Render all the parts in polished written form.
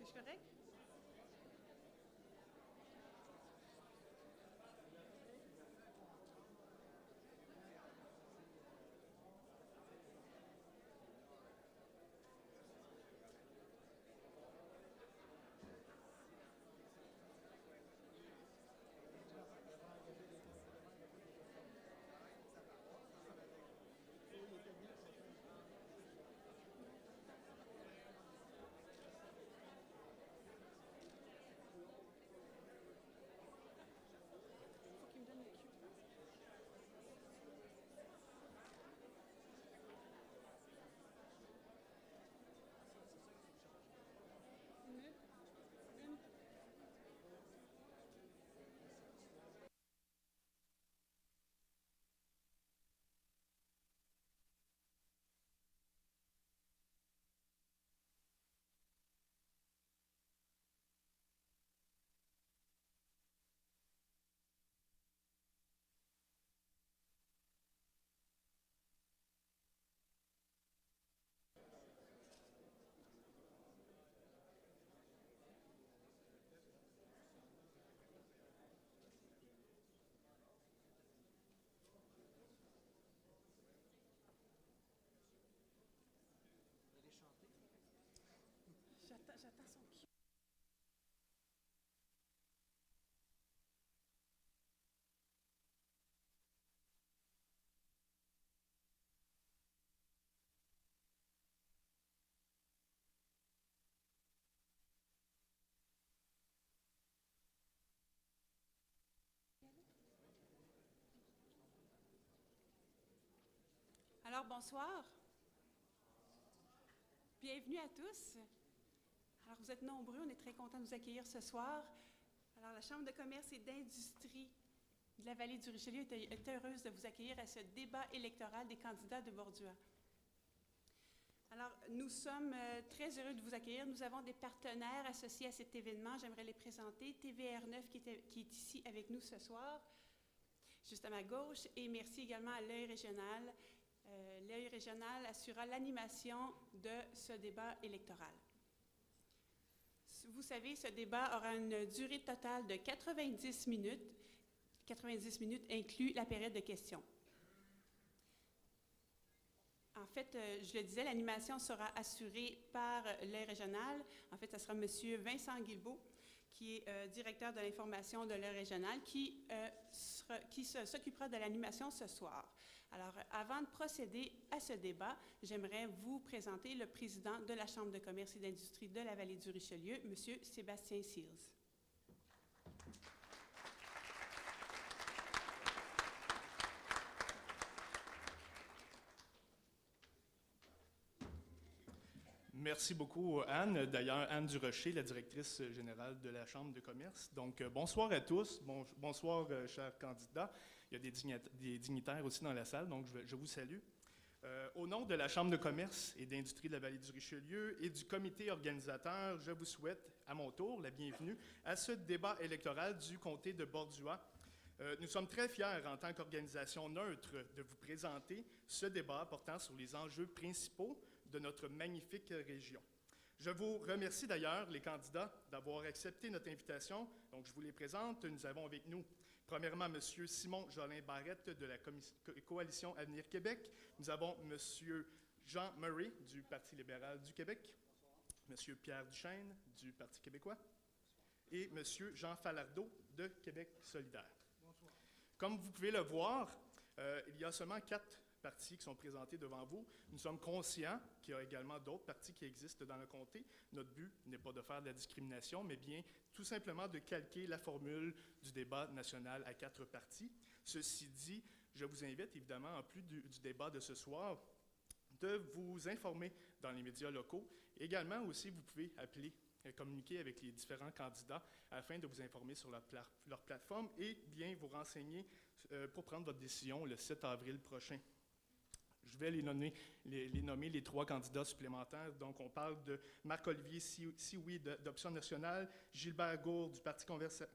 suis correct? Faut qu'il me donne le cue. Une. J'attends son cue. Alors, bonsoir. Bienvenue à tous. Alors, vous êtes nombreux, on est très contents de vous accueillir ce soir. Alors, la Chambre de commerce et d'industrie de la Vallée du Richelieu est heureuse de vous accueillir à ce débat électoral des candidats de Bordua. Alors, nous sommes très heureux de vous accueillir. Nous avons des partenaires associés à cet événement. J'aimerais les présenter. TVR9 qui est ici avec nous ce soir, juste à ma gauche. Et merci également à l'Œil régional. L'Œil régional assurera l'animation de ce débat électoral. Vous savez, ce débat aura une durée totale de 90 minutes. 90 minutes inclut la période de questions. En fait, je le disais, l'animation sera assurée par l'Œil régional. En fait, ce sera M. Vincent Guilbeault, qui est directeur de l'information de l'Œil régional, qui s'occupera de l'animation ce soir. Alors, avant de procéder à ce débat, j'aimerais vous présenter le président de la Chambre de commerce et d'industrie de la Vallée du Richelieu, M. Sébastien Seals. Merci beaucoup, Anne. D'ailleurs, Anne Durocher, la directrice générale de la Chambre de commerce. Donc, bonsoir à tous. Bonsoir, chers candidats. Il y a des dignitaires aussi dans la salle, donc je vous salue. Au nom de la Chambre de commerce et d'industrie de la Vallée du Richelieu et du comité organisateur, je vous souhaite, à mon tour, la bienvenue à ce débat électoral du comté de Bordua. Nous sommes très fiers, en tant qu'organisation neutre, de vous présenter ce débat portant sur les enjeux principaux de notre magnifique région. Je vous remercie d'ailleurs, les candidats, d'avoir accepté notre invitation. Donc, je vous les présente. Nous avons avec nous, premièrement, M. Simon Jolin Barrette de la Coalition Avenir Québec. Nous avons M. Jean Murray du Parti libéral du Québec, M. Pierre Duchesne du Parti québécois et M. Jean Falardeau de Québec solidaire. Bonsoir. Comme vous pouvez le voir, il y a seulement 4 partis qui sont présentés devant vous. Nous sommes conscients qu'il y a également d'autres partis qui existent dans le comté. Notre but n'est pas de faire de la discrimination, mais bien tout simplement de calquer la formule du débat national à 4 partis. Ceci dit, je vous invite évidemment, en plus du débat de ce soir, de vous informer dans les médias locaux. Également aussi, vous pouvez appeler et communiquer avec les différents candidats afin de vous informer sur leur plateforme et bien vous renseigner pour prendre votre décision le 7 avril prochain. Je vais les nommer les 3 candidats supplémentaires. Donc, on parle de Marc-Olivier Sioui d'Option nationale, Gilbert Gourde du Parti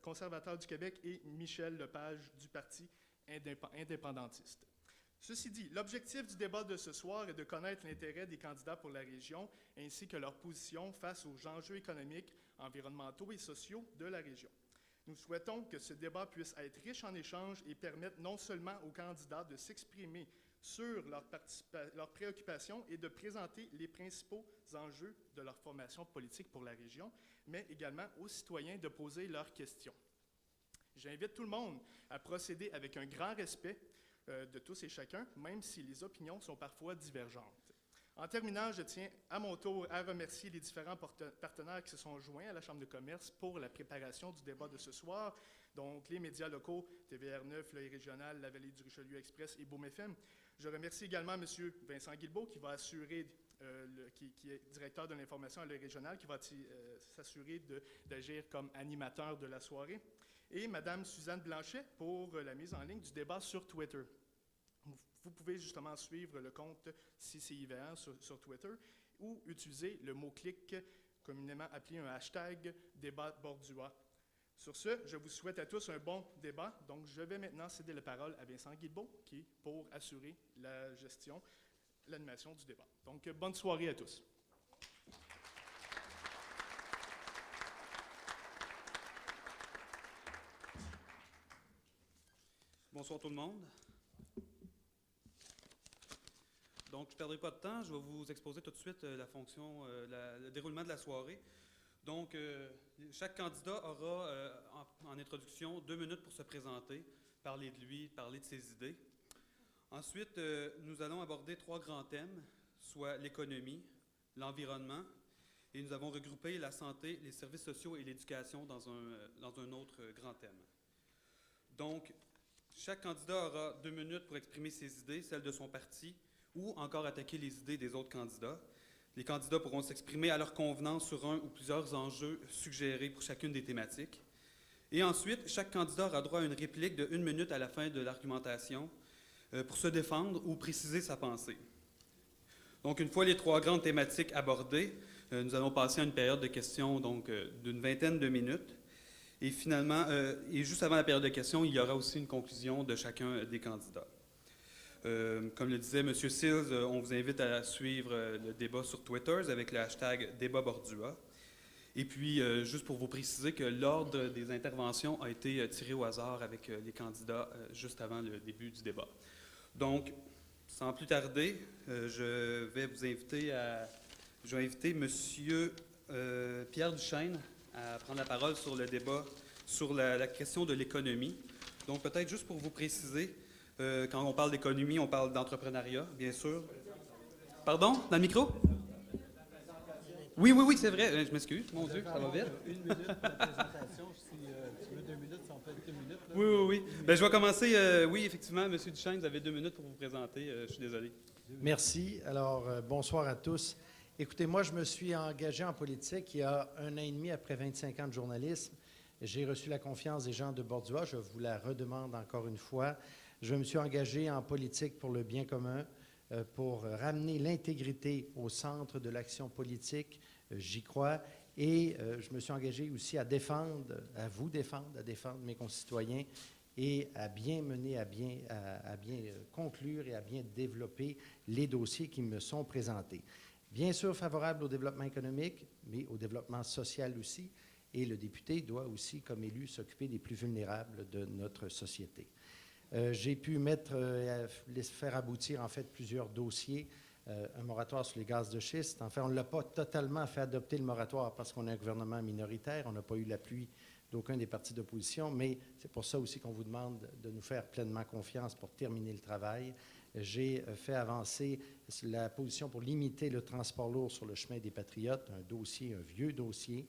conservateur du Québec et Michel Lepage du Parti indépendantiste. Ceci dit, l'objectif du débat de ce soir est de connaître l'intérêt des candidats pour la région ainsi que leur position face aux enjeux économiques, environnementaux et sociaux de la région. Nous souhaitons que ce débat puisse être riche en échanges et permettre non seulement aux candidats de s'exprimer sur leurs préoccupations et de présenter les principaux enjeux de leur formation politique pour la région, mais également aux citoyens de poser leurs questions. J'invite tout le monde à procéder avec un grand respect de tous et chacun, même si les opinions sont parfois divergentes. En terminant, je tiens à mon tour à remercier les différents partenaires qui se sont joints à la Chambre de commerce pour la préparation du débat de ce soir, donc les médias locaux, TVR9, l'Œil régional, la Vallée du Richelieu Express et Boom FM. Je remercie également M. Vincent Guilbeault qui va assurer, qui est directeur de l'information à l'Œil régional, qui va s'assurer d'agir comme animateur de la soirée, et Mme Suzanne Blanchet pour la mise en ligne du débat sur Twitter. Vous pouvez justement suivre le compte CCIVR sur Twitter ou utiliser le mot-clic communément appelé un hashtag débat Bordua. Sur ce, je vous souhaite à tous un bon débat. Donc, je vais maintenant céder la parole à Vincent Guilbeault pour assurer la gestion, l'animation du débat. Donc, bonne soirée à tous. Bonsoir tout le monde. Donc, je ne perdrai pas de temps. Je vais vous exposer tout de suite la fonction, le déroulement de la soirée. Donc, chaque candidat aura en introduction 2 minutes pour se présenter, parler de lui, parler de ses idées. Ensuite, nous allons aborder 3 grands thèmes, soit l'économie, l'environnement, et nous avons regroupé la santé, les services sociaux et l'éducation dans un autre grand thème. Donc, chaque candidat aura 2 minutes pour exprimer ses idées, celles de son parti, ou encore attaquer les idées des autres candidats. Les candidats pourront s'exprimer à leur convenance sur un ou plusieurs enjeux suggérés pour chacune des thématiques. Et ensuite, chaque candidat aura droit à une réplique de 1 minute à la fin de l'argumentation pour se défendre ou préciser sa pensée. Donc, une fois les 3 grandes thématiques abordées, nous allons passer à une période de questions d'une 20aine de minutes. Et finalement, et juste avant la période de questions, il y aura aussi une conclusion de chacun des candidats. Comme le disait M. Sills, on vous invite à suivre le débat sur Twitter avec le hashtag débat Bordua. Et puis, juste pour vous préciser que l'ordre des interventions a été tiré au hasard avec les candidats juste avant le début du débat. Donc, sans plus tarder, je vais inviter M. Pierre Duchesne à prendre la parole sur le débat sur la question de l'économie. Donc, peut-être juste pour vous préciser, quand on parle d'économie, on parle d'entrepreneuriat, bien sûr. Pardon? Dans le micro? Oui, c'est vrai. Je m'excuse, mon Dieu, ça va vite. 1 minute pour la présentation. Si tu veux 2 minutes, ça en fait 1 minute. Là. Oui. Ben, je vais commencer. Oui, effectivement, M. Duchesne, vous avez 2 minutes pour vous présenter. Je suis désolé. Merci. Alors, bonsoir à tous. Écoutez, moi, je me suis engagé en politique il y a 1 an et demi après 25 ans de journalisme. J'ai reçu la confiance des gens de Bordua. Je vous la redemande encore une fois. Je me suis engagé en politique pour le bien commun, pour ramener l'intégrité au centre de l'action politique. J'y crois. Et je me suis engagé aussi à défendre mes concitoyens et à bien mener, à bien conclure et à bien développer les dossiers qui me sont présentés. Bien sûr, favorable au développement économique, mais au développement social aussi. Et le député doit aussi, comme élu, s'occuper des plus vulnérables de notre société. J'ai pu faire aboutir en fait plusieurs dossiers, un moratoire sur les gaz de schiste. En fait, on ne l'a pas totalement fait adopter le moratoire parce qu'on est un gouvernement minoritaire, on n'a pas eu l'appui d'aucun des partis d'opposition, mais c'est pour ça aussi qu'on vous demande de nous faire pleinement confiance pour terminer le travail. J'ai fait avancer la position pour limiter le transport lourd sur le chemin des Patriotes, un vieux dossier.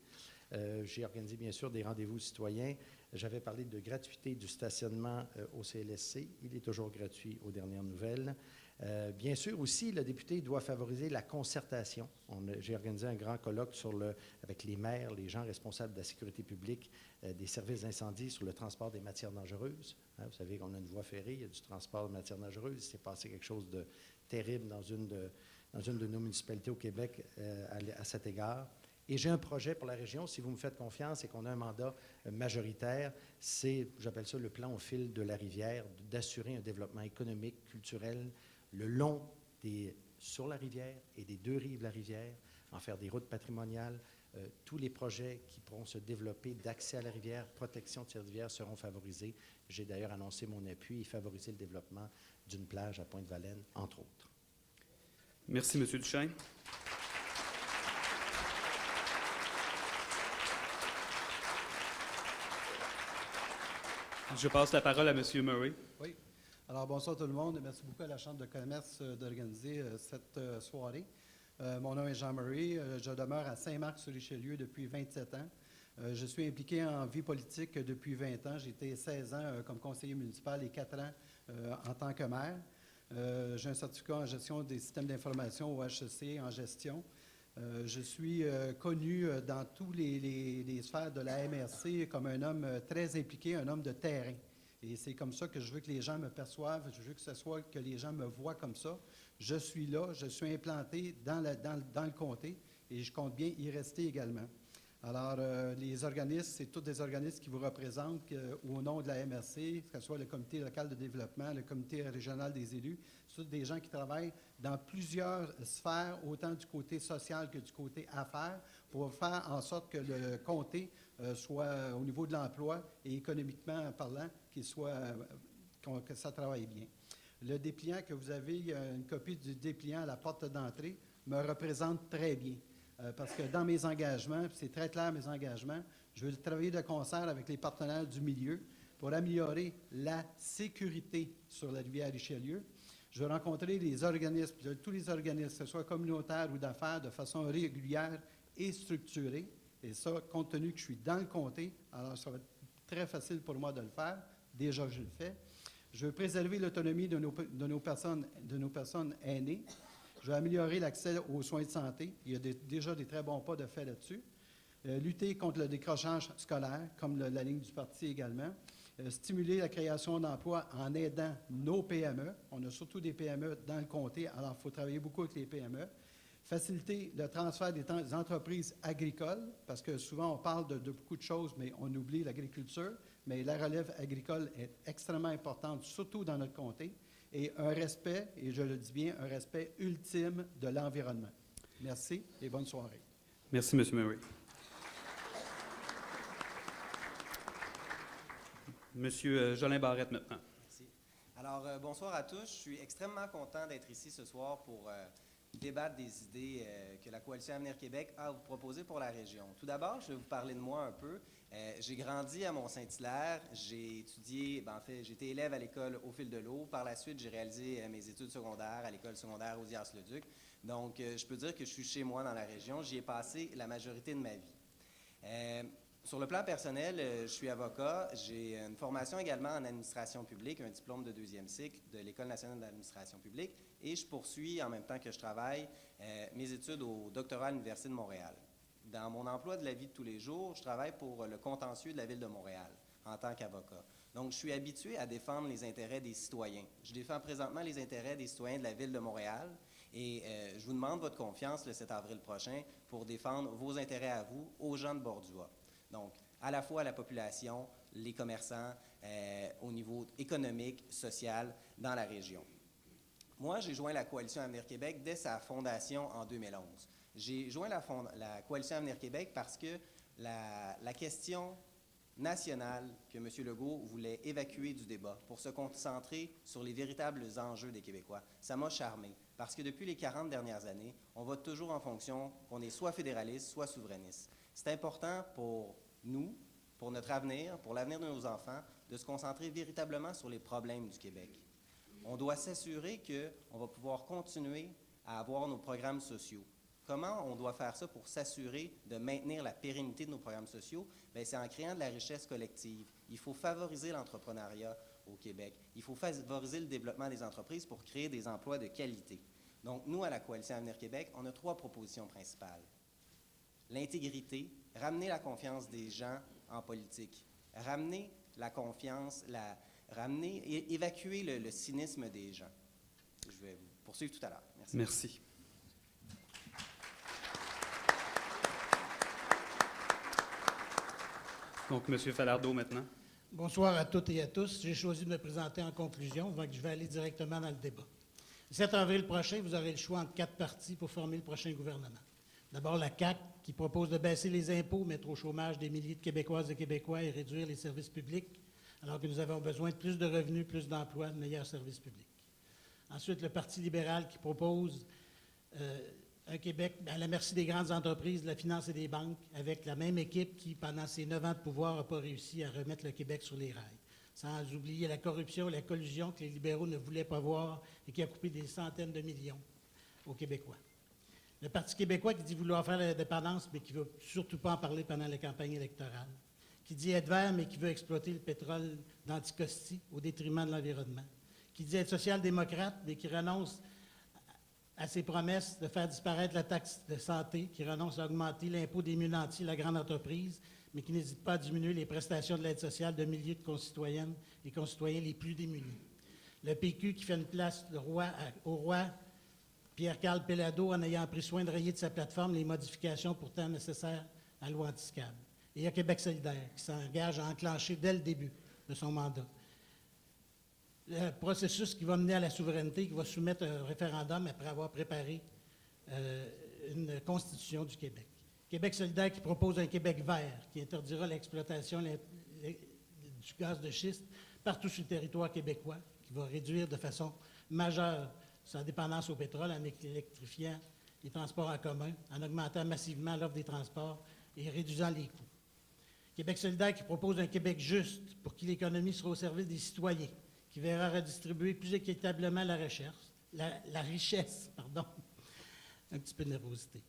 J'ai organisé bien sûr des rendez-vous citoyens. J'avais parlé de gratuité du stationnement au CLSC. Il est toujours gratuit aux dernières nouvelles. Bien sûr aussi, le député doit favoriser la concertation. J'ai organisé un grand colloque avec les maires, les gens responsables de la sécurité publique, des services d'incendie sur le transport des matières dangereuses. Vous savez qu'on a une voie ferrée, il y a du transport de matières dangereuses. Il s'est passé quelque chose de terrible dans une de nos municipalités au Québec à cet égard. Et j'ai un projet pour la région, si vous me faites confiance et qu'on a un mandat majoritaire, c'est, j'appelle ça le plan au fil de la rivière, d'assurer un développement économique, culturel, le long sur la rivière et des deux rives de la rivière, en faire des routes patrimoniales. Tous les projets qui pourront se développer d'accès à la rivière, protection de ces rivières seront favorisés. J'ai d'ailleurs annoncé mon appui et favoriser le développement d'une plage à Pointe-Valène, entre autres. Merci, M. Duchesne. Je passe la parole à M. Murray. Oui. Alors, bonsoir tout le monde. Merci beaucoup à la Chambre de commerce d'organiser cette soirée. Mon nom est Jean Murray. Je demeure à Saint-Marc-sur-Richelieu depuis 27 ans. Je suis impliqué en vie politique depuis 20 ans. J'ai été 16 ans comme conseiller municipal et 4 ans en tant que maire. J'ai un certificat en gestion des systèmes d'information au HEC en gestion. Je suis connu dans tous les sphères de la MRC comme un homme très impliqué, un homme de terrain. Et c'est comme ça que je veux que les gens me perçoivent, je veux que ce soit que les gens me voient comme ça. Je suis là, je suis implanté dans le comté et je compte bien y rester également. Alors, les organismes, c'est tous des organismes qui vous représentent au nom de la MRC, que ce soit le comité local de développement, le comité régional des élus. Ce sont des gens qui travaillent dans plusieurs sphères, autant du côté social que du côté affaires, pour faire en sorte que le comté soit au niveau de l'emploi et économiquement parlant, que ça travaille bien. Le dépliant que vous avez, une copie du dépliant à la porte d'entrée, me représente très bien. Parce que dans mes engagements, c'est très clair mes engagements, je veux travailler de concert avec les partenaires du milieu pour améliorer la sécurité sur la rivière Richelieu. Je veux rencontrer les organismes, tous les organismes, que ce soit communautaires ou d'affaires, de façon régulière et structurée. Et ça, compte tenu que je suis dans le comté, alors ça va être très facile pour moi de le faire. Déjà, je le fais. Je veux préserver l'autonomie de nos personnes aînées. Je veux améliorer l'accès aux soins de santé. Il y a déjà des très bons pas de fait là-dessus. Lutter contre le décrochage scolaire, comme la ligne du parti également. Stimuler la création d'emplois en aidant nos PME. On a surtout des PME dans le comté, alors il faut travailler beaucoup avec les PME. Faciliter le transfert des entreprises agricoles, parce que souvent on parle de beaucoup de choses, mais on oublie l'agriculture. Mais la relève agricole est extrêmement importante, surtout dans notre comté. Et un respect, et je le dis bien, un respect ultime de l'environnement. Merci et bonne soirée. Merci, M. Murray. M. Jolin Barrette, maintenant. Merci. Alors, bonsoir à tous. Je suis extrêmement content d'être ici ce soir pour débattre des idées que la Coalition Avenir Québec a à vous proposer pour la région. Tout d'abord, je vais vous parler de moi un peu. J'ai grandi à Mont-Saint-Hilaire. J'ai étudié, j'ai été élève à l'école au fil de l'eau. Par la suite, j'ai réalisé mes études secondaires à l'école secondaire Audias-le-Duc. Donc, je peux dire que je suis chez moi dans la région. J'y ai passé la majorité de ma vie. Sur le plan personnel, je suis avocat. J'ai une formation également en administration publique, un diplôme de 2e cycle de l'École nationale d'administration publique. Et je poursuis, en même temps que je travaille, mes études au doctorat à l'Université de Montréal. Dans mon emploi de la vie de tous les jours, je travaille pour le contentieux de la Ville de Montréal en tant qu'avocat. Donc, je suis habitué à défendre les intérêts des citoyens. Je défends présentement les intérêts des citoyens de la Ville de Montréal et je vous demande votre confiance le 7 avril prochain pour défendre vos intérêts à vous, aux gens de Bordua. Donc, à la fois la population, les commerçants, au niveau économique, social, dans la région. Moi, j'ai joint la Coalition Avenir Québec dès sa fondation en 2011. J'ai joint la Coalition Avenir Québec parce que la question nationale que M. Legault voulait évacuer du débat pour se concentrer sur les véritables enjeux des Québécois, ça m'a charmé. Parce que depuis les 40 dernières années, on vote toujours en fonction qu'on est soit fédéraliste, soit souverainiste. C'est important pour nous, pour notre avenir, pour l'avenir de nos enfants, de se concentrer véritablement sur les problèmes du Québec. On doit s'assurer qu'on va pouvoir continuer à avoir nos programmes sociaux. Comment on doit faire ça pour s'assurer de maintenir la pérennité de nos programmes sociaux? Bien, c'est en créant de la richesse collective. Il faut favoriser l'entrepreneuriat au Québec. Il faut favoriser le développement des entreprises pour créer des emplois de qualité. Donc, nous, à la Coalition Avenir Québec, on a 3 propositions principales. L'intégrité, ramener la confiance des gens en politique, ramener la confiance, évacuer le cynisme des gens. Je vais vous poursuivre tout à l'heure. Merci. Merci. Donc, M. Falardeau maintenant. Bonsoir à toutes et à tous. J'ai choisi de me présenter en conclusion, donc je vais aller directement dans le débat. Le 7 avril prochain, vous aurez le choix entre 4 partis pour former le prochain gouvernement. D'abord, la CAQ, qui propose de baisser les impôts, mettre au chômage des milliers de Québécoises et Québécois et réduire les services publics, alors que nous avons besoin de plus de revenus, plus d'emplois, de meilleurs services publics. Ensuite, le Parti libéral qui propose un Québec à la merci des grandes entreprises, de la finance et des banques, avec la même équipe qui, pendant ses 9 ans de pouvoir, n'a pas réussi à remettre le Québec sur les rails. Sans oublier la corruption et la collusion que les libéraux ne voulaient pas voir et qui a coupé des centaines de millions aux Québécois. Le Parti québécois qui dit vouloir faire l'indépendance, mais qui ne veut surtout pas en parler pendant la campagne électorale. Qui dit être vert, mais qui veut exploiter le pétrole d'Anticosti au détriment de l'environnement. Qui dit être social-démocrate, mais qui renonce à ses promesses de faire disparaître la taxe de santé, qui renonce à augmenter l'impôt des mieux nantis, la grande entreprise, mais qui n'hésite pas à diminuer les prestations de l'aide sociale de milliers de concitoyennes et concitoyens les plus démunis. Le PQ qui fait une place au roi Pierre-Carl Péladeau en ayant pris soin de rayer de sa plateforme les modifications pourtant nécessaires à la loi anti-SCAB. Et il y a Québec solidaire qui s'engage à enclencher dès le début de son mandat le processus qui va mener à la souveraineté, qui va soumettre un référendum après avoir préparé une constitution du Québec. Québec solidaire qui propose un Québec vert, qui interdira l'exploitation du gaz de schiste partout sur le territoire québécois, qui va réduire de façon majeure sa dépendance au pétrole en électrifiant les transports en commun, en augmentant massivement l'offre des transports et réduisant les coûts. Québec solidaire qui propose un Québec juste pour qui l'économie sera au service des citoyens, qui verra redistribuer plus équitablement la richesse, un petit peu de nervosité,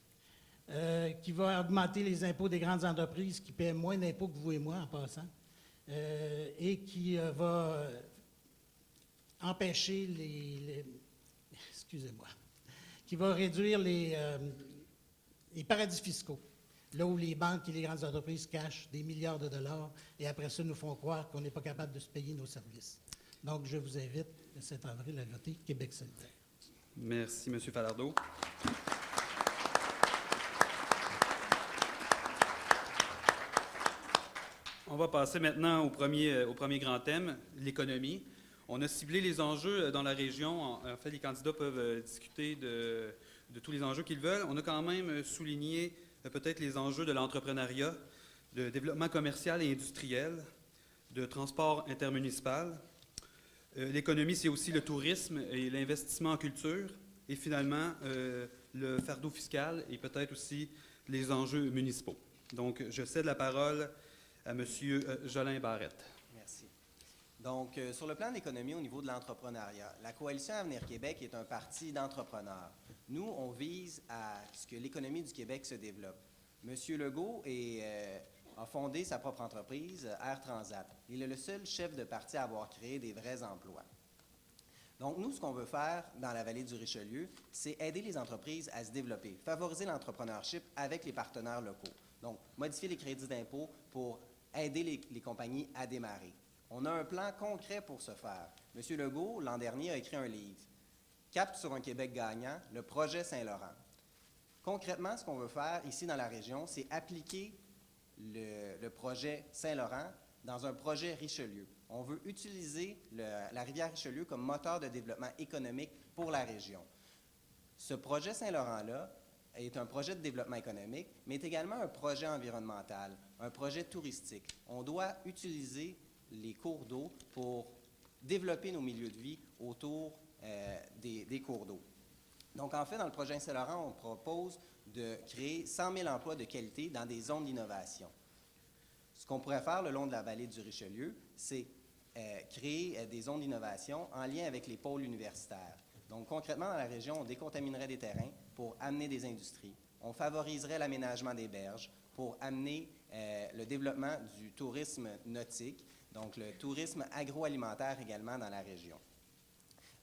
qui va augmenter les impôts des grandes entreprises qui paient moins d'impôts que vous et moi en passant, et qui va empêcher excusez-moi, qui va réduire les paradis fiscaux, là où les banques et les grandes entreprises cachent des milliards de dollars et après ça nous font croire qu'on n'est pas capable de se payer nos services. Donc, je vous invite le 7 avril à voter Québec solidaire. Merci, M. Falardeau. On va passer maintenant au premier grand thème, l'économie. On a ciblé les enjeux dans la région. En fait, les candidats peuvent discuter de tous les enjeux qu'ils veulent. On a quand même souligné peut-être les enjeux de l'entrepreneuriat, de développement commercial et industriel, de transport intermunicipal. L'économie, c'est aussi le tourisme et l'investissement en culture. Et finalement, le fardeau fiscal et peut-être aussi les enjeux municipaux. Donc, je cède la parole à M. Jolin Barrette. Merci. Donc, sur le plan de l'économie, au niveau de l'entrepreneuriat, la Coalition Avenir Québec est un parti d'entrepreneurs. Nous, on vise à ce que l'économie du Québec se développe. M. Legault a fondé sa propre entreprise, Air Transat. Il est le seul chef de parti à avoir créé des vrais emplois. Donc, nous, ce qu'on veut faire dans la vallée du Richelieu, c'est aider les entreprises à se développer, favoriser l'entrepreneurship avec les partenaires locaux. Donc, modifier les crédits d'impôt pour aider les compagnies à démarrer. On a un plan concret pour ce faire. M. Legault, l'an dernier, a écrit un livre, Cap sur un Québec gagnant, le projet Saint-Laurent. Concrètement, ce qu'on veut faire ici dans la région, c'est appliquer le projet Saint-Laurent dans un projet Richelieu. On veut utiliser la rivière Richelieu comme moteur de développement économique pour la région. Ce projet Saint-Laurent-là est un projet de développement économique, mais est également un projet environnemental, un projet touristique. On doit utiliser les cours d'eau pour développer nos milieux de vie autour des cours d'eau. Donc, en fait, dans le projet Saint-Laurent, on propose de créer 100 000 emplois de qualité dans des zones d'innovation. Ce qu'on pourrait faire le long de la vallée du Richelieu, c'est créer des zones d'innovation en lien avec les pôles universitaires. Donc, concrètement, dans la région, on décontaminerait des terrains pour amener des industries. On favoriserait l'aménagement des berges pour amener le développement du tourisme nautique, donc le tourisme agroalimentaire également dans la région.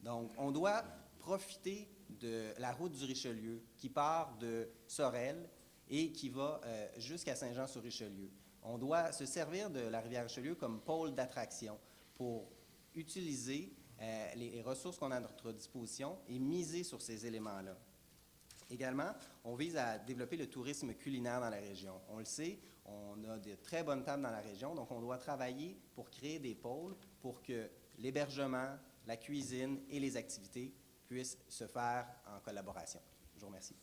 Donc, on doit profiter de la route du Richelieu qui part de Sorel et qui va jusqu'à Saint-Jean-sur-Richelieu. On doit se servir de la rivière Richelieu comme pôle d'attraction pour utiliser les ressources qu'on a à notre disposition et miser sur ces éléments-là. Également, on vise à développer le tourisme culinaire dans la région. On le sait, on a de très bonnes tables dans la région, donc on doit travailler pour créer des pôles pour que l'hébergement, la cuisine et les activités puissent se faire en collaboration. Je vous remercie.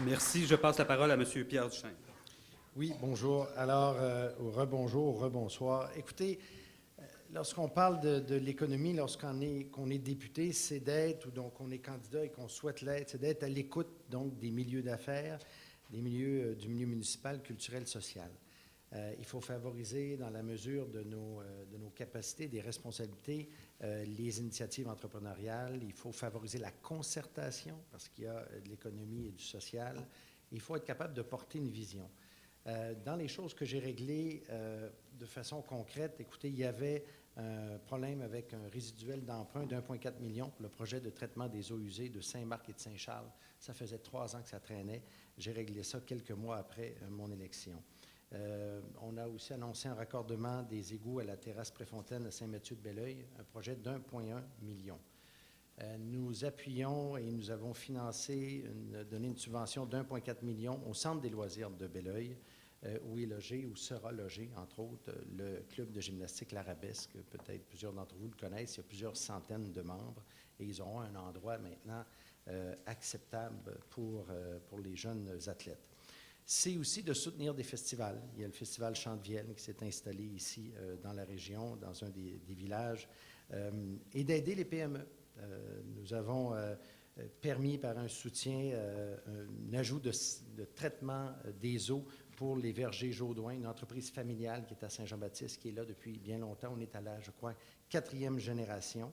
Merci. Je passe la parole à M. Pierre Duchesne. Oui, bonjour. Alors, rebonjour, rebonsoir. Écoutez, lorsqu'on parle de l'économie, lorsqu'on est député, c'est d'être, ou donc on est candidat et qu'on souhaite l'être, c'est d'être à l'écoute donc des milieux d'affaires, des milieux du milieu municipal, culturel, social. Il faut favoriser, dans la mesure de nos capacités, des responsabilités, les initiatives entrepreneuriales. Il faut favoriser la concertation, parce qu'il y a de l'économie et du social. Il faut être capable de porter une vision. Dans les choses que j'ai réglées de façon concrète, écoutez, il y avait un problème avec un résiduel d'emprunt d'1,4 million pour le projet de traitement des eaux usées de Saint-Marc et de Saint-Charles. Ça faisait 3 ans que ça traînait. J'ai réglé ça quelques mois après mon élection. On a aussi annoncé un raccordement des égouts à la terrasse Préfontaine à Saint-Mathieu-de-Belleuil, un projet d'1,1 million. Nous appuyons et nous avons financé, donné une subvention d'1,4 million au Centre des loisirs de Belleuil, où est logé, où sera logé, entre autres, le club de gymnastique L'Arabesque. Peut-être plusieurs d'entre vous le connaissent. Il y a plusieurs centaines de membres et ils auront un endroit maintenant acceptable pour les jeunes athlètes. C'est aussi de soutenir des festivals. Il y a le festival Chant de Vienne qui s'est installé ici dans la région, dans un des villages, et d'aider les PME. Nous avons permis par un soutien, un ajout de traitement des eaux pour les vergers Jaudoin, une entreprise familiale qui est à Saint-Jean-Baptiste, qui est là depuis bien longtemps. On est à la, je crois, 4e génération.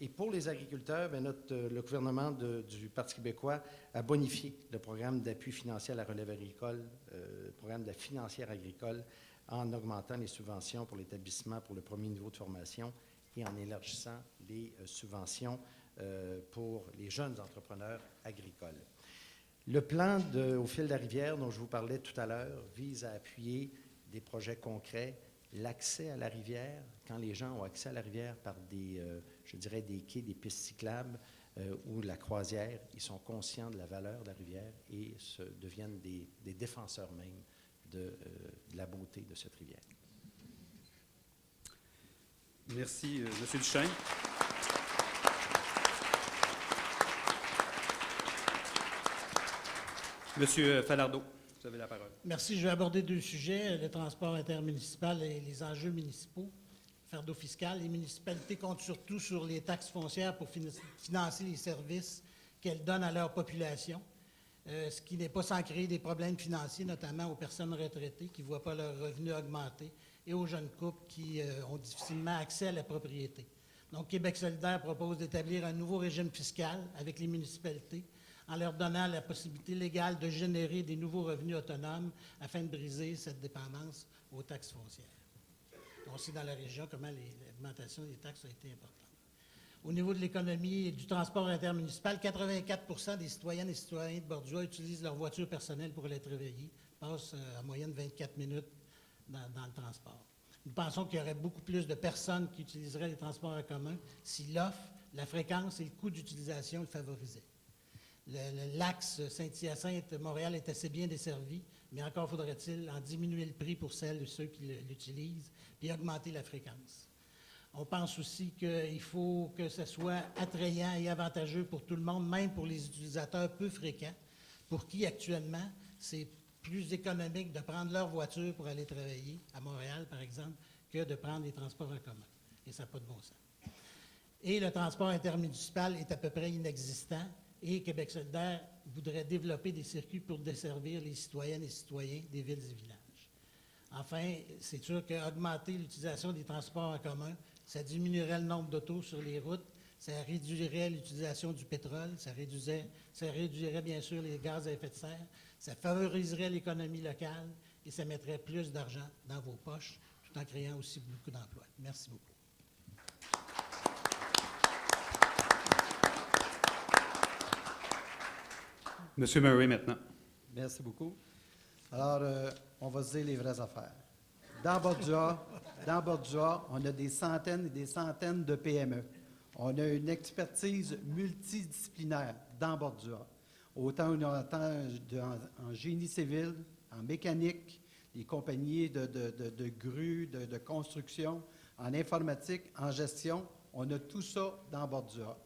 Et pour les agriculteurs, le gouvernement du Parti québécois a bonifié le programme d'appui financier à la relève agricole, le programme de la financière agricole, en augmentant les subventions pour l'établissement pour le premier niveau de formation et en élargissant les subventions pour les jeunes entrepreneurs agricoles. Le plan au fil de la rivière dont je vous parlais tout à l'heure vise à appuyer des projets concrets, l'accès à la rivière, quand les gens ont accès à la rivière par des quais, des pistes cyclables ou la croisière, ils sont conscients de la valeur de la rivière et deviennent des défenseurs même de la beauté de cette rivière. Merci, M. Duchesne. M. Falardeau, vous avez la parole. Merci. Je vais aborder 2 sujets, le transport intermunicipal et les enjeux municipaux. Fardeau fiscal, les municipalités comptent surtout sur les taxes foncières pour financer les services qu'elles donnent à leur population, ce qui n'est pas sans créer des problèmes financiers, notamment aux personnes retraitées qui ne voient pas leurs revenus augmenter et aux jeunes couples qui ont difficilement accès à la propriété. Donc, Québec solidaire propose d'établir un nouveau régime fiscal avec les municipalités en leur donnant la possibilité légale de générer des nouveaux revenus autonomes afin de briser cette dépendance aux taxes foncières. On sait dans la région comment l'augmentation des taxes a été importante. Au niveau de l'économie et du transport intermunicipal, 84 des citoyennes et citoyens de Bordua utilisent leur voiture personnelle pour aller travailler, passent en moyenne 24 minutes dans le transport. Nous pensons qu'il y aurait beaucoup plus de personnes qui utiliseraient les transports en commun si l'offre, la fréquence et le coût d'utilisation le favorisaient. L'axe Saint-Hyacinthe-Montréal est assez bien desservi, mais encore faudrait-il en diminuer le prix pour celles et ceux qui l'utilisent et augmenter la fréquence. On pense aussi qu'il faut que ce soit attrayant et avantageux pour tout le monde, même pour les utilisateurs peu fréquents, pour qui actuellement c'est plus économique de prendre leur voiture pour aller travailler à Montréal, par exemple, que de prendre les transports en commun. Et ça n'a pas de bon sens. Et le transport intermunicipal est à peu près inexistant. Et Québec solidaire voudrait développer des circuits pour desservir les citoyennes et citoyens des villes et villages. Enfin, c'est sûr qu'augmenter l'utilisation des transports en commun, ça diminuerait le nombre d'autos sur les routes, ça réduirait l'utilisation du pétrole, ça réduirait bien sûr les gaz à effet de serre, ça favoriserait l'économie locale et ça mettrait plus d'argent dans vos poches, tout en créant aussi beaucoup d'emplois. Merci beaucoup. M. Murray, maintenant. Merci beaucoup. Alors, on va se dire les vraies affaires. Dans Bordua, dans Bordua, on a des centaines et des centaines de PME. On a une expertise multidisciplinaire dans Bordua. Autant en génie civil, en mécanique, les compagnies de grues, de construction, en informatique, en gestion. On a tout ça dans Bordua.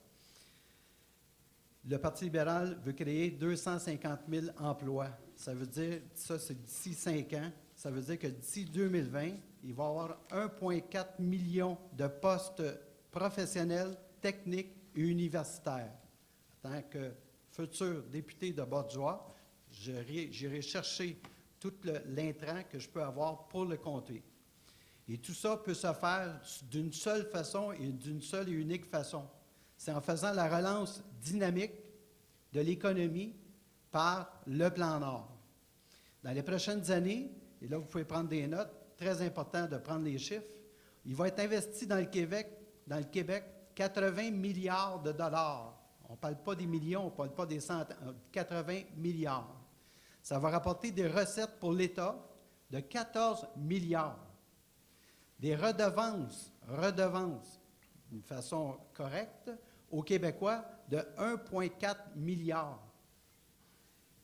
Le Parti libéral veut créer 250 000 emplois. Ça veut dire, ça c'est d'ici 5 ans, ça veut dire que d'ici 2020, il va y avoir 1,4 million de postes professionnels, techniques et universitaires. En tant que futur député de Bordua, j'irai chercher tout l'intrant que je peux avoir pour le comté. Et tout ça peut se faire d'une seule façon et d'une seule et unique façon. C'est en faisant la relance dynamique de l'économie par le Plan Nord. Dans les prochaines années, et là vous pouvez prendre des notes, très important de prendre les chiffres, il va être investi dans le Québec 80 milliards de dollars. On ne parle pas des millions, on ne parle pas des centaines, 80 milliards. Ça va rapporter des recettes pour l'État de 14 milliards. Des redevances, d'une façon correcte, aux Québécois de 1,4 milliard.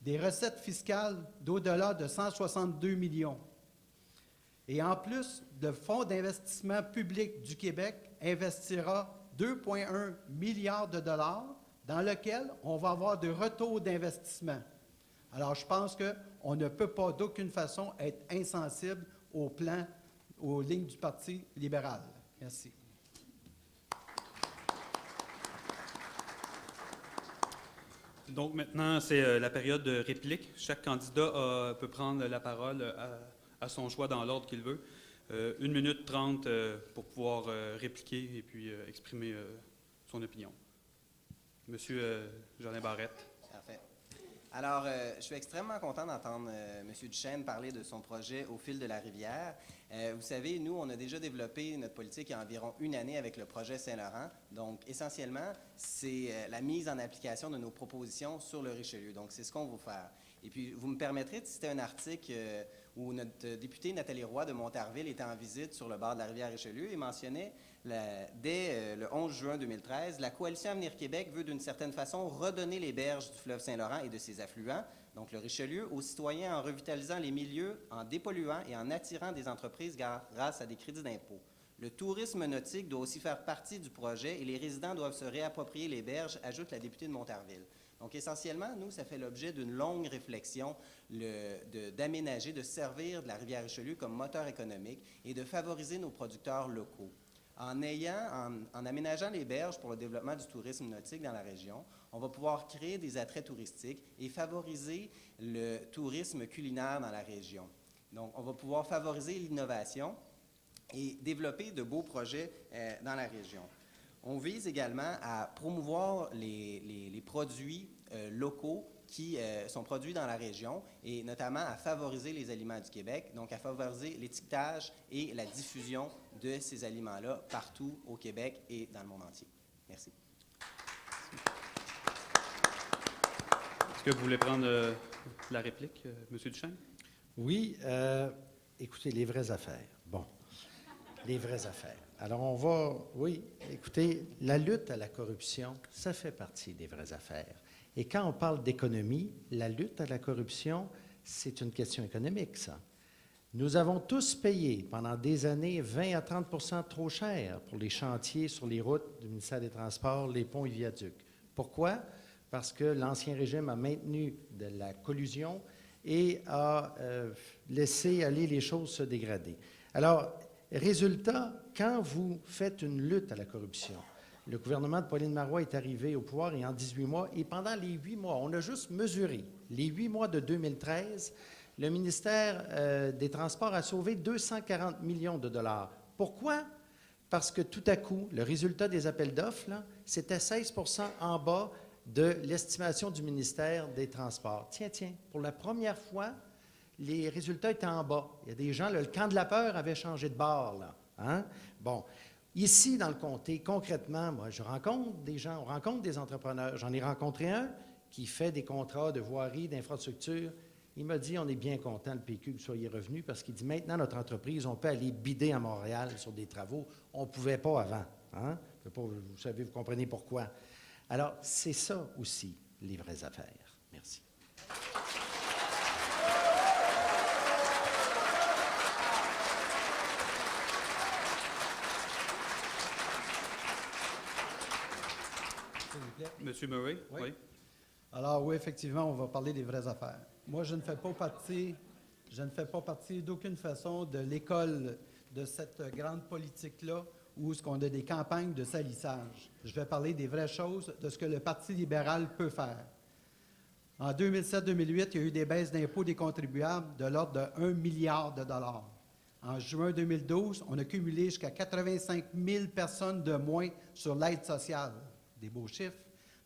Des recettes fiscales d'au-delà de 162 millions. Et en plus, le Fonds d'investissement public du Québec investira 2,1 milliards de dollars dans lequel on va avoir des retours d'investissement. Alors, je pense qu'on ne peut pas d'aucune façon être insensible au plan, aux lignes du Parti libéral. Merci. Donc maintenant, c'est la période de réplique. Chaque candidat peut prendre la parole à son choix dans l'ordre qu'il veut. 1 minute 30 pour pouvoir répliquer et puis exprimer son opinion. Monsieur Jolin Barrette. Parfait. Alors, je suis extrêmement content d'entendre M. Duchesne parler de son projet Au fil de la rivière. Vous savez, nous, on a déjà développé notre politique il y a environ 1 année avec le projet Saint-Laurent. Donc, essentiellement, c'est la mise en application de nos propositions sur le Richelieu. Donc, c'est ce qu'on va faire. Et puis, vous me permettrez de citer un article où notre députée Nathalie Roy de Montarville était en visite sur le bord de la rivière Richelieu et mentionnait, dès le 11 juin 2013, la Coalition Avenir Québec veut d'une certaine façon redonner les berges du fleuve Saint-Laurent et de ses affluents, donc le Richelieu, aux citoyens en revitalisant les milieux, en dépolluant et en attirant des entreprises grâce à des crédits d'impôt. Le tourisme nautique doit aussi faire partie du projet et les résidents doivent se réapproprier les berges, ajoute la députée de Montarville. Donc, essentiellement, nous, ça fait l'objet d'une longue réflexion d'aménager, de servir de la rivière Richelieu comme moteur économique et de favoriser nos producteurs locaux. En aménageant les berges pour le développement du tourisme nautique dans la région, on va pouvoir créer des attraits touristiques et favoriser le tourisme culinaire dans la région. Donc, on va pouvoir favoriser l'innovation et développer de beaux projets dans la région. On vise également à promouvoir les produits locaux qui sont produits dans la région et notamment à favoriser les aliments du Québec, donc à favoriser l'étiquetage et la diffusion de ces aliments-là partout au Québec et dans le monde entier. Merci. Est-ce que vous voulez prendre la réplique, M. Duchesne? Oui. Écoutez, les vraies affaires. Bon, les vraies affaires. Alors, on va... Oui, écoutez, la lutte à la corruption, ça fait partie des vraies affaires. Et quand on parle d'économie, la lutte à la corruption, c'est une question économique, ça. Nous avons tous payé pendant des années 20 à 30 trop cher pour les chantiers sur les routes du ministère des Transports, les ponts et viaducs. Pourquoi? Parce que l'Ancien Régime a maintenu de la collusion et a laissé aller les choses se dégrader. Alors, résultat, quand vous faites une lutte à la corruption, le gouvernement de Pauline Marois est arrivé au pouvoir et en 18 mois, et pendant les 8 mois, on a juste mesuré, les 8 mois de 2013, le ministère des Transports a sauvé 240 millions de dollars. Pourquoi? Parce que tout à coup, le résultat des appels d'offres, c'était 16 % en bas de l'estimation du ministère des Transports. Tiens, pour la première fois, les résultats étaient en bas. Il y a des gens, le camp de la peur avait changé de bord, là. Hein? Bon. Ici, dans le comté, concrètement, moi, je rencontre des gens, on rencontre des entrepreneurs. J'en ai rencontré un qui fait des contrats de voirie, d'infrastructure. Il m'a dit, on est bien content, le PQ, que vous soyez revenu, parce qu'il dit, maintenant, notre entreprise, on peut aller bider à Montréal sur des travaux. On ne pouvait pas avant. Hein? Vous savez, vous comprenez pourquoi. Alors, c'est ça aussi, les vraies affaires. Merci. S'il vous plaît. Monsieur Murray? Oui. Alors oui, effectivement, on va parler des vraies affaires. Moi, je ne fais pas partie d'aucune façon de l'école de cette grande politique-là où ce qu'on a des campagnes de salissage. Je vais parler des vraies choses, de ce que le Parti libéral peut faire. En 2007-2008, il y a eu des baisses d'impôts des contribuables de l'ordre de 1 milliard de dollars. En juin 2012, on a cumulé jusqu'à 85 000 personnes de moins sur l'aide sociale. Des beaux chiffres.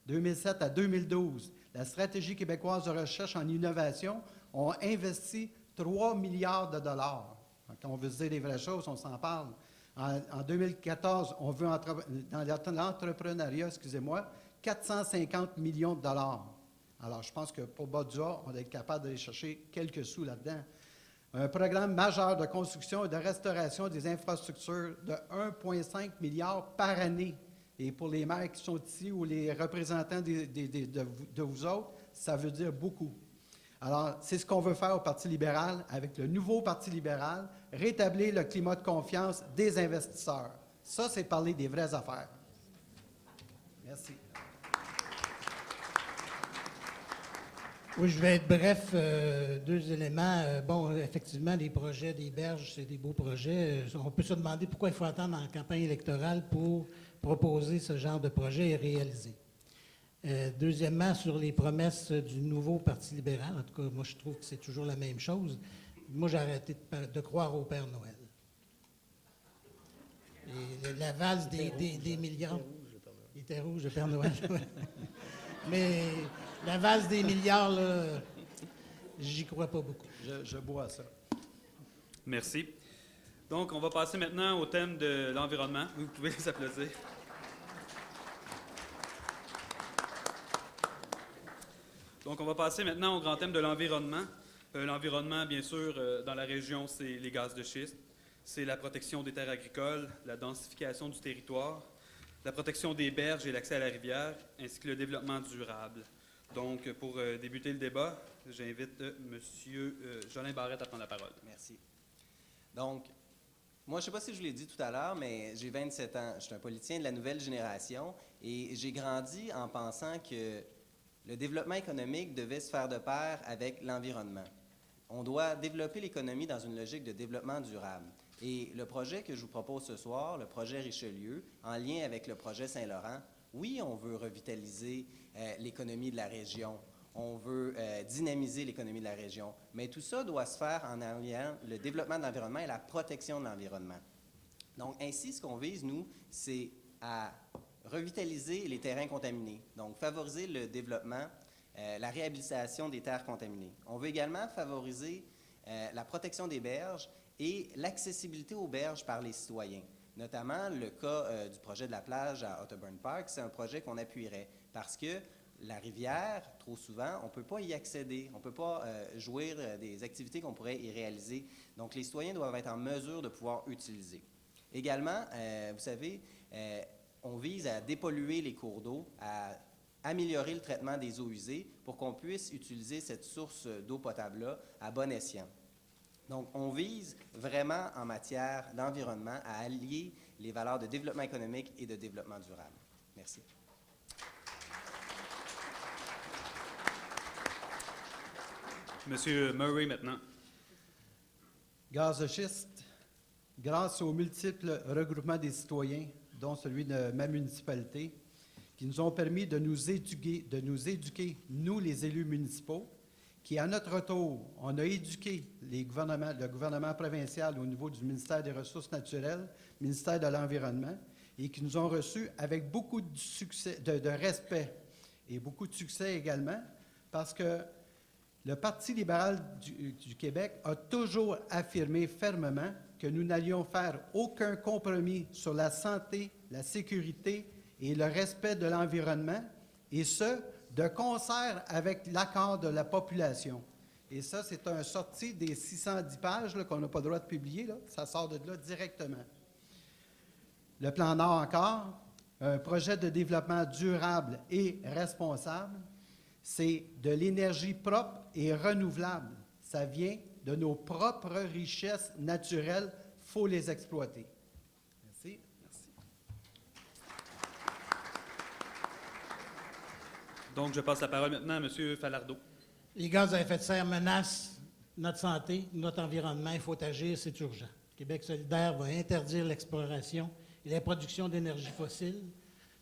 2007 à 2012, la Stratégie québécoise de recherche en innovation a investi 3 milliards de dollars. Quand on veut se dire les vraies choses, on s'en parle. En 2014, on veut, dans l'entrepreneuriat, 450 millions de dollars. Alors, je pense que pour Bauduas, on va être capable d'aller chercher quelques sous là-dedans. Un programme majeur de construction et de restauration des infrastructures de 1,5 milliard par année. Et pour les maires qui sont ici ou les représentants de vous autres, ça veut dire beaucoup. Alors, c'est ce qu'on veut faire au Parti libéral, avec le nouveau Parti libéral, rétablir le climat de confiance des investisseurs. Ça, c'est parler des vraies affaires. Merci. Oui, je vais être bref. 2 éléments. Bon, effectivement, les projets des berges, c'est des beaux projets. On peut se demander pourquoi il faut attendre en campagne électorale pour proposer ce genre de projet et réaliser. Deuxièmement, sur les promesses du nouveau Parti libéral, en tout cas, moi, je trouve que c'est toujours la même chose. Moi, j'ai arrêté de croire au Père Noël. Et la valse des milliards... Il était rouge, le Père Noël. Mais la valse des milliards, là, j'y crois pas beaucoup. Je bois ça. Merci. Donc, on va passer maintenant au thème de l'environnement. Vous pouvez les applaudir. Donc, on va passer maintenant au grand thème de l'environnement. L'environnement, bien sûr, dans la région, c'est les gaz de schiste, c'est la protection des terres agricoles, la densification du territoire, la protection des berges et l'accès à la rivière, ainsi que le développement durable. Donc, pour débuter le débat, j'invite M. Jolin Barrette à prendre la parole. Merci. Donc, moi, je ne sais pas si je vous l'ai dit tout à l'heure, mais j'ai 27 ans. Je suis un politicien de la nouvelle génération et j'ai grandi en pensant que le développement économique devait se faire de pair avec l'environnement. On doit développer l'économie dans une logique de développement durable. Et le projet que je vous propose ce soir, le projet Richelieu, en lien avec le projet Saint-Laurent, oui, on veut revitaliser l'économie de la région, on veut dynamiser l'économie de la région, mais tout ça doit se faire en alliant le développement de l'environnement et la protection de l'environnement. Donc, ainsi, ce qu'on vise, nous, c'est à revitaliser les terrains contaminés, donc favoriser le développement, la réhabilitation des terres contaminées. On veut également favoriser la protection des berges et l'accessibilité aux berges par les citoyens. Notamment, le cas du projet de la plage à Otterburn Park, c'est un projet qu'on appuierait parce que la rivière, trop souvent, on ne peut pas y accéder, on ne peut pas jouir des activités qu'on pourrait y réaliser. Donc, les citoyens doivent être en mesure de pouvoir utiliser. Également, vous savez, on vise à dépolluer les cours d'eau, à améliorer le traitement des eaux usées pour qu'on puisse utiliser cette source d'eau potable-là à bon escient. Donc, on vise vraiment en matière d'environnement à allier les valeurs de développement économique et de développement durable. Merci. Monsieur Murray, maintenant. Gaz de schiste, grâce aux multiples regroupements des citoyens, dont celui de ma municipalité, qui nous ont permis de nous éduquer, nous les élus municipaux, qui à notre tour, on a éduqué le gouvernement provincial au niveau du ministère des Ressources naturelles, ministère de l'Environnement, et qui nous ont reçus avec beaucoup de succès, de respect et beaucoup de succès également, parce que le Parti libéral du Québec a toujours affirmé fermement que nous n'allions faire aucun compromis sur la santé, la sécurité et le respect de l'environnement, et ce, de concert avec l'accord de la population. Et ça, c'est un sorti des 610 pages là, qu'on n'a pas le droit de publier. Là. Ça sort de là directement. Le plan Nord encore, un projet de développement durable et responsable, c'est de l'énergie propre et renouvelable. Ça vient de nos propres richesses naturelles. Il faut les exploiter. Merci. Donc, je passe la parole maintenant à M. Falardeau. Les gaz à effet de serre menacent notre santé, notre environnement. Il faut agir, c'est urgent. Québec solidaire va interdire l'exploration et la production d'énergie fossile.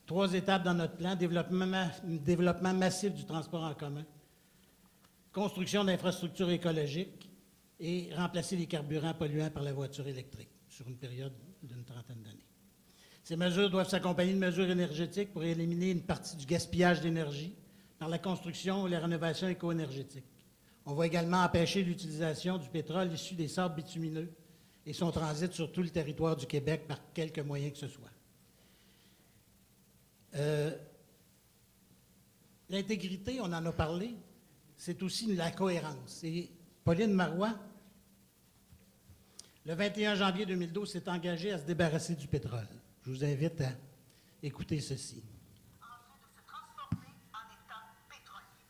3 étapes dans notre plan: développement massif du transport en commun, construction d'infrastructures écologiques et remplacer les carburants polluants par la voiture électrique sur une période d'une 30aine d'années. Ces mesures doivent s'accompagner de mesures énergétiques pour éliminer une partie du gaspillage d'énergie par la construction et la rénovation éco-énergétique. On va également empêcher l'utilisation du pétrole issu des sables bitumineux et son transit sur tout le territoire du Québec par quelque moyen que ce soit. L'intégrité, on en a parlé, c'est aussi la cohérence. Et Pauline Marois, le 21 janvier 2012, s'est engagée à se débarrasser du pétrole. Je vous invite à écouter ceci. En train de se transformer en État pétrolier.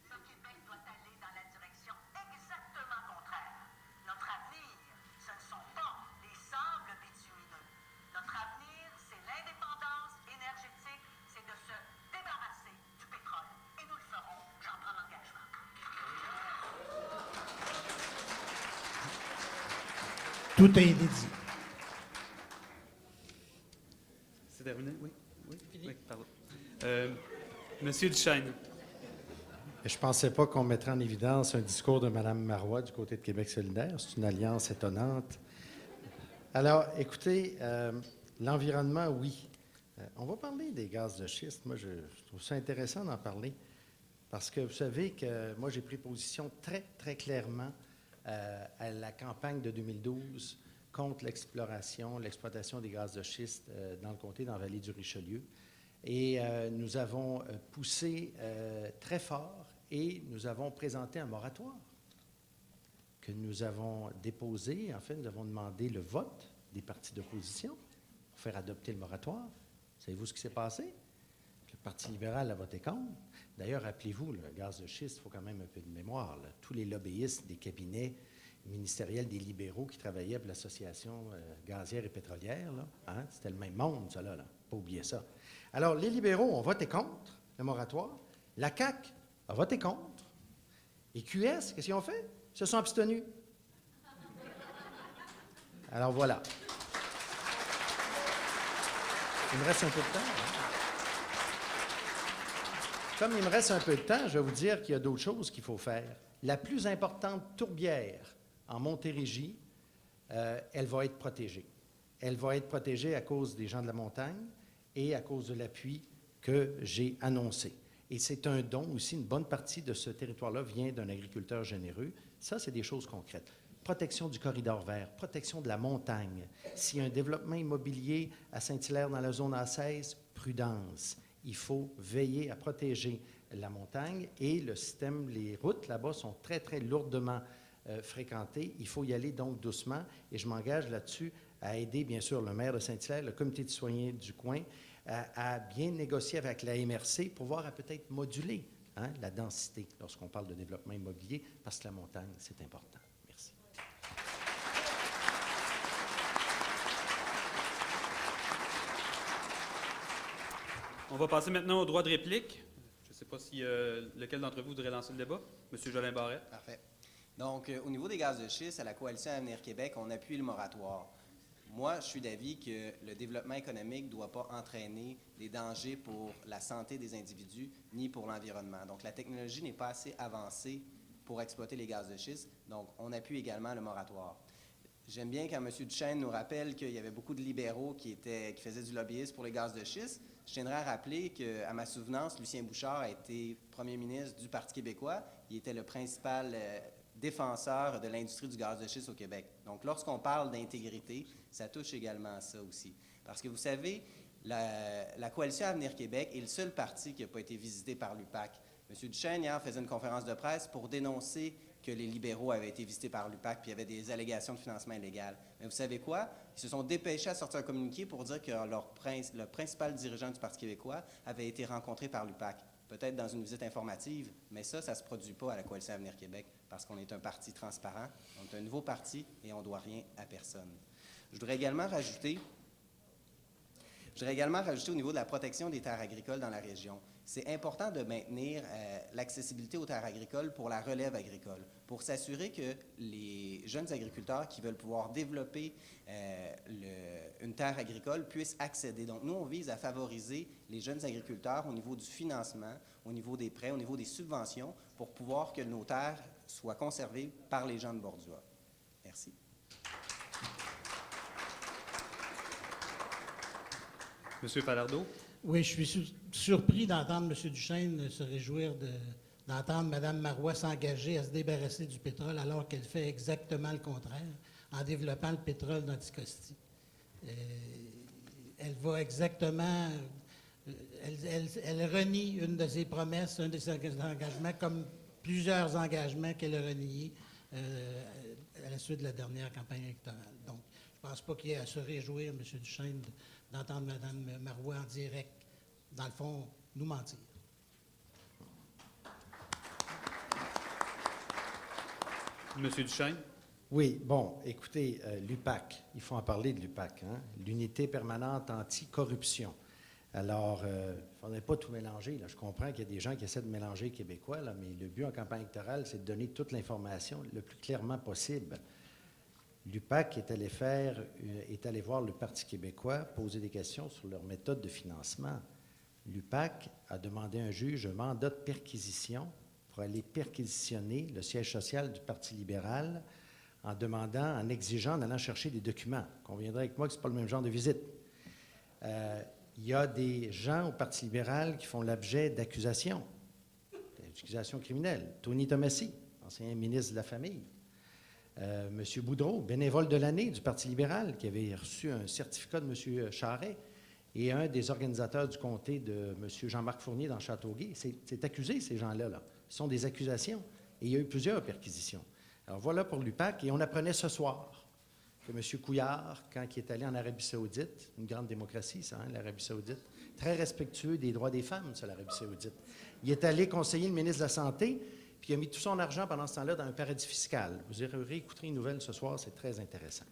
Le Québec doit aller dans la direction exactement contraire. Notre avenir, ce ne sont pas les sables bitumineux. Notre avenir, c'est l'indépendance énergétique, c'est de se débarrasser du pétrole. Et nous le ferons, j'en prends l'engagement. Tout est inédit. C'est terminé? Oui? Oui, pardon. Monsieur Duchesne. Je ne pensais pas qu'on mettrait en évidence un discours de Mme Marois du côté de Québec solidaire. C'est une alliance étonnante. Alors, écoutez, l'environnement, oui. On va parler des gaz de schiste. Moi, je trouve ça intéressant d'en parler parce que vous savez que moi, j'ai pris position très, très clairement à la campagne de 2012 contre l'exploitation des gaz de schiste dans le comté, dans la vallée du Richelieu. Et nous avons poussé très fort et nous avons présenté un moratoire que nous avons déposé. En fait, nous avons demandé le vote des partis d'opposition pour faire adopter le moratoire. Savez-vous ce qui s'est passé? Le Parti libéral a voté contre. D'ailleurs, rappelez-vous, le gaz de schiste, il faut quand même un peu de mémoire. Là. Tous les lobbyistes des cabinets ministériels des libéraux qui travaillaient pour l'Association gazière et pétrolière, là, hein? C'était le même monde, ça, là. Pas oublier ça. Alors, les libéraux ont voté contre le moratoire. La CAQ a voté contre. Et QS, qu'est-ce qu'ils ont fait? Ils se sont abstenus. Alors, voilà. Il me reste un peu de temps. Hein? Comme il me reste un peu de temps, je vais vous dire qu'il y a d'autres choses qu'il faut faire. La plus importante tourbière en Montérégie, elle va être protégée. Elle va être protégée à cause des gens de la montagne et à cause de l'appui que j'ai annoncé. Et c'est un don aussi, une bonne partie de ce territoire-là vient d'un agriculteur généreux. Ça, c'est des choses concrètes. Protection du corridor vert, protection de la montagne. S'il y a un développement immobilier à Saint-Hilaire dans la zone A16, prudence. Il faut veiller à protéger la montagne et le système, les routes là-bas sont très, très lourdement fréquentées. Il faut y aller donc doucement et je m'engage là-dessus à aider, bien sûr, le maire de Saint-Hilaire, le comité de citoyens du coin, à bien négocier avec la MRC pour voir à peut-être moduler la densité lorsqu'on parle de développement immobilier, parce que la montagne, c'est important. Merci. On va passer maintenant au droit de réplique. Je ne sais pas si lequel d'entre vous voudrait lancer le débat. Monsieur Jolin Barrette. Parfait. Donc, au niveau des gaz de schiste, à la Coalition Avenir Québec, on appuie le moratoire. Moi, je suis d'avis que le développement économique ne doit pas entraîner des dangers pour la santé des individus ni pour l'environnement. Donc, la technologie n'est pas assez avancée pour exploiter les gaz de schiste. Donc, on appuie également le moratoire. J'aime bien quand M. Duchesne nous rappelle qu'il y avait beaucoup de libéraux qui faisaient du lobbyisme pour les gaz de schiste. Je tiendrais à rappeler qu'à ma souvenance, Lucien Bouchard a été premier ministre du Parti québécois. Il était le principal défenseur de l'industrie du gaz de schiste au Québec. Donc, lorsqu'on parle d'intégrité, ça touche également à ça aussi. Parce que vous savez, la Coalition Avenir Québec est le seul parti qui n'a pas été visité par l'UPAC. M. Duchesne, hier, faisait une conférence de presse pour dénoncer que les libéraux avaient été visités par l'UPAC, puis il y avait des allégations de financement illégal. Mais vous savez quoi? Ils se sont dépêchés à sortir un communiqué pour dire que le principal dirigeant du Parti québécois avait été rencontré par l'UPAC. Peut-être dans une visite informative, mais ça ne se produit pas à la Coalition Avenir Québec, parce qu'on est un parti transparent, on est un nouveau parti et on ne doit rien à personne. Je voudrais également rajouter au niveau de la protection des terres agricoles dans la région. C'est important de maintenir l'accessibilité aux terres agricoles pour la relève agricole, pour s'assurer que les jeunes agriculteurs qui veulent pouvoir développer une terre agricole puissent accéder. Donc, nous, on vise à favoriser les jeunes agriculteurs au niveau du financement, au niveau des prêts, au niveau des subventions, pour pouvoir que nos terres soient conservées par les gens de Bordua. Merci. Monsieur Falardeau? Oui, je suis surpris d'entendre M. Duchesne se réjouir d'entendre Mme Marois s'engager à se débarrasser du pétrole alors qu'elle fait exactement le contraire en développant le pétrole d'Anticosti. Elle va exactement... Elle renie une de ses promesses, un de ses engagements, comme plusieurs engagements qu'elle a reniés à la suite de la dernière campagne électorale. Donc, je ne pense pas qu'il y ait à se réjouir, M. Duchesne, d'entendre Mme Marois en direct, dans le fond, nous mentir. Monsieur Duchesne? Oui, bon, écoutez, l'UPAC, il faut en parler de l'UPAC, hein? L'Unité permanente anti-corruption. Alors, il ne faudrait pas tout mélanger. Là. Je comprends qu'il y a des gens qui essaient de mélanger les Québécois, là, mais le but en campagne électorale, c'est de donner toute l'information le plus clairement possible. L'UPAC est allé voir le Parti québécois, poser des questions sur leur méthode de financement. L'UPAC a demandé à un juge un mandat de perquisition pour aller perquisitionner le siège social du Parti libéral en exigeant, en allant chercher des documents. Conviendrez avec moi que ce n'est pas le même genre de visite. Il y a des gens au Parti libéral qui font l'objet d'accusations criminelles. Tony Tomassi, ancien ministre de la Famille. M. Boudreau, bénévole de l'année du Parti libéral, qui avait reçu un certificat de M. Charret, et un des organisateurs du comté de M. Jean-Marc Fournier dans Châteauguay. C'est accusé, ces gens-là. Là. Ce sont des accusations. Et il y a eu plusieurs perquisitions. Alors voilà pour l'UPAC. Et on apprenait ce soir que M. Couillard, quand il est allé en Arabie Saoudite, une grande démocratie, ça, hein, l'Arabie Saoudite, très respectueux des droits des femmes, ça, l'Arabie Saoudite. Il est allé conseiller le ministre de la Santé, puis il a mis tout son argent pendant ce temps-là dans un paradis fiscal. Vous réécouterez une nouvelle ce soir, c'est très intéressant.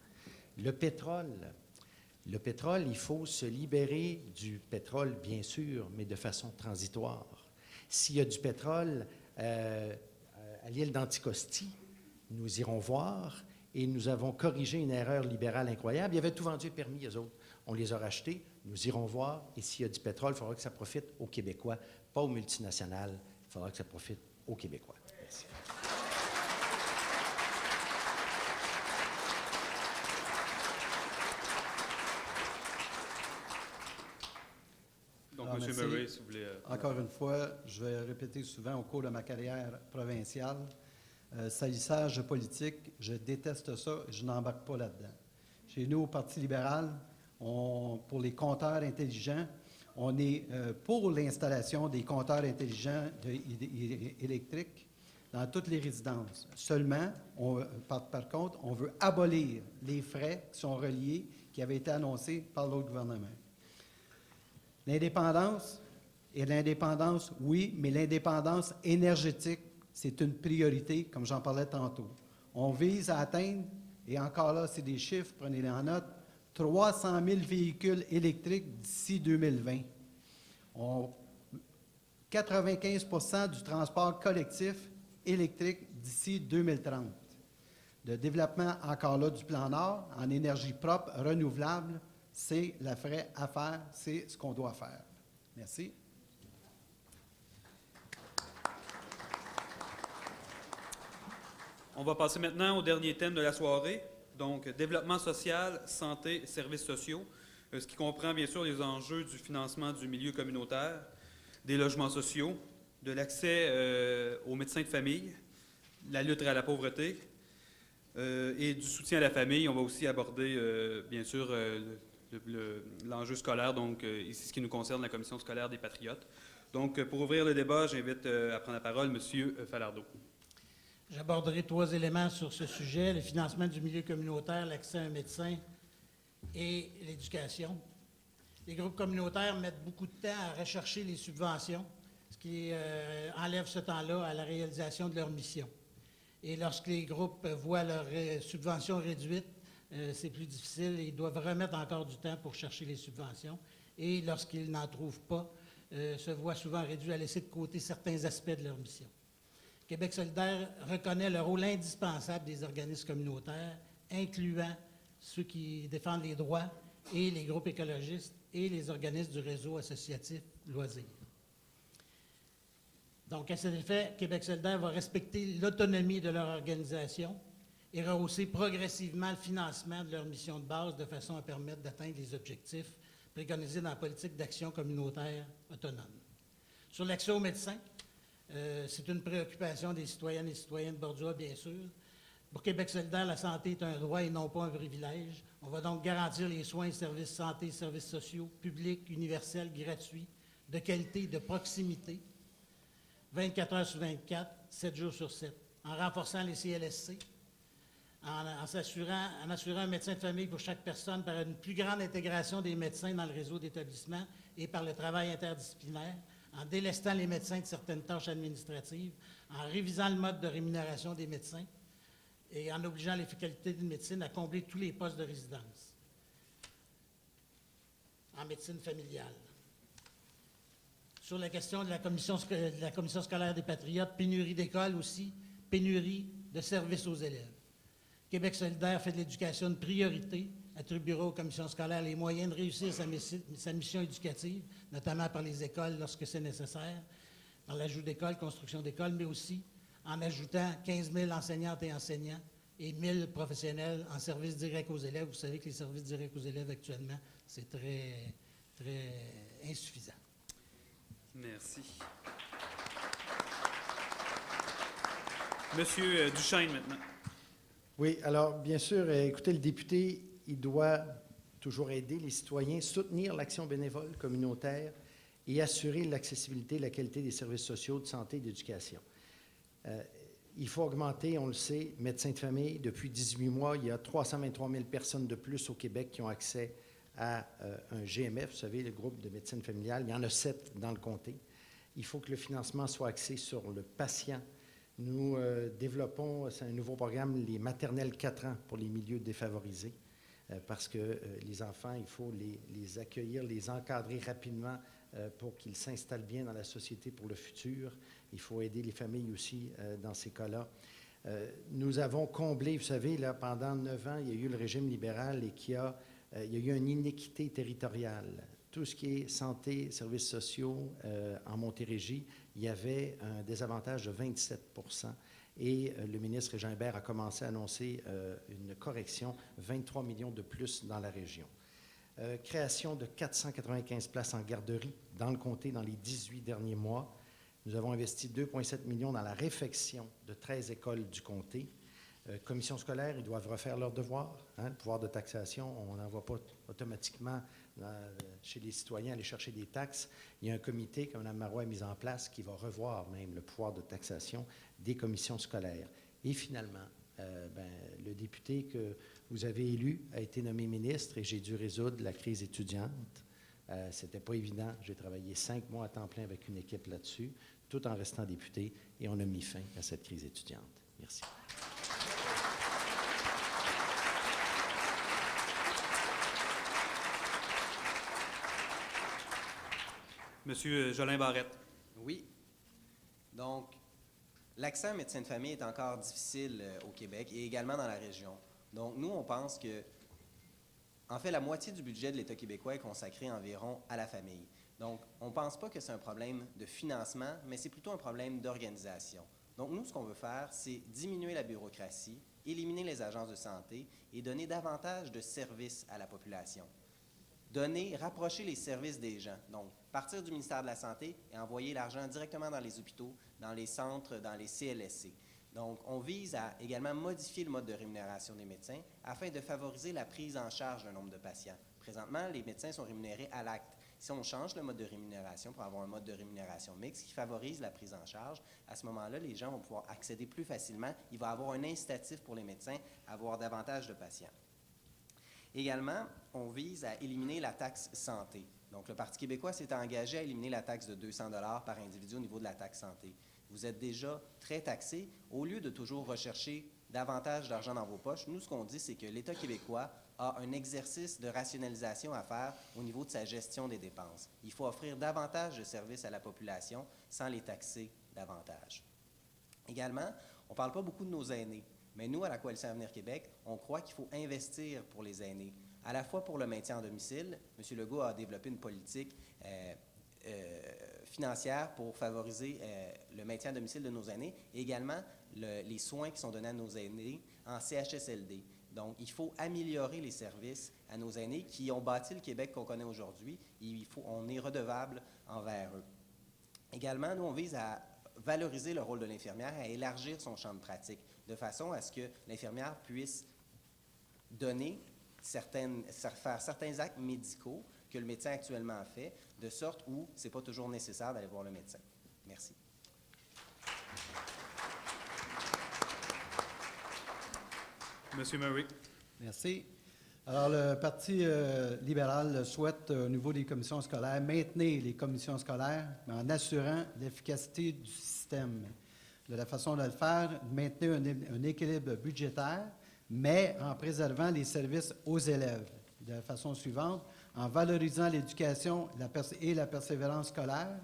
Le pétrole, il faut se libérer du pétrole, bien sûr, mais de façon transitoire. S'il y a du pétrole à l'île d'Anticosti, nous irons voir, et nous avons corrigé une erreur libérale incroyable. Ils avaient tout vendu et permis, eux autres. On les a rachetés, nous irons voir, et s'il y a du pétrole, il faudra que ça profite aux Québécois, pas aux multinationales. Il faudra que ça profite aux Québécois. Merci. Donc, Alors, M. merci. Murray, si vous voulez... Encore une fois, je vais répéter souvent au cours de ma carrière provinciale, salissage politique, je déteste ça, je n'embarque pas là-dedans. Chez nous, au Parti libéral, pour les compteurs intelligents, on est pour l'installation des compteurs intelligents électriques dans toutes les résidences. Seulement, par contre, on veut abolir les frais qui sont reliés, qui avaient été annoncés par l'autre gouvernement. L'indépendance, oui, mais l'indépendance énergétique, c'est une priorité, comme j'en parlais tantôt. On vise à atteindre, et encore là, c'est des chiffres, prenez-les en note, 300 000 véhicules électriques d'ici 2020. 95 du transport collectif électrique d'ici 2030. Le développement, encore là, du plan Nord, en énergie propre, renouvelable, c'est la vraie affaire, c'est ce qu'on doit faire. Merci. On va passer maintenant au dernier thème de la soirée, donc développement social, santé, services sociaux, ce qui comprend bien sûr les enjeux du financement du milieu communautaire, des logements sociaux, de l'accès aux médecins de famille, la lutte à la pauvreté et du soutien à la famille. On va aussi aborder bien sûr l'enjeu scolaire, donc ici ce qui nous concerne, la commission scolaire des Patriotes. Donc pour ouvrir le débat, j'invite à prendre la parole M. Falardeau. J'aborderai 3 éléments sur ce sujet, le financement du milieu communautaire, l'accès à un médecin et l'éducation. Les groupes communautaires mettent beaucoup de temps à rechercher les subventions, ce qui enlève ce temps-là à la réalisation de leur mission. Et lorsque les groupes voient leurs subventions réduites, c'est plus difficile. Ils doivent remettre encore du temps pour chercher les subventions. Et lorsqu'ils n'en trouvent pas, se voient souvent réduits à laisser de côté certains aspects de leur mission. Québec solidaire reconnaît le rôle indispensable des organismes communautaires, incluant ceux qui défendent les droits et les groupes écologistes et les organismes du réseau associatif Loisirs. Donc, à cet effet, Québec solidaire va respecter l'autonomie de leur organisation et rehausser progressivement le financement de leur mission de base de façon à permettre d'atteindre les objectifs préconisés dans la politique d'action communautaire autonome. Sur l'accès aux médecins, c'est une préoccupation des citoyennes et citoyens de Bordua, bien sûr. Pour Québec solidaire, la santé est un droit et non pas un privilège. On va donc garantir les soins, services santé, services sociaux, publics, universels, gratuits, de qualité, de proximité, 24 heures sur 24, 7 jours sur 7, en renforçant les CLSC, en assurant un médecin de famille pour chaque personne par une plus grande intégration des médecins dans le réseau d'établissements et par le travail interdisciplinaire, en délestant les médecins de certaines tâches administratives, en révisant le mode de rémunération des médecins et en obligeant les facultés de médecine à combler tous les postes de résidence en médecine familiale. Sur la question de la commission scolaire des Patriotes, pénurie d'écoles aussi, pénurie de services aux élèves. Québec solidaire fait de l'éducation une priorité, attribuera aux commissions scolaires les moyens de réussir sa mission éducative, notamment par les écoles lorsque c'est nécessaire, par l'ajout d'écoles, construction d'écoles, mais aussi en ajoutant 15 000 enseignantes et enseignants et 1 000 professionnels en service direct aux élèves. Vous savez que les services directs aux élèves actuellement, c'est très, très insuffisant. Merci. Monsieur Duchesne, maintenant. Oui, alors, bien sûr, écoutez, le député, il doit toujours aider les citoyens, soutenir l'action bénévole communautaire et assurer l'accessibilité et la qualité des services sociaux, de santé et d'éducation. Il faut augmenter, on le sait, médecins de famille. Depuis 18 mois, il y a 323 000 personnes de plus au Québec qui ont accès à un GMF, vous savez, le groupe de médecine familiale. Il y en a 7 dans le comté. Il faut que le financement soit axé sur le patient. Nous développons, c'est un nouveau programme, les maternelles 4 ans pour les milieux défavorisés, parce que les enfants, il faut les accueillir, les encadrer rapidement pour qu'ils s'installent bien dans la société pour le futur. Il faut aider les familles aussi dans ces cas-là. Nous avons comblé, vous savez, là, pendant 9 ans, il y a eu le régime libéral et il y a eu une inéquité territoriale. Tout ce qui est santé, services sociaux en Montérégie, il y avait un désavantage de 27 % et le ministre Régent Hébert a commencé à annoncer une correction, 23 millions de plus dans la région. Création de 495 places en garderie dans le comté dans les 18 derniers mois. Nous avons investi 2,7 millions dans la réfection de 13 écoles du comté. Commission scolaire, ils doivent refaire leurs devoirs. Le pouvoir de taxation, on n'envoie pas automatiquement chez les citoyens aller chercher des taxes. Il y a un comité que Mme Marois a mis en place qui va revoir même le pouvoir de taxation des commissions scolaires. Et finalement, le député que vous avez élu a été nommé ministre et j'ai dû résoudre la crise étudiante. Ce n'était pas évident. J'ai travaillé 5 mois à temps plein avec une équipe là-dessus, tout en restant député, et on a mis fin à cette crise étudiante. Merci. Monsieur Jolin Barrette. Oui. Donc, l'accès à un médecin de famille est encore difficile au Québec et également dans la région. Donc, nous, on pense que, en fait, la moitié du budget de l'État québécois est consacré environ à la famille. Donc, on ne pense pas que c'est un problème de financement, mais c'est plutôt un problème d'organisation. Donc, nous, ce qu'on veut faire, c'est diminuer la bureaucratie, éliminer les agences de santé et donner davantage de services à la population. Rapprocher les services des gens. Donc, partir du ministère de la Santé et envoyer l'argent directement dans les hôpitaux, dans les centres, dans les CLSC. Donc, on vise à également modifier le mode de rémunération des médecins afin de favoriser la prise en charge d'un nombre de patients. Présentement, les médecins sont rémunérés à l'acte. Si on change le mode de rémunération pour avoir un mode de rémunération mixte qui favorise la prise en charge, à ce moment-là, les gens vont pouvoir accéder plus facilement. Il va y avoir un incitatif pour les médecins à avoir davantage de patients. Également, on vise à éliminer la taxe santé. Donc, le Parti québécois s'est engagé à éliminer la taxe de 200 $ par individu au niveau de la taxe santé. Vous êtes déjà très taxé. Au lieu de toujours rechercher davantage d'argent dans vos poches, nous, ce qu'on dit, c'est que l'État québécois a un exercice de rationalisation à faire au niveau de sa gestion des dépenses. Il faut offrir davantage de services à la population sans les taxer davantage. Également, on ne parle pas beaucoup de nos aînés, mais nous, à la Coalition Avenir Québec, on croit qu'il faut investir pour les aînés, à la fois pour le maintien en domicile. M. Legault a développé une politique financière pour favoriser le maintien à domicile de nos aînés et également les soins qui sont donnés à nos aînés en CHSLD. Donc, il faut améliorer les services à nos aînés qui ont bâti le Québec qu'on connaît aujourd'hui. On est redevable envers eux. Également, nous, on vise à valoriser le rôle de l'infirmière, à élargir son champ de pratique, de façon à ce que l'infirmière puisse donner faire certains actes médicaux que le médecin actuellement fait, de sorte où ce n'est pas toujours nécessaire d'aller voir le médecin. Merci. Monsieur Murray. Merci. Alors, le Parti libéral souhaite, au niveau des commissions scolaires, maintenir les commissions scolaires, mais en assurant l'efficacité du système. De la façon de le faire, maintenir un équilibre budgétaire, mais en préservant les services aux élèves. De la façon suivante, en valorisant l'éducation et la persévérance scolaire.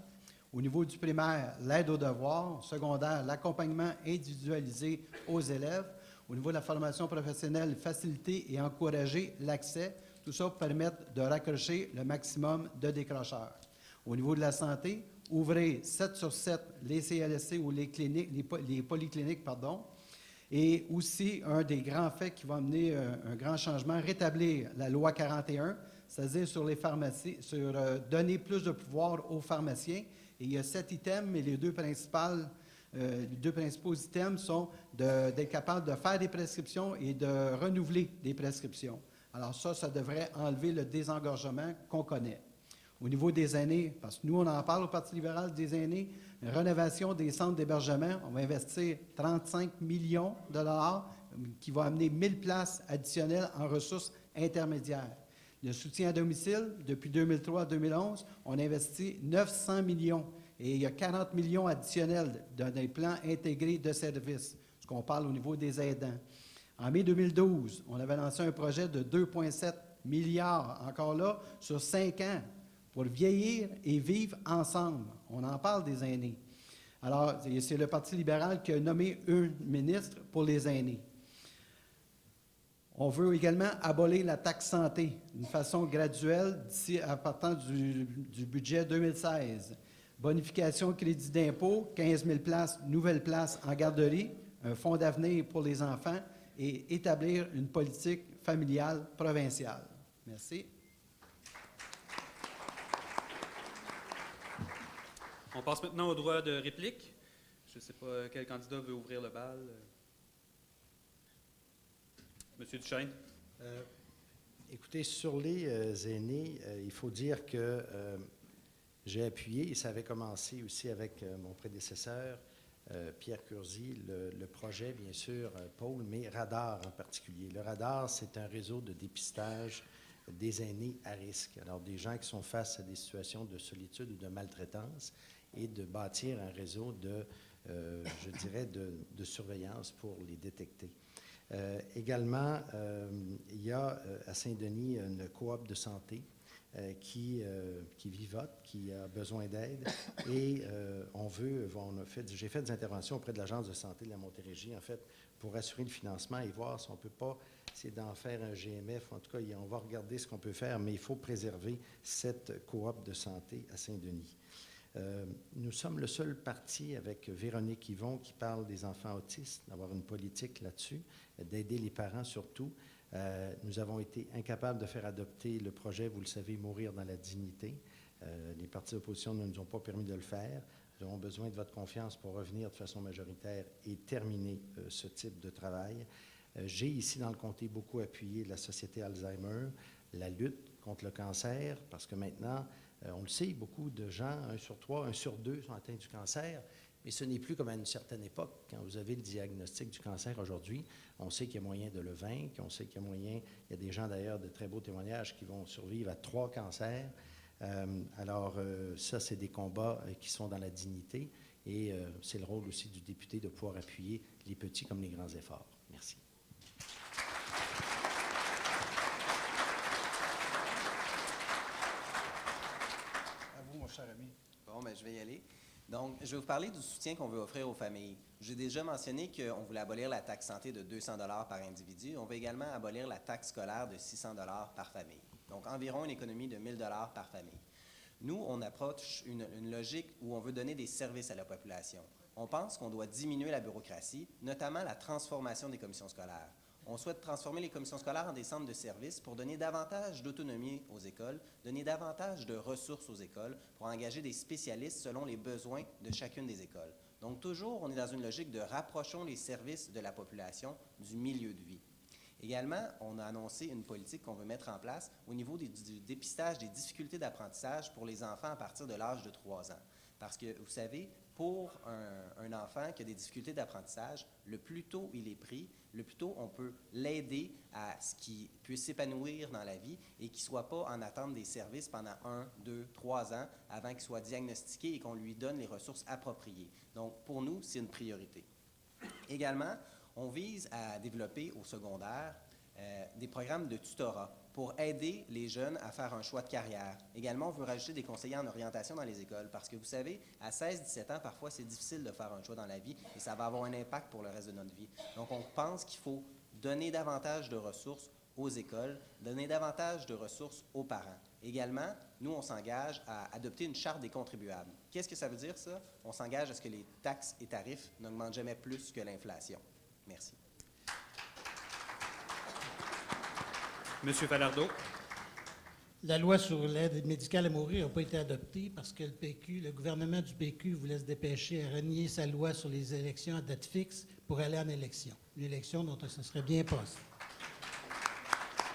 Au niveau du primaire, l'aide aux devoirs. Au secondaire, l'accompagnement individualisé aux élèves. Au niveau de la formation professionnelle, faciliter et encourager l'accès. Tout ça pour permettre de raccrocher le maximum de décrocheurs. Au niveau de la santé, ouvrir 7 sur 7 les CLSC ou les polycliniques, Et aussi, un des grands faits qui va amener un grand changement, rétablir la loi 41, c'est-à-dire sur les pharmacies, donner plus de pouvoir aux pharmaciens. Et il y a 7 items, mais les deux principaux items sont d'être capable de faire des prescriptions et de renouveler des prescriptions. Alors ça devrait enlever le désengorgement qu'on connaît. Au niveau des aînés, parce que nous, on en parle au Parti libéral des aînés, rénovation des centres d'hébergement, on va investir 35 millions de dollars qui va amener 1000 places additionnelles en ressources intermédiaires. Le soutien à domicile, depuis 2003 à 2011, on investit 900 millions et il y a 40 millions additionnels dans des plans intégrés de services, ce qu'on parle au niveau des aidants. En mai 2012, on avait lancé un projet de 2,7 milliards, encore là, sur 5 ans, pour vieillir et vivre ensemble. On en parle des aînés. Alors, c'est le Parti libéral qui a nommé un ministre pour les aînés. On veut également abolir la taxe santé d'une façon graduelle d'ici à partant du budget 2016. Bonification crédit d'impôt, 15 000 places, nouvelles places en garderie, un fonds d'avenir pour les enfants et établir une politique familiale provinciale. Merci. On passe maintenant au droit de réplique. Je ne sais pas quel candidat veut ouvrir le bal. Monsieur Duchesne. Écoutez, sur les aînés, il faut dire que j'ai appuyé, et ça avait commencé aussi avec mon prédécesseur, Pierre Curzi, le projet, bien sûr, Paul, mais Radar en particulier. Le Radar, c'est un réseau de dépistage des aînés à risque. Alors, des gens qui sont face à des situations de solitude ou de maltraitance et de bâtir un réseau je dirais, de surveillance pour les détecter. Également, il y a à Saint-Denis une coop de santé qui vivote, qui a besoin d'aide. Et j'ai fait des interventions auprès de l'Agence de santé de la Montérégie, en fait, pour assurer le financement et voir si on ne peut pas essayer d'en faire un GMF. En tout cas, on va regarder ce qu'on peut faire, mais il faut préserver cette coop de santé à Saint-Denis. Nous sommes le seul parti avec Véronique Yvon qui parle des enfants autistes, d'avoir une politique là-dessus, d'aider les parents surtout. Nous avons été incapables de faire adopter le projet, vous le savez, Mourir dans la dignité. Les partis d'opposition ne nous ont pas permis de le faire. Nous avons besoin de votre confiance pour revenir de façon majoritaire et terminer ce type de travail. J'ai ici dans le comté beaucoup appuyé la Société Alzheimer, la lutte contre le cancer, parce que maintenant, On le sait, beaucoup de gens, 1 sur 3, 1 sur 2 sont atteints du cancer, mais ce n'est plus comme à une certaine époque. Quand vous avez le diagnostic du cancer aujourd'hui, on sait qu'il y a moyen de le vaincre, on sait qu'il y a moyen, il y a des gens d'ailleurs de très beaux témoignages qui vont survivre à 3 cancers. Ça, c'est des combats qui sont dans la dignité et c'est le rôle aussi du député de pouvoir appuyer les petits comme les grands efforts. Merci. À vous, mon cher ami. Bon, je vais y aller. Donc, je vais vous parler du soutien qu'on veut offrir aux familles. J'ai déjà mentionné qu'on voulait abolir la taxe santé de 200 $ par individu. On veut également abolir la taxe scolaire de 600 $ par famille. Donc, environ une économie de 1 000 $ par famille. Nous, on approche une logique où on veut donner des services à la population. On pense qu'on doit diminuer la bureaucratie, notamment la transformation des commissions scolaires. On souhaite transformer les commissions scolaires en des centres de services pour donner davantage d'autonomie aux écoles, donner davantage de ressources aux écoles pour engager des spécialistes selon les besoins de chacune des écoles. Donc, toujours, on est dans une logique de rapprochons les services de la population du milieu de vie. Également, on a annoncé une politique qu'on veut mettre en place au niveau du dépistage des difficultés d'apprentissage pour les enfants à partir de l'âge de 3 ans. Parce que, vous savez, pour un enfant qui a des difficultés d'apprentissage, le plus tôt il est pris, le plus tôt on peut l'aider à ce qu'il puisse s'épanouir dans la vie et qu'il ne soit pas en attente des services pendant 1, 2, 3 ans avant qu'il soit diagnostiqué et qu'on lui donne les ressources appropriées. Donc, pour nous, c'est une priorité. Également, on vise à développer au secondaire des programmes de tutorat pour aider les jeunes à faire un choix de carrière. Également, on veut rajouter des conseillers en orientation dans les écoles parce que vous savez, à 16-17 ans, parfois, c'est difficile de faire un choix dans la vie et ça va avoir un impact pour le reste de notre vie. Donc, on pense qu'il faut donner davantage de ressources aux écoles, donner davantage de ressources aux parents. Également, nous, on s'engage à adopter une charte des contribuables. Qu'est-ce que ça veut dire, ça? On s'engage à ce que les taxes et tarifs n'augmentent jamais plus que l'inflation. Merci. Monsieur Falardeau. La loi sur l'aide médicale à mourir n'a pas été adoptée parce que le gouvernement du PQ voulait se dépêcher à renier sa loi sur les élections à date fixe pour aller en élection. Une élection dont ça serait bien passé.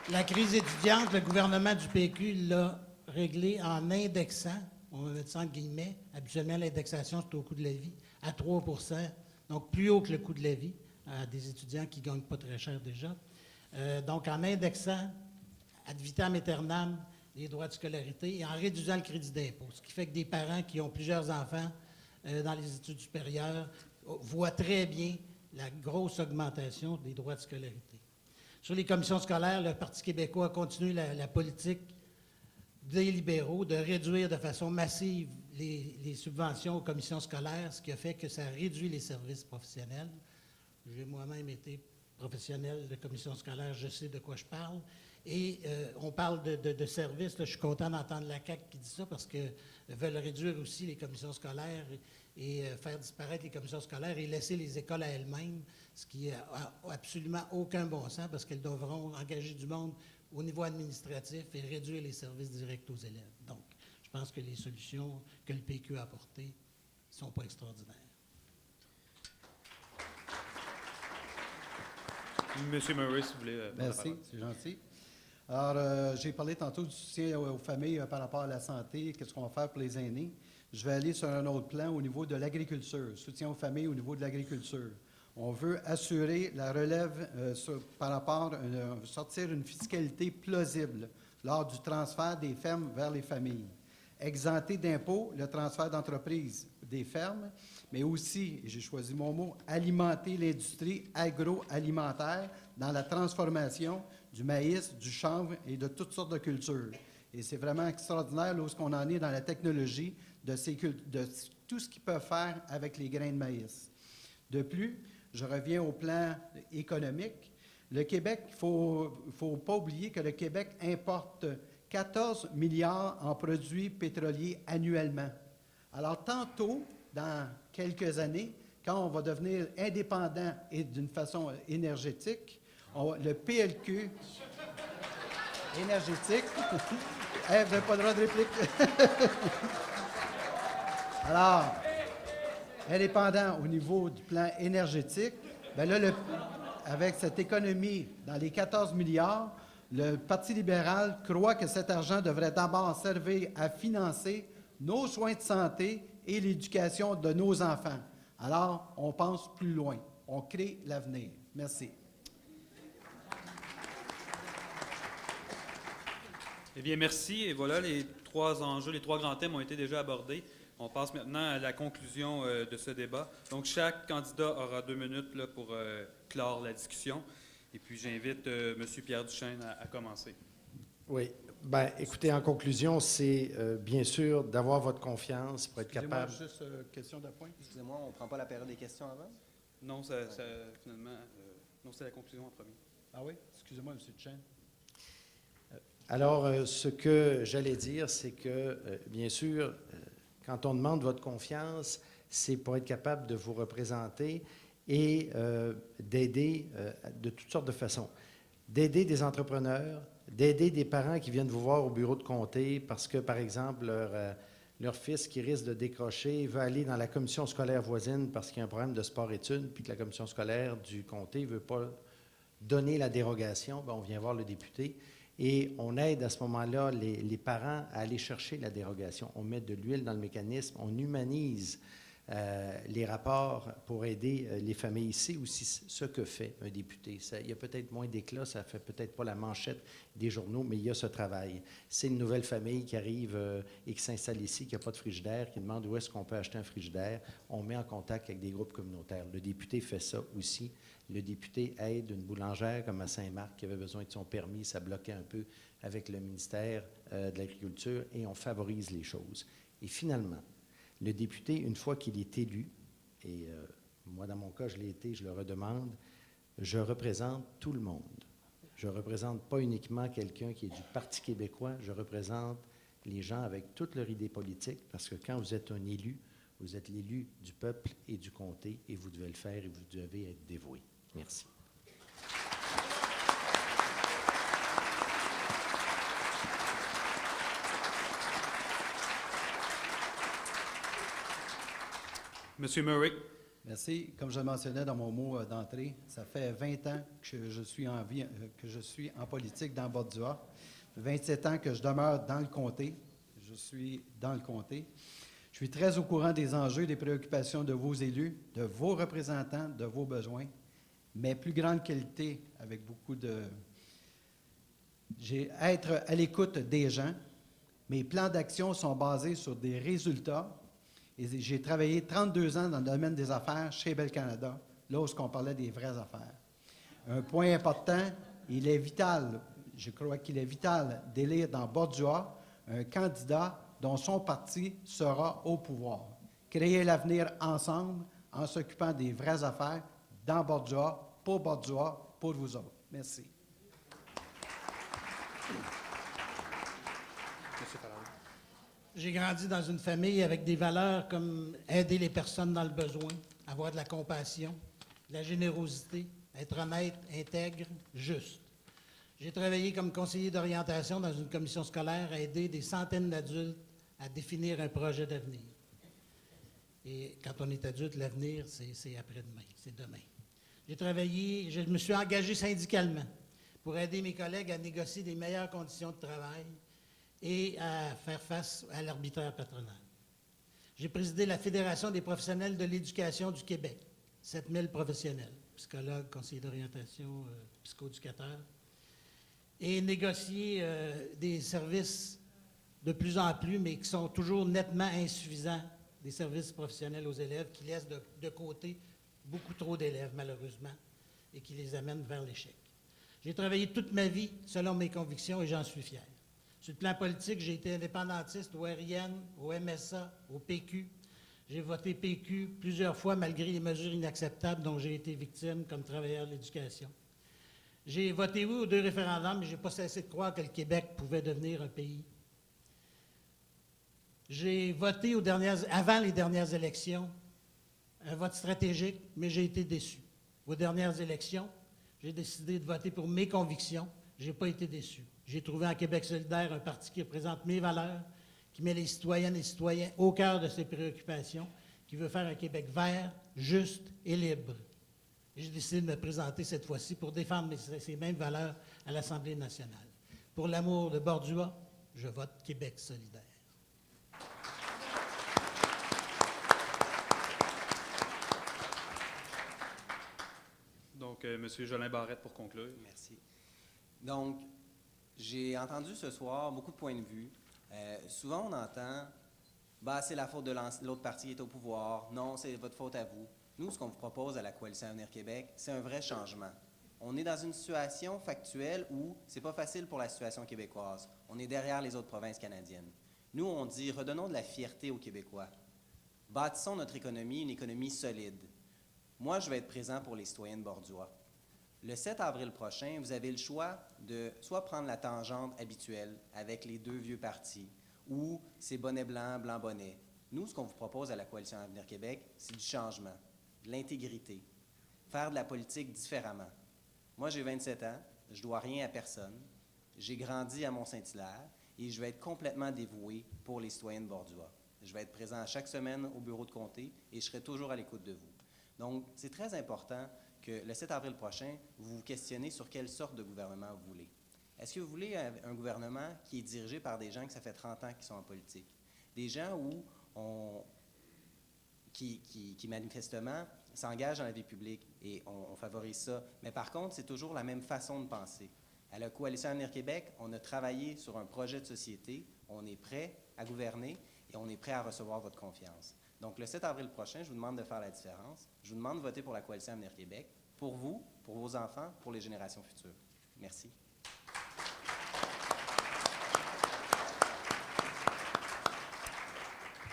La crise étudiante, le gouvernement du PQ l'a réglée en indexant, on va mettre ça en guillemets, habituellement l'indexation c'est au coût de la vie, à 3 %, donc plus haut que le coût de la vie, à des étudiants qui ne gagnent pas très cher déjà. Donc, en indexant ad vitam aeternam les droits de scolarité et en réduisant le crédit d'impôt, ce qui fait que des parents qui ont plusieurs enfants dans les études supérieures voient très bien la grosse augmentation des droits de scolarité. Sur les commissions scolaires, le Parti québécois a continué la politique des libéraux de réduire de façon massive les subventions aux commissions scolaires, ce qui a fait que ça réduit les services professionnels. J'ai moi-même été professionnel de commission scolaire, je sais de quoi je parle. Et on parle de services. Là, je suis content d'entendre la CAQ qui dit ça parce qu'ils veulent réduire aussi les commissions scolaires et faire disparaître les commissions scolaires et laisser les écoles à elles-mêmes, ce qui n'a absolument aucun bon sens parce qu'elles devront engager du monde au niveau administratif et réduire les services directs aux élèves. Donc, je pense que les solutions que le PQ a apportées ne sont pas extraordinaires. Monsieur Murray, si vous voulez. Merci, c'est gentil. Alors, j'ai parlé tantôt du soutien aux familles par rapport à la santé, qu'est-ce qu'on va faire pour les aînés. Je vais aller sur un autre plan au niveau de l'agriculture, soutien aux familles au niveau de l'agriculture. On veut assurer la relève par rapport à sortir une fiscalité plausible lors du transfert des fermes vers les familles. Exempter d'impôts le transfert d'entreprises des fermes, mais aussi, et j'ai choisi mon mot, alimenter l'industrie agroalimentaire dans la transformation du maïs, du chanvre et de toutes sortes de cultures. Et c'est vraiment extraordinaire lorsqu'on en est dans la technologie de tout ce qu'ils peuvent faire avec les grains de maïs. De plus, je reviens au plan économique. Le Québec, il ne faut pas oublier que le Québec importe 14 milliards en produits pétroliers annuellement. Alors, tantôt, dans quelques années, quand on va devenir indépendant et d'une façon énergétique, le PLQ énergétique, vous n'avez pas le droit de réplique. Alors, indépendant au niveau du plan énergétique, bien là, avec cette économie dans les 14 milliards, Le Parti libéral croit que cet argent devrait d'abord servir à financer nos soins de santé et l'éducation de nos enfants. Alors, on pense plus loin. On crée l'avenir. Merci. Eh bien, merci. Et voilà, les 3 enjeux, les 3 grands thèmes ont été déjà abordés. On passe maintenant à la conclusion de ce débat. Donc, chaque candidat aura 2 minutes là, pour clore la discussion. Et puis, j'invite M. Pierre Duchesne à commencer. Oui. Bien, écoutez, en conclusion, c'est bien sûr d'avoir votre confiance pour être capable. Juste question d'appoint. Excusez-moi, on ne prend pas la période des questions avant? Non, finalement, non, c'est la conclusion en premier. Ah oui? Excusez-moi, M. Duchesne. Alors, ce que j'allais dire, c'est que, bien sûr, quand on demande votre confiance, c'est pour être capable de vous représenter et d'aider de toutes sortes de façons. D'aider des entrepreneurs, d'aider des parents qui viennent vous voir au bureau de comté parce que, par exemple, leur fils qui risque de décrocher veut aller dans la commission scolaire voisine parce qu'il y a un problème de sport-études, puis que la commission scolaire du comté ne veut pas donner la dérogation, bien, on vient voir le député. Et on aide à ce moment-là les parents à aller chercher la dérogation. On met de l'huile dans le mécanisme, on humanise les rapports pour aider les familles. Ici aussi ce que fait un député. Il y a peut-être moins d'éclat, ça ne fait peut-être pas la manchette des journaux, mais il y a ce travail. C'est une nouvelle famille qui arrive et qui s'installe ici, qui n'a pas de frigidaire, qui demande où est-ce qu'on peut acheter un frigidaire. On met en contact avec des groupes communautaires. Le député fait ça aussi. Le député aide une boulangère comme à Saint-Marc qui avait besoin de son permis. Ça bloquait un peu avec le ministère de l'Agriculture et on favorise les choses. Et finalement, le député, une fois qu'il est élu, et moi dans mon cas je l'ai été, je le redemande, je représente tout le monde. Je ne représente pas uniquement quelqu'un qui est du Parti québécois, je représente les gens avec toute leur idée politique parce que quand vous êtes un élu, vous êtes l'élu du peuple et du comté et vous devez le faire et vous devez être dévoué. Merci. Monsieur Murray. Merci. Comme je le mentionnais dans mon mot d'entrée, ça fait 20 ans que je suis en politique dans Bordua. 27 ans que je demeure dans le comté. Je suis dans le comté. Je suis très au courant des enjeux et des préoccupations de vos élus, de vos représentants, de vos besoins. Mais plus grande qualité, avec beaucoup de... Être à l'écoute des gens. Mes plans d'action sont basés sur des résultats. Et j'ai travaillé 32 ans dans le domaine des affaires chez Bell Canada, là où on parlait des vraies affaires. Un point important, il est vital, je crois qu'il est vital d'élire dans Bordua un candidat dont son parti sera au pouvoir. Créer l'avenir ensemble en s'occupant des vraies affaires dans Bordua, pour vous autres. Merci. J'ai grandi dans une famille avec des valeurs comme aider les personnes dans le besoin, avoir de la compassion, de la générosité, être honnête, intègre, juste. J'ai travaillé comme conseiller d'orientation dans une commission scolaire à aider des centaines d'adultes à définir un projet d'avenir. Et quand on est adulte, l'avenir, c'est après-demain, c'est demain. Je me suis engagé syndicalement pour aider mes collègues à négocier des meilleures conditions de travail et à faire face à l'arbitraire patronal. J'ai présidé la Fédération des professionnels de l'éducation du Québec, 7000 professionnels, psychologues, conseillers d'orientation, psychoéducateurs, et négocié des services de plus en plus, mais qui sont toujours nettement insuffisants, des services professionnels aux élèves qui laissent de côté beaucoup trop d'élèves, malheureusement, et qui les amènent vers l'échec. J'ai travaillé toute ma vie selon mes convictions et j'en suis fier. Sur le plan politique, j'ai été indépendantiste au RIN, au MSA, au PQ. J'ai voté PQ plusieurs fois malgré les mesures inacceptables dont j'ai été victime comme travailleur de l'éducation. J'ai voté oui aux 2 référendums, mais je n'ai pas cessé de croire que le Québec pouvait devenir un pays. J'ai voté avant les dernières élections, un vote stratégique, mais j'ai été déçu. Aux dernières élections, j'ai décidé de voter pour mes convictions. Je n'ai pas été déçu. J'ai trouvé en Québec solidaire un parti qui représente mes valeurs, qui met les citoyennes et les citoyens au cœur de ses préoccupations, qui veut faire un Québec vert, juste et libre. J'ai décidé de me présenter cette fois-ci pour défendre ces mêmes valeurs à l'Assemblée nationale. Pour l'amour de Bordua, je vote Québec solidaire. Donc, M. Jolin Barrette pour conclure. Merci. Donc, j'ai entendu ce soir beaucoup de points de vue. Souvent, on entend bah, c'est la faute de l'autre parti qui est au pouvoir. Non, c'est votre faute à vous. Nous, ce qu'on vous propose à la Coalition Avenir Québec, c'est un vrai changement. On est dans une situation factuelle où c'est pas facile pour la situation québécoise. On est derrière les autres provinces canadiennes. Nous, on dit redonnons de la fierté aux Québécois. Bâtissons notre économie, une économie solide. Moi, je vais être présent pour les citoyens de Bordua. Le 7 avril prochain, vous avez le choix de soit prendre la tangente habituelle avec les deux vieux partis ou c'est bonnet blanc, blanc bonnet. Nous, ce qu'on vous propose à la Coalition Avenir Québec, c'est du changement, de l'intégrité, faire de la politique différemment. Moi, j'ai 27 ans, je ne dois rien à personne. J'ai grandi à Mont-Saint-Hilaire et je vais être complètement dévoué pour les citoyens de Bordua. Je vais être présent chaque semaine au bureau de comté et je serai toujours à l'écoute de vous. Donc, c'est très important que le 7 avril prochain, vous vous questionnez sur quelle sorte de gouvernement vous voulez. Est-ce que vous voulez un gouvernement qui est dirigé par des gens qui ça fait 30 ans qu'ils sont en politique? Des gens qui manifestement s'engagent dans la vie publique et on favorise ça. Mais par contre, c'est toujours la même façon de penser. À la Coalition Avenir Québec, on a travaillé sur un projet de société, on est prêt à gouverner et on est prêt à recevoir votre confiance. Donc, le 7 avril prochain, je vous demande de faire la différence. Je vous demande de voter pour la Coalition Avenir Québec, pour vous, pour vos enfants, pour les générations futures. Merci.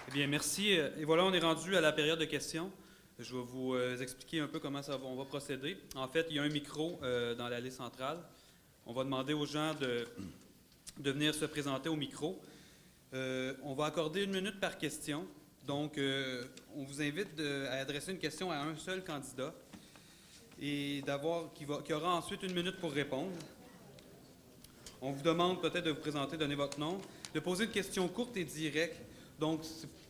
Eh bien, merci. Et voilà, on est rendu à la période de questions. Je vais vous expliquer un peu comment on va procéder. En fait, il y a un micro dans l'allée centrale. On va demander aux gens de venir se présenter au micro. On va accorder 1 minute par question. Donc, on vous invite à adresser une question à un seul candidat et qui aura ensuite 1 minute pour répondre. On vous demande peut-être de vous présenter, donner votre nom, de poser une question courte et directe. Donc,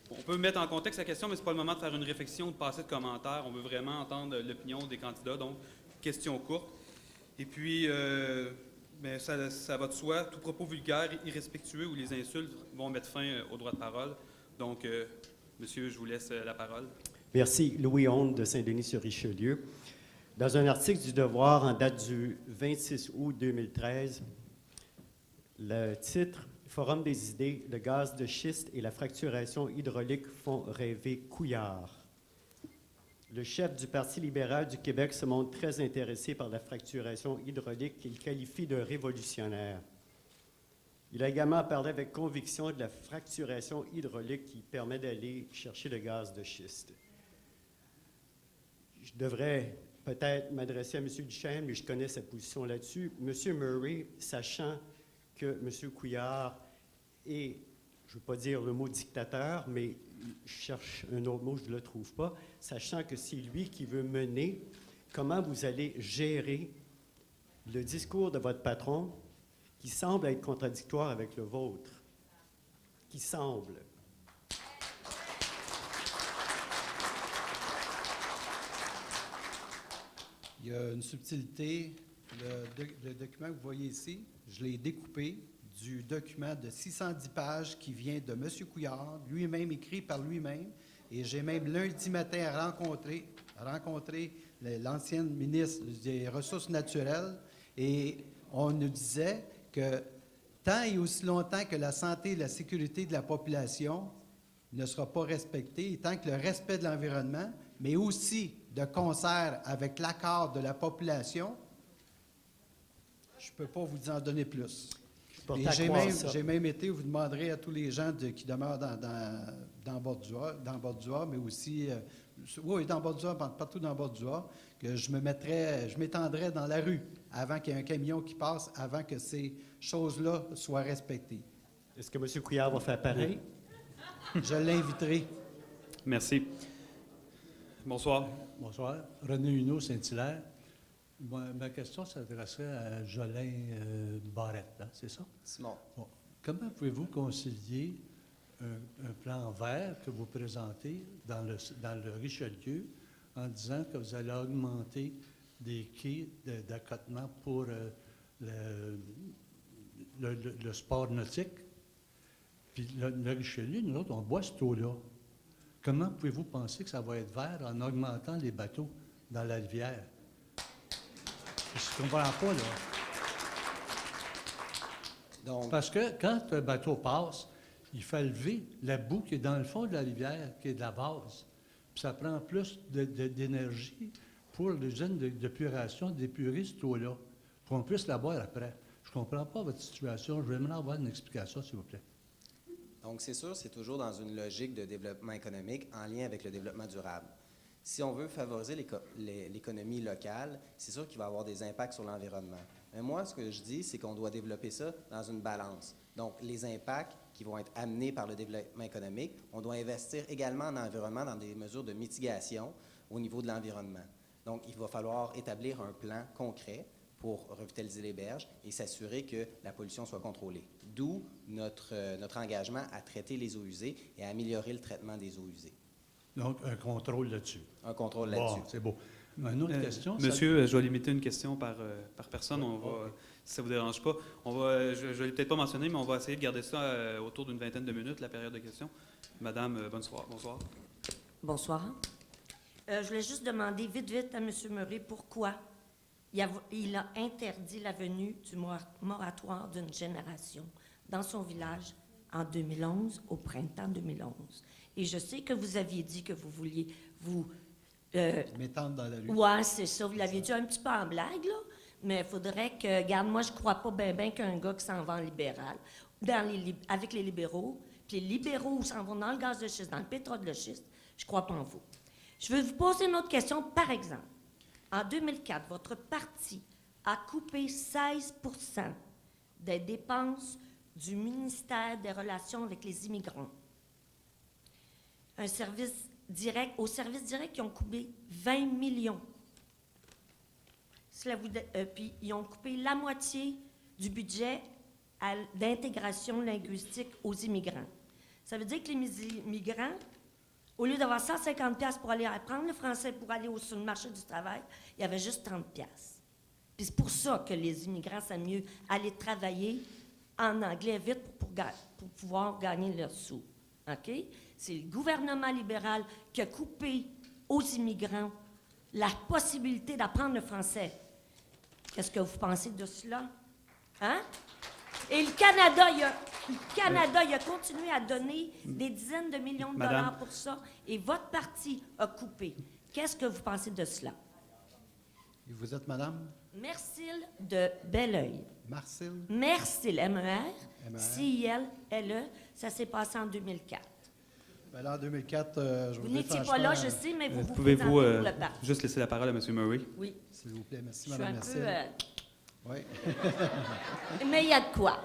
on peut mettre en contexte la question, mais ce n'est pas le moment de faire une réflexion, de passer de commentaires. On veut vraiment entendre l'opinion des candidats. Donc, question courte. Et puis, ça va de soi. Tout propos vulgaire, irrespectueux ou les insultes vont mettre fin au droit de parole. Donc, monsieur, je vous laisse la parole. Merci. Louis Honde de Saint-Denis-sur-Richelieu. Dans un article du Devoir en date du 26 août 2013, le titre « Forum des idées, le gaz de schiste et la fracturation hydraulique font rêver Couillard ». Le chef du Parti libéral du Québec se montre très intéressé par la fracturation hydraulique qu'il qualifie de révolutionnaire. Il a également parlé avec conviction de la fracturation hydraulique qui permet d'aller chercher le gaz de schiste. Je devrais peut-être m'adresser à M. Duchesne, mais je connais sa position là-dessus. M. Murray, sachant que M. Couillard est, je ne veux pas dire le mot dictateur, mais je cherche un autre mot, je ne le trouve pas, sachant que c'est lui qui veut mener, comment vous allez gérer le discours de votre patron qui semble être contradictoire avec le vôtre, qui semble. Il y a une subtilité. Le document que vous voyez ici, je l'ai découpé du document de 610 pages qui vient de M. Couillard, lui-même écrit par lui-même. Et j'ai même lundi matin rencontré l'ancienne ministre des Ressources naturelles et on nous disait que tant et aussi longtemps que la santé et la sécurité de la population ne sera pas respectée, et tant que le respect de l'environnement, mais aussi de concert avec l'accord de la population, je ne peux pas vous en donner plus. J'ai même été, vous demanderez à tous les gens qui demeurent dans Bordua, mais aussi, dans Bordua, partout dans Bordua, que je m'étendrais dans la rue avant qu'il y ait un camion qui passe, avant que ces choses-là soient respectées. Est-ce que M. Couillard va faire pareil? Je l'inviterai. Merci. Bonsoir. Bonsoir. René Huneau, Saint-Hilaire. Ma question s'adresserait à Jolin Barrette, hein, c'est ça? Simon. Bon. Comment pouvez-vous concilier un plan vert que vous présentez dans le Richelieu en disant que vous allez augmenter des quais d'accotement pour le sport nautique. Puis le Richelieu, nous autres, on boit cette eau-là. Comment pouvez-vous penser que ça va être vert en augmentant les bateaux dans la rivière? Je ne comprends pas, là. Donc, Parce que quand un bateau passe, il fait lever la boue qui est dans le fond de la rivière, qui est de la vase. Puis ça prend plus d'énergie pour l'usine d'épuration d'épurer cette eau-là, pour qu'on puisse la boire après. Je ne comprends pas votre situation. Je vais avoir une explication, s'il vous plaît. Donc, c'est sûr, c'est toujours dans une logique de développement économique en lien avec le développement durable. Si on veut favoriser l'économie locale, c'est sûr qu'il va y avoir des impacts sur l'environnement. Mais moi, ce que je dis, c'est qu'on doit développer ça dans une balance. Donc, les impacts qui vont être amenés par le développement économique, on doit investir également en environnement dans des mesures de mitigation au niveau de l'environnement. Donc, il va falloir établir un plan concret pour revitaliser les berges et s'assurer que la pollution soit contrôlée. D'où notre engagement à traiter les eaux usées et à améliorer le traitement des eaux usées. Donc, un contrôle là-dessus. Un contrôle là-dessus. Bon, c'est beau. Une autre question? Monsieur, je vais limiter une question par personne. On va, si ça ne vous dérange pas. Je ne l'ai peut-être pas mentionné, mais on va essayer de garder ça autour d'une vingtaine de minutes, la période de questions. Madame, bonsoir. Bonsoir. Je voulais juste demander vite à M. Murray pourquoi il a interdit la venue du moratoire d'une génération dans son village en 2011, au printemps 2011. Et je sais que vous aviez dit que vous vouliez m'étendre dans la rue. Oui, c'est ça. Vous l'aviez dit un petit peu en blague, là. Mais il faudrait que... Regarde, moi, je crois pas bien qu'un gars qui s'en va en libéral, avec les libéraux, puis les libéraux s'en vont dans le gaz de schiste, dans le pétrole de schiste, je crois pas en vous. Je vais vous poser une autre question. Par exemple, en 2004, votre parti a coupé 16 % des dépenses du ministère des Relations avec les immigrants. Au service direct, ils ont coupé 20 millions. Puis ils ont coupé la moitié du budget d'intégration linguistique aux immigrants. Ça veut dire que les immigrants, au lieu d'avoir 150$ pour aller apprendre le français pour aller sur le marché du travail, il y avait juste 30$. Puis c'est pour ça que les immigrants, c'est mieux aller travailler en anglais vite pour pouvoir gagner leurs sous. OK? C'est le gouvernement libéral qui a coupé aux immigrants la possibilité d'apprendre le français. Qu'est-ce que vous pensez de cela? Hein? Et le Canada, il a continué à donner des dizaines de millions de dollars pour ça, et votre parti a coupé. Qu'est-ce que vous pensez de cela? Et vous êtes madame? Mercile de Belleuil. Marcille? Mercile, M-E-R, C-I-L-L-E, ça s'est passé en 2004. Bien là, en 2004, je vous vous n'étiez pas là, je sais, mais vous pouvez-vous présentez pour le parti. juste laisser la parole à M. Murray? Oui. S'il vous plaît, merci, Je suis madame un Marcille. peu... Oui. Mais il y a de quoi?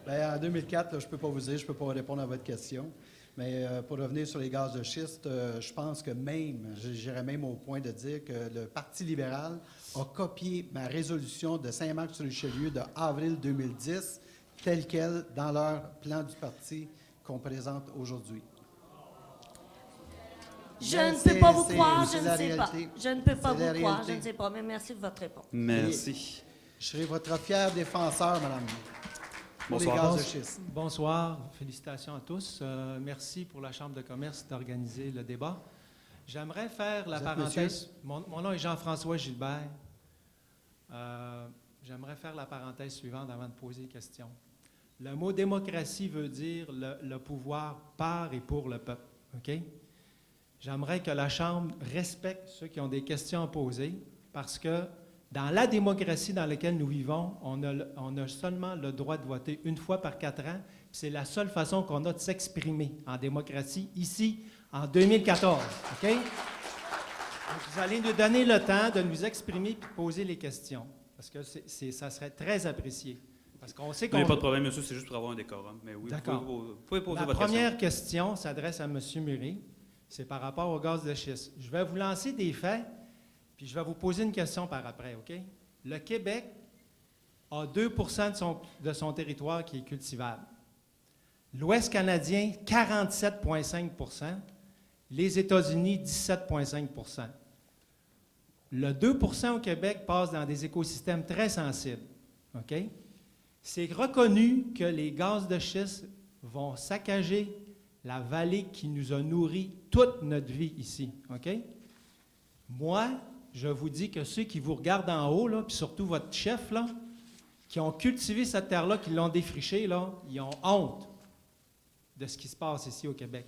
Bien, en 2004, là, je ne peux pas vous dire, je ne peux pas répondre à votre question. Mais pour revenir sur les gaz de schiste, je pense que j'irais même au point de dire que le Parti libéral a copié ma résolution de Saint-Marc-sur-Richelieu de avril 2010, telle qu'elle, dans leur plan du parti qu'on présente aujourd'hui. Je ne peux pas vous croire, je ne sais pas. Je ne peux pas vous croire, je ne sais pas, mais merci de votre réponse. Merci. Je serai votre fier défenseur, madame. Bonsoir. Bonsoir, félicitations à tous. Merci pour la Chambre de commerce d'organiser le débat. J'aimerais faire la parenthèse. Mon nom est Jean-François Gilbert. J'aimerais faire la parenthèse suivante avant de poser une question. Le mot démocratie veut dire le pouvoir par et pour le peuple. OK? J'aimerais que la Chambre respecte ceux qui ont des questions à poser parce que dans la démocratie dans laquelle nous vivons, on a seulement le droit de voter une fois par 4 ans. C'est la seule façon qu'on a de s'exprimer en démocratie ici en 2014. OK? Donc, vous allez nous donner le temps de nous exprimer et de poser les questions parce que ça serait très apprécié. Parce qu'on sait qu'on... Il n'y a pas de problème, monsieur, c'est juste pour avoir un décorum. Mais oui, d'accord. Vous pouvez poser la votre question. La première question s'adresse à M. Murray. C'est par rapport au gaz de schiste. Je vais vous lancer des faits, puis je vais vous poser une question par après, OK? Le Québec a 2 % de son territoire qui est cultivable. L'Ouest canadien, 47,5 %. Les États-Unis, 17,5 %. Le 2 % au Québec passe dans des écosystèmes très sensibles. OK? C'est reconnu que les gaz de schiste vont saccager la vallée qui nous a nourris toute notre vie ici. OK? Moi, je vous dis que ceux qui vous regardent en haut, là, puis surtout votre chef, là, qui ont cultivé cette terre-là, qui l'ont défrichée, là, ils ont honte de ce qui se passe ici au Québec.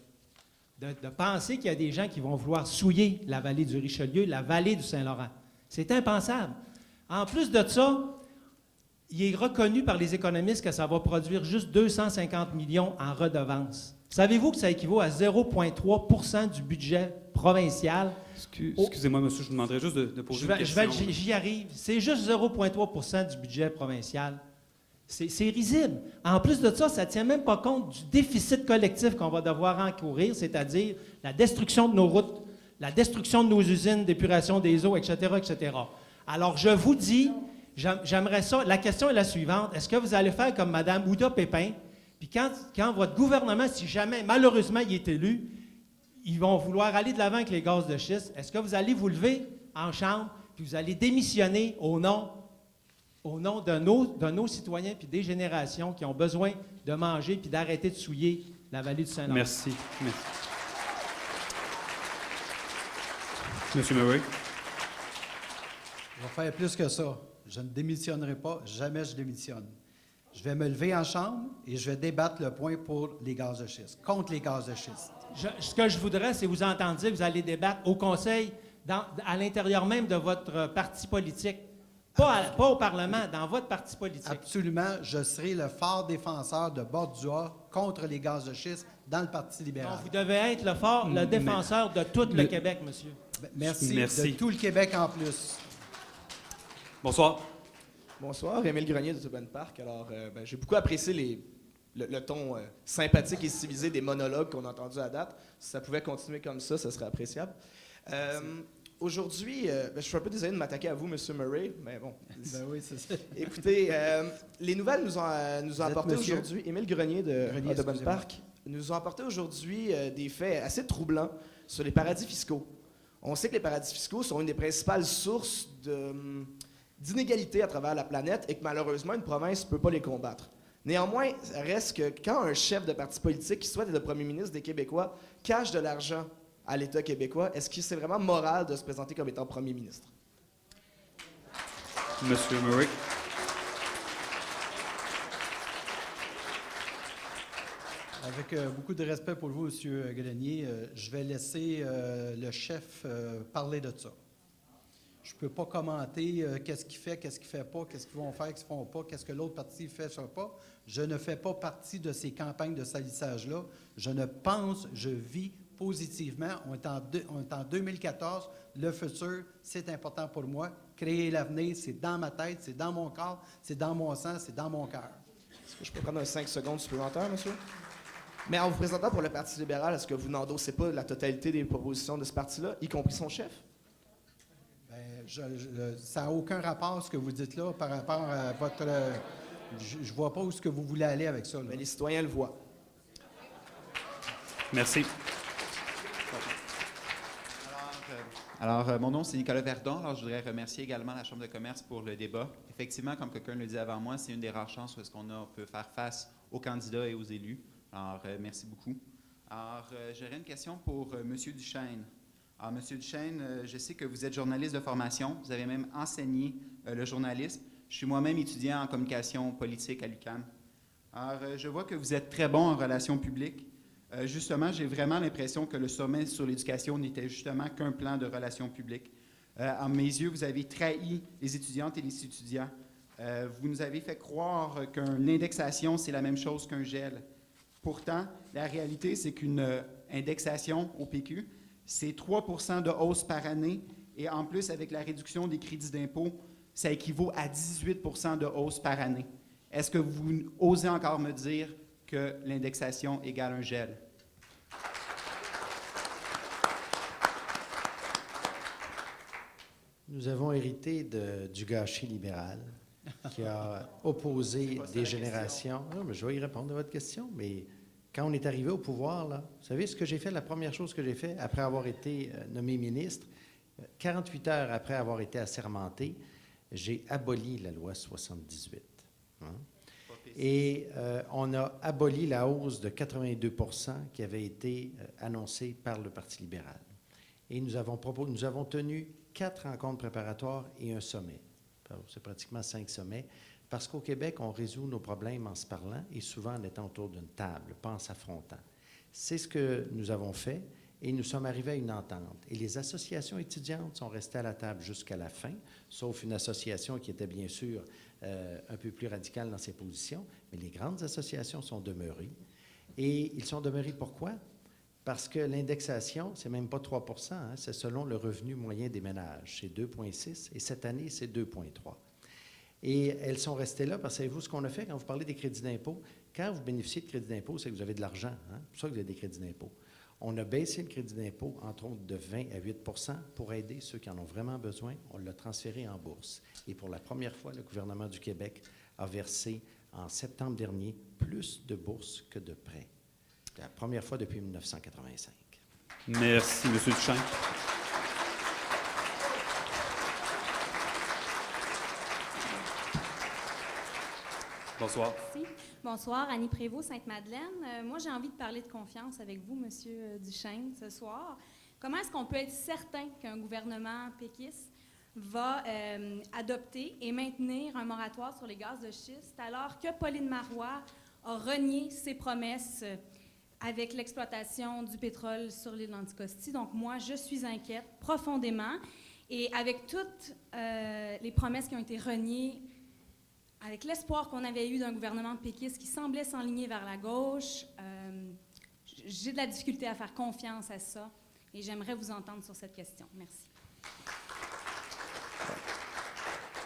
De penser qu'il y a des gens qui vont vouloir souiller la vallée du Richelieu, la vallée du Saint-Laurent. C'est impensable. En plus de ça, il est reconnu par les économistes que ça va produire juste 250 millions en redevances. Savez-vous que ça équivaut à 0,3 % du budget provincial? Excusez-moi, monsieur, je vous demanderais juste de poser une question. J'y arrive. C'est juste 0,3 % du budget provincial. C'est risible. En plus de ça, ça ne tient même pas compte du déficit collectif qu'on va devoir encourir, c'est-à-dire la destruction de nos routes, la destruction de nos usines d'épuration des eaux, etc., etc. Alors, je vous dis, j'aimerais ça. La question est la suivante. Est-ce que vous allez faire comme Mme Ouda Pépin, puis quand votre gouvernement, si jamais, malheureusement, il est élu, ils vont vouloir aller de l'avant avec les gaz de schiste, est-ce que vous allez vous lever en chambre, puis vous allez démissionner au nom de nos citoyens puis des générations qui ont besoin de manger puis d'arrêter de souiller la vallée du Saint-Laurent? Merci. Merci. Monsieur Murray. Je vais faire plus que ça. Je ne démissionnerai pas. Jamais je démissionne. Je vais me lever en chambre et je vais débattre le point pour les gaz de schiste, contre les gaz de schiste. Ce que je voudrais, c'est vous entendre dire que vous allez débattre au Conseil, à l'intérieur même de votre parti politique. Pas au Parlement, dans votre parti politique. Absolument. Je serai le fort défenseur de Bordua contre les gaz de schiste dans le Parti libéral. Donc, vous devez être le défenseur de tout le Québec, monsieur. Merci. De tout le Québec en plus. Bonsoir. Bonsoir, Émile Grenier de Tobin Park. Alors, j'ai beaucoup apprécié le ton sympathique et civilisé des monologues qu'on a entendus à date. Si ça pouvait continuer comme ça serait appréciable. Aujourd'hui, je suis un peu désolé de m'attaquer à vous, M. Murray, mais bon. Ben oui, c'est ça. Écoutez, les nouvelles nous ont apporté aujourd'hui, Émile Grenier de Tobin Park, nous ont apporté aujourd'hui des faits assez troublants sur les paradis fiscaux. On sait que les paradis fiscaux sont une des principales sources d'inégalités à travers la planète et que malheureusement, une province ne peut pas les combattre. Néanmoins, ça reste que quand un chef de parti politique qui souhaite être le premier ministre des Québécois cache de l'argent à l'État québécois, est-ce que c'est vraiment moral de se présenter comme étant premier ministre? Monsieur Murray. Avec beaucoup de respect pour vous, M. Grenier, je vais laisser le chef parler de ça. Je ne peux pas commenter qu'est-ce qu'il fait, qu'est-ce qu'il ne fait pas, qu'est-ce qu'ils vont faire, qu'est-ce qu'ils ne font pas, qu'est-ce que l'autre parti fait, ça pas. Je ne fais pas partie de ces campagnes de salissage-là. Je ne pense, je vis positivement. On est en 2014. Le futur, c'est important pour moi. Créer l'avenir, c'est dans ma tête, c'est dans mon corps, c'est dans mon sang, c'est dans mon cœur. Est-ce que je peux prendre un 5 secondes supplémentaire, monsieur? Mais en vous présentant pour le Parti libéral, est-ce que vous n'endossez pas la totalité des propositions de ce parti-là, y compris son chef? Ça n'a aucun rapport, ce que vous dites là, par rapport à votre... je ne vois pas où est-ce que vous voulez aller avec ça. Mais les citoyens le voient. Merci. Alors, mon nom, c'est Nicolas Verdon. Alors, je voudrais remercier également la Chambre de commerce pour le débat. Effectivement, comme quelqu'un le dit avant moi, c'est une des rares chances où est-ce qu'on peut faire face aux candidats et aux élus. Alors, merci beaucoup. Alors, j'aurais une question pour M. Duchesne. Alors, M. Duchesne, je sais que vous êtes journaliste de formation. Vous avez même enseigné le journalisme. Je suis moi-même étudiant en communication politique à l'UQAM. Alors, je vois que vous êtes très bon en relations publiques. Justement, j'ai vraiment l'impression que le sommet sur l'éducation n'était justement qu'un plan de relations publiques. À mes yeux, vous avez trahi les étudiantes et les étudiants. Vous nous avez fait croire qu'une indexation, c'est la même chose qu'un gel. Pourtant, la réalité, c'est qu'une indexation au PQ, c'est 3 % de hausse par année. Et en plus, avec la réduction des crédits d'impôt, ça équivaut à 18 % de hausse par année. Est-ce que vous osez encore me dire que l'indexation égale un gel? Nous avons hérité du gâchis libéral qui a opposé des générations. Non, mais je vais y répondre à votre question, mais quand on est arrivé au pouvoir, là, vous savez ce que j'ai fait? La première chose que j'ai fait après avoir été nommé ministre, 48 heures après avoir été assermenté, j'ai aboli la loi 78. Hein? Et on a aboli la hausse de 82 % qui avait été annoncée par le Parti libéral. Et nous avons tenu 4 rencontres préparatoires et un sommet. C'est pratiquement 5 sommets, parce qu'au Québec, on résout nos problèmes en se parlant et souvent en étant autour d'une table, pas en s'affrontant. C'est ce que nous avons fait et nous sommes arrivés à une entente. Et les associations étudiantes sont restées à la table jusqu'à la fin, sauf une association qui était bien sûr un peu plus radicale dans ses positions, mais les grandes associations sont demeurées. Et ils sont demeurés pourquoi? Parce que l'indexation, c'est même pas 3 %, hein, c'est selon le revenu moyen des ménages. C'est 2,6 et cette année, c'est 2,3. Et elles sont restées là parce que savez-vous ce qu'on a fait quand vous parlez des crédits d'impôt? Quand vous bénéficiez de crédits d'impôt, c'est que vous avez de l'argent. Hein? C'est pour ça que vous avez des crédits d'impôt. On a baissé le crédit d'impôt, entre autres, de 20 à 8 % pour aider ceux qui en ont vraiment besoin. On l'a transféré en bourse. Et pour la première fois, le gouvernement du Québec a versé, en septembre dernier, plus de bourses que de prêts. C'est la première fois depuis 1985. Merci, M. Duchesne. Bonsoir. Merci. Bonsoir, Annie Prévost, Sainte-Madeleine. Moi, j'ai envie de parler de confiance avec vous, M. Duchesne, ce soir. Comment est-ce qu'on peut être certain qu'un gouvernement péquiste va adopter et maintenir un moratoire sur les gaz de schiste alors que Pauline Marois a renié ses promesses avec l'exploitation du pétrole sur l'île d'Anticosti? Donc, moi, je suis inquiète profondément. Et avec toutes les promesses qui ont été reniées, avec l'espoir qu'on avait eu d'un gouvernement péquiste qui semblait s'enligner vers la gauche, j'ai de la difficulté à faire confiance à ça et j'aimerais vous entendre sur cette question. Merci.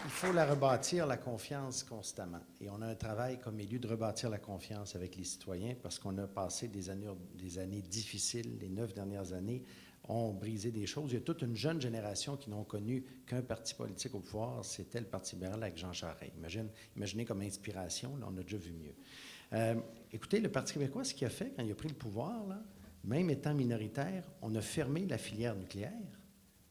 Il faut la rebâtir, la confiance, constamment. Et on a un travail comme élu de rebâtir la confiance avec les citoyens parce qu'on a passé des années difficiles. Les 9 dernières années ont brisé des choses. Il y a toute une jeune génération qui n'ont connu qu'un parti politique au pouvoir, c'était le Parti libéral avec Jean Charest. Imaginez comme inspiration, là, on a déjà vu mieux. Écoutez, le Parti québécois, ce qu'il a fait quand il a pris le pouvoir, là, même étant minoritaire, on a fermé la filière nucléaire.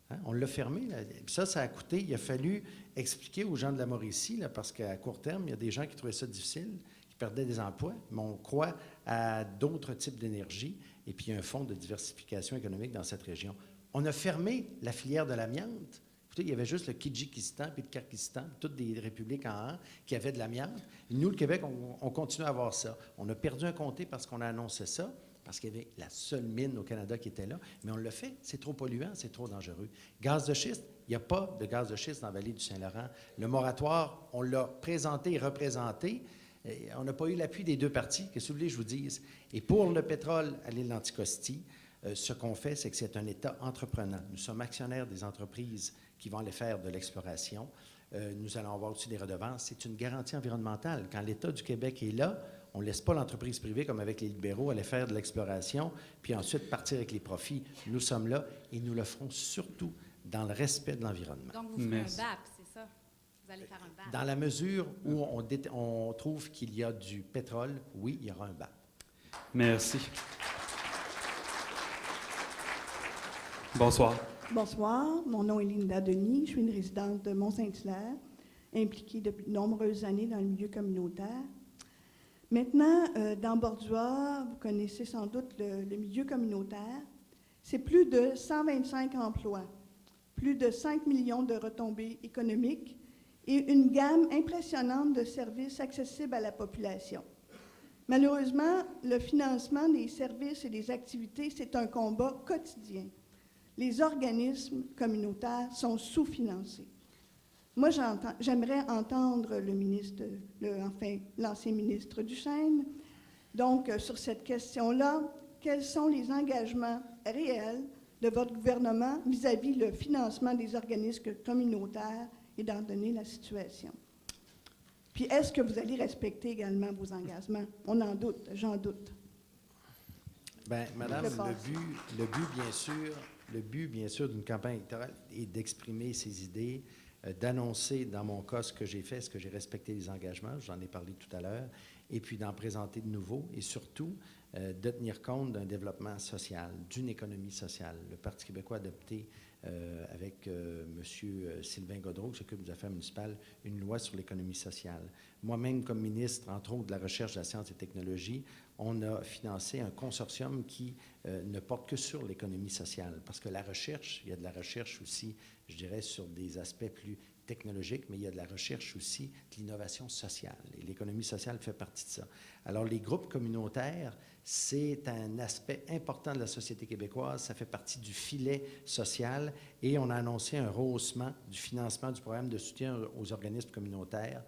Hein? On l'a fermé. Là. Puis ça a coûté, il a fallu expliquer aux gens de la Mauricie, là, parce qu'à court terme, il y a des gens qui trouvaient ça difficile, qui perdaient des emplois, mais on croit à d'autres types d'énergie. Et puis, il y a un fonds de diversification économique dans cette région. On a fermé la filière de l'amiante. Écoutez, il y avait juste le Kyrgyzstan puis le Kyrgyzstan, toutes des républiques en un qui avaient de l'amiante. Nous, le Québec, on continue à avoir ça. On a perdu un comté parce qu'on a annoncé ça, parce qu'il y avait la seule mine au Canada qui était là. Mais on l'a fait. C'est trop polluant, c'est trop dangereux. Gaz de schiste, il n'y a pas de gaz de schiste dans la vallée du Saint-Laurent. Le moratoire, on l'a présenté et représenté. Et on n'a pas eu l'appui des deux partis, qu'est-ce que vous voulez que je vous dise? Et pour le pétrole à l'île d'Anticosti, ce qu'on fait, c'est que c'est un État entreprenant. Nous sommes actionnaires des entreprises qui vont aller faire de l'exploration. Nous allons avoir aussi des redevances. C'est une garantie environnementale. Quand l'État du Québec est là, on ne laisse pas l'entreprise privée, comme avec les libéraux, aller faire de l'exploration, puis ensuite partir avec les profits. Nous sommes là et nous le ferons surtout dans le respect de l'environnement. Donc, vous ferez un BAP, c'est ça? Vous allez faire un BAP. Dans la mesure où on trouve qu'il y a du pétrole, oui, il y aura un BAP. Merci. Bonsoir. Bonsoir. Mon nom est Linda Denis. Je suis une résidente de Mont-Saint-Hilaire, impliquée depuis de nombreuses années dans le milieu communautaire. Maintenant, dans Bordua, vous connaissez sans doute le milieu communautaire. C'est plus de 125 emplois, plus de 5 millions de retombées économiques et une gamme impressionnante de services accessibles à la population. Malheureusement, le financement des services et des activités, c'est un combat quotidien. Les organismes communautaires sont sous-financés. Moi, j'aimerais entendre l'ancien ministre Duchesne, donc sur cette question-là, quels sont les engagements réels de votre gouvernement vis-à-vis le financement des organismes communautaires étant donné la situation? Puis, est-ce que vous allez respecter également vos engagements? On en doute, j'en doute. Bien, madame, le but, bien sûr, d'une campagne électorale est d'exprimer ses idées, d'annoncer, dans mon cas, ce que j'ai fait, ce que j'ai respecté les engagements, j'en ai parlé tout à l'heure, et puis d'en présenter de nouveaux, et surtout de tenir compte d'un développement social, d'une économie sociale. Le Parti québécois a adopté avec M. Sylvain Gaudreau, qui s'occupe des affaires municipales, une loi sur l'économie sociale. Moi-même, comme ministre, entre autres, de la recherche, de la science et de la technologie, on a financé un consortium qui ne porte que sur l'économie sociale. Parce que la recherche, il y a de la recherche aussi, je dirais, sur des aspects plus technologiques, mais il y a de la recherche aussi de l'innovation sociale. Et l'économie sociale fait partie de ça. Alors, les groupes communautaires, c'est un aspect important de la société québécoise. Ça fait partie du filet social et on a annoncé un rehaussement du financement du programme de soutien aux organismes communautaires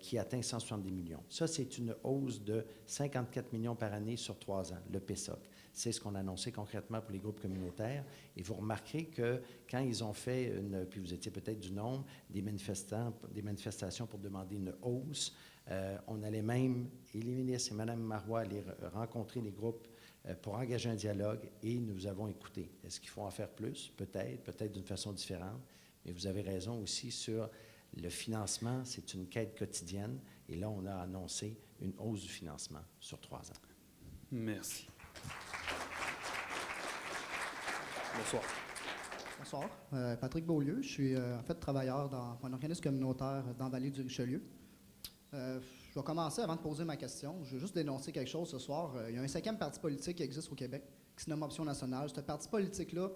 qui atteint 170 millions. Ça, c'est une hausse de 54 millions par année sur 3 ans, le PESOC. C'est ce qu'on a annoncé concrètement pour les groupes communautaires. Et vous remarquerez que quand ils ont fait, puis vous étiez peut-être du nombre, des manifestations pour demander une hausse, on allait même, et les ministres et Mme Marois allaient rencontrer les groupes pour engager un dialogue et nous avons écouté. Est-ce qu'il faut en faire plus? Peut-être d'une façon différente. Mais vous avez raison aussi sur le financement, c'est une quête quotidienne. Et là, on a annoncé une hausse du financement sur 3 ans. Merci. Bonsoir. Bonsoir. Patrick Beaulieu. Je suis en fait travailleur dans un organisme communautaire dans la vallée du Richelieu. Je vais commencer avant de poser ma question. Je veux juste dénoncer quelque chose ce soir. Il y a un 5e parti politique qui existe au Québec, qui se nomme Option nationale. Ce parti politique-là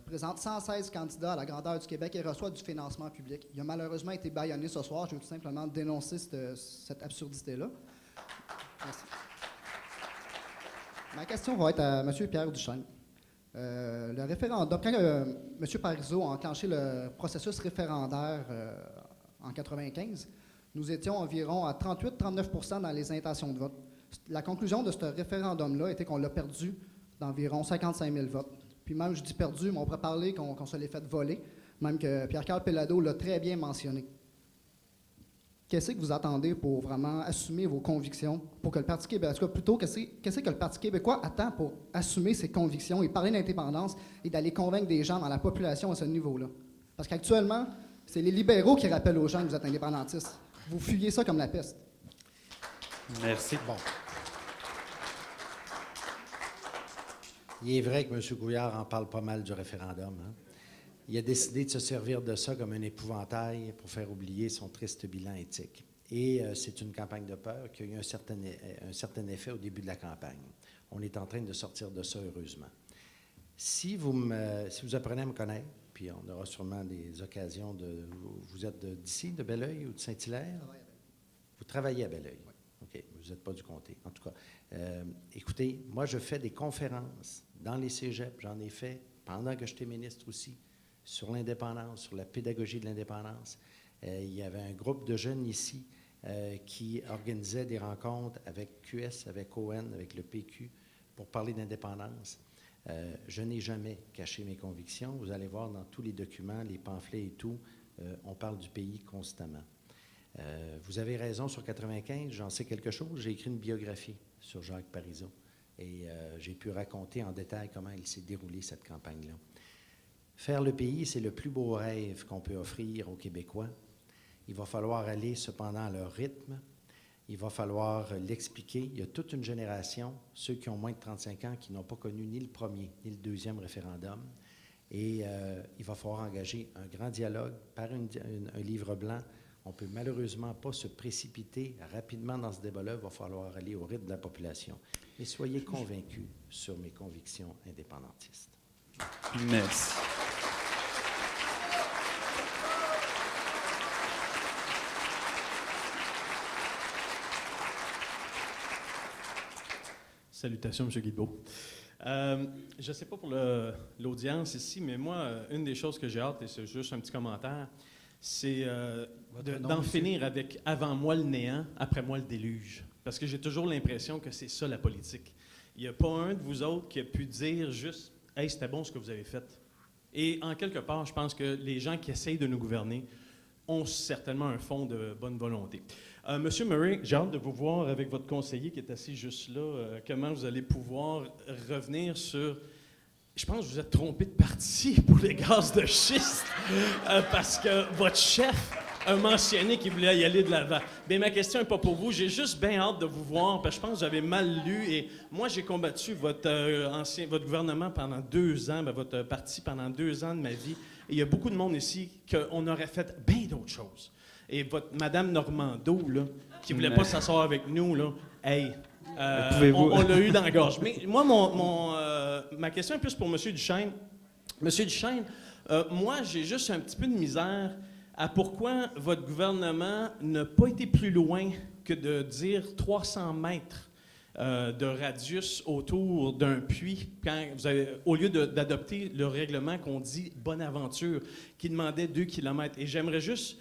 présente 116 candidats à la grandeur du Québec et reçoit du financement public. Il a malheureusement été bâillonné ce soir. Je veux tout simplement dénoncer cette absurdité-là. Merci. Ma question va être à M. Pierre Duchesne. Le référendum, quand M. Parizeau a enclenché le processus référendaire en 1995, nous étions environ à 38-39 % dans les intentions de vote. La conclusion de ce référendum-là était qu'on l'a perdu d'environ 55 000 votes. Puis même, je dis perdu, mais on pourrait parler qu'on se l'ait fait voler, même que Pierre-Carl Péladeau l'a très bien mentionné. Qu'est-ce que vous attendez pour vraiment assumer vos convictions, pour que le Parti québécois, plutôt, qu'est-ce que le Parti québécois attend pour assumer ses convictions et parler d'indépendance et d'aller convaincre des gens dans la population à ce niveau-là? Parce qu'actuellement, c'est les libéraux qui rappellent aux gens que vous êtes indépendantistes. Vous fuyez ça comme la peste. Merci. Bon. Il est vrai que M. Couillard en parle pas mal du référendum. Hein? Il a décidé de se servir de ça comme un épouvantail pour faire oublier son triste bilan éthique. Et c'est une campagne de peur qui a eu un certain effet au début de la campagne. On est en train de sortir de ça, heureusement. Si vous apprenez à me connaître, puis on aura sûrement des occasions de... Vous êtes d'ici, de Belleuil ou de Saint-Hilaire? Vous travaillez à Belleuil? Oui. OK, vous n'êtes pas du comté. En tout cas, écoutez, moi, je fais des conférences dans les cégeps. J'en ai fait pendant que j'étais ministre aussi, sur l'indépendance, sur la pédagogie de l'indépendance. Il y avait un groupe de jeunes ici qui organisait des rencontres avec QS, avec ON, avec le PQ, pour parler d'indépendance. Je n'ai jamais caché mes convictions. Vous allez voir dans tous les documents, les pamphlets et tout, on parle du pays constamment. Vous avez raison sur 95, j'en sais quelque chose. J'ai écrit une biographie sur Jacques Parizeau et j'ai pu raconter en détail comment il s'est déroulé cette campagne-là. Faire le pays, c'est le plus beau rêve qu'on peut offrir aux Québécois. Il va falloir aller cependant à leur rythme. Il va falloir l'expliquer. Il y a toute une génération, ceux qui ont moins de 35 ans, qui n'ont pas connu ni le premier ni le deuxième référendum. Et il va falloir engager un grand dialogue par un livre blanc. On ne peut malheureusement pas se précipiter rapidement dans ce débat-là. Il va falloir aller au rythme de la population. Mais soyez convaincus sur mes convictions indépendantistes. Merci. Salutations, M. Guilbeault. Je ne sais pas pour l'audience ici, mais moi, une des choses que j'ai hâte, et c'est juste un petit commentaire, c'est d'en finir avec « avant moi le néant, après moi le déluge ». Parce que j'ai toujours l'impression que c'est ça la politique. Il n'y a pas un de vous autres qui a pu dire juste « Hey, c'était bon ce que vous avez fait ». Et en quelque part, je pense que les gens qui essayent de nous gouverner ont certainement un fond de bonne volonté. Monsieur Murray, j'ai hâte de vous voir avec votre conseiller qui est assis juste là. Comment vous allez pouvoir revenir sur... Je pense que vous êtes trompé de parti pour les gaz de schiste parce que votre chef a mentionné qu'il voulait y aller de l'avant. Bien, ma question n'est pas pour vous. J'ai juste bien hâte de vous voir, parce que je pense que j'avais mal lu. Et moi, j'ai combattu votre gouvernement pendant 2 ans, votre parti pendant 2 ans de ma vie. Et il y a beaucoup de monde ici qu'on aurait fait bien d'autres choses. Et votre Madame Normando, là, qui ne voulait pas s'asseoir avec nous, là, hey, on l'a eu dans la gorge. Mais moi, ma question est plus pour M. Duchesne. M. Duchesne, moi, j'ai juste un petit peu de misère à pourquoi votre gouvernement n'a pas été plus loin que de dire 300 mètres de radius autour d'un puits, quand vous avez, au lieu d'adopter le règlement qu'on dit « Bonaventure », qui demandait 2 km. Et j'aimerais juste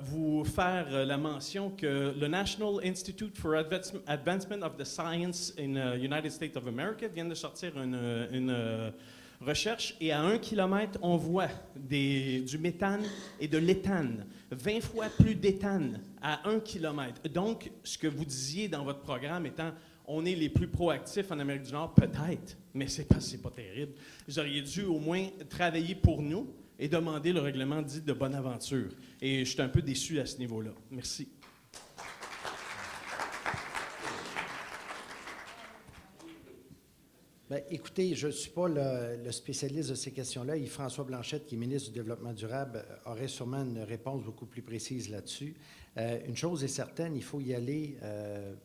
vous faire la mention que le National Institute for Advancement of the Science in the United States of America vient de sortir une recherche, et à 1 km, on voit du méthane et de l'éthane. 20 fois plus d'éthane à 1 km. Donc, ce que vous disiez dans votre programme étant « on est les plus proactifs en Amérique du Nord », peut-être, mais c'est pas terrible. Vous auriez dû au moins travailler pour nous et demander le règlement dit de Bonaventure. Et je suis un peu déçu à ce niveau-là. Merci. Bien, écoutez, je ne suis pas le spécialiste de ces questions-là. Yves-François Blanchette, qui est ministre du Développement durable, aurait sûrement une réponse beaucoup plus précise là-dessus. Une chose est certaine, il faut y aller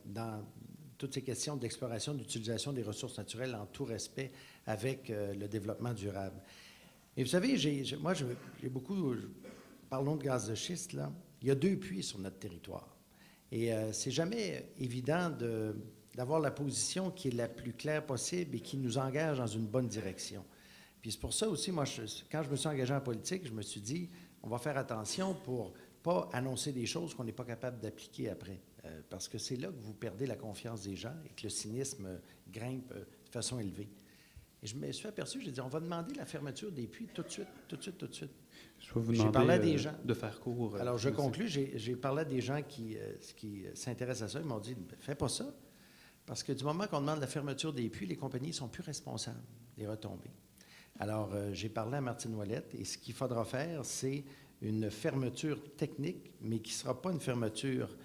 dans toutes ces questions d'exploration, d'utilisation des ressources naturelles en tout respect avec le développement durable. Et vous savez, moi, j'ai beaucoup... Parlons de gaz de schiste, là. Il y a 2 puits sur notre territoire. Et c'est jamais évident d'avoir la position qui est la plus claire possible et qui nous engage dans une bonne direction. Puis c'est pour ça aussi, moi, quand je me suis engagé en politique, je me suis dit, on va faire attention pour pas annoncer des choses qu'on n'est pas capable d'appliquer après. Parce que c'est là que vous perdez la confiance des gens et que le cynisme grimpe de façon élevée. Et je me suis aperçu, j'ai dit, on va demander la fermeture des puits tout de suite. Je vais vous J'ai parlé à des demander gens. de faire court. Alors, je conclus. J'ai parlé à des gens qui s'intéressent à ça. Ils m'ont dit, fais pas ça. Parce que du moment qu'on demande la fermeture des puits, les compagnies ne sont plus responsables des retombées. Alors, j'ai parlé à Martine Ouellette. Et ce qu'il faudra faire, c'est une fermeture technique, mais qui ne sera pas une fermeture,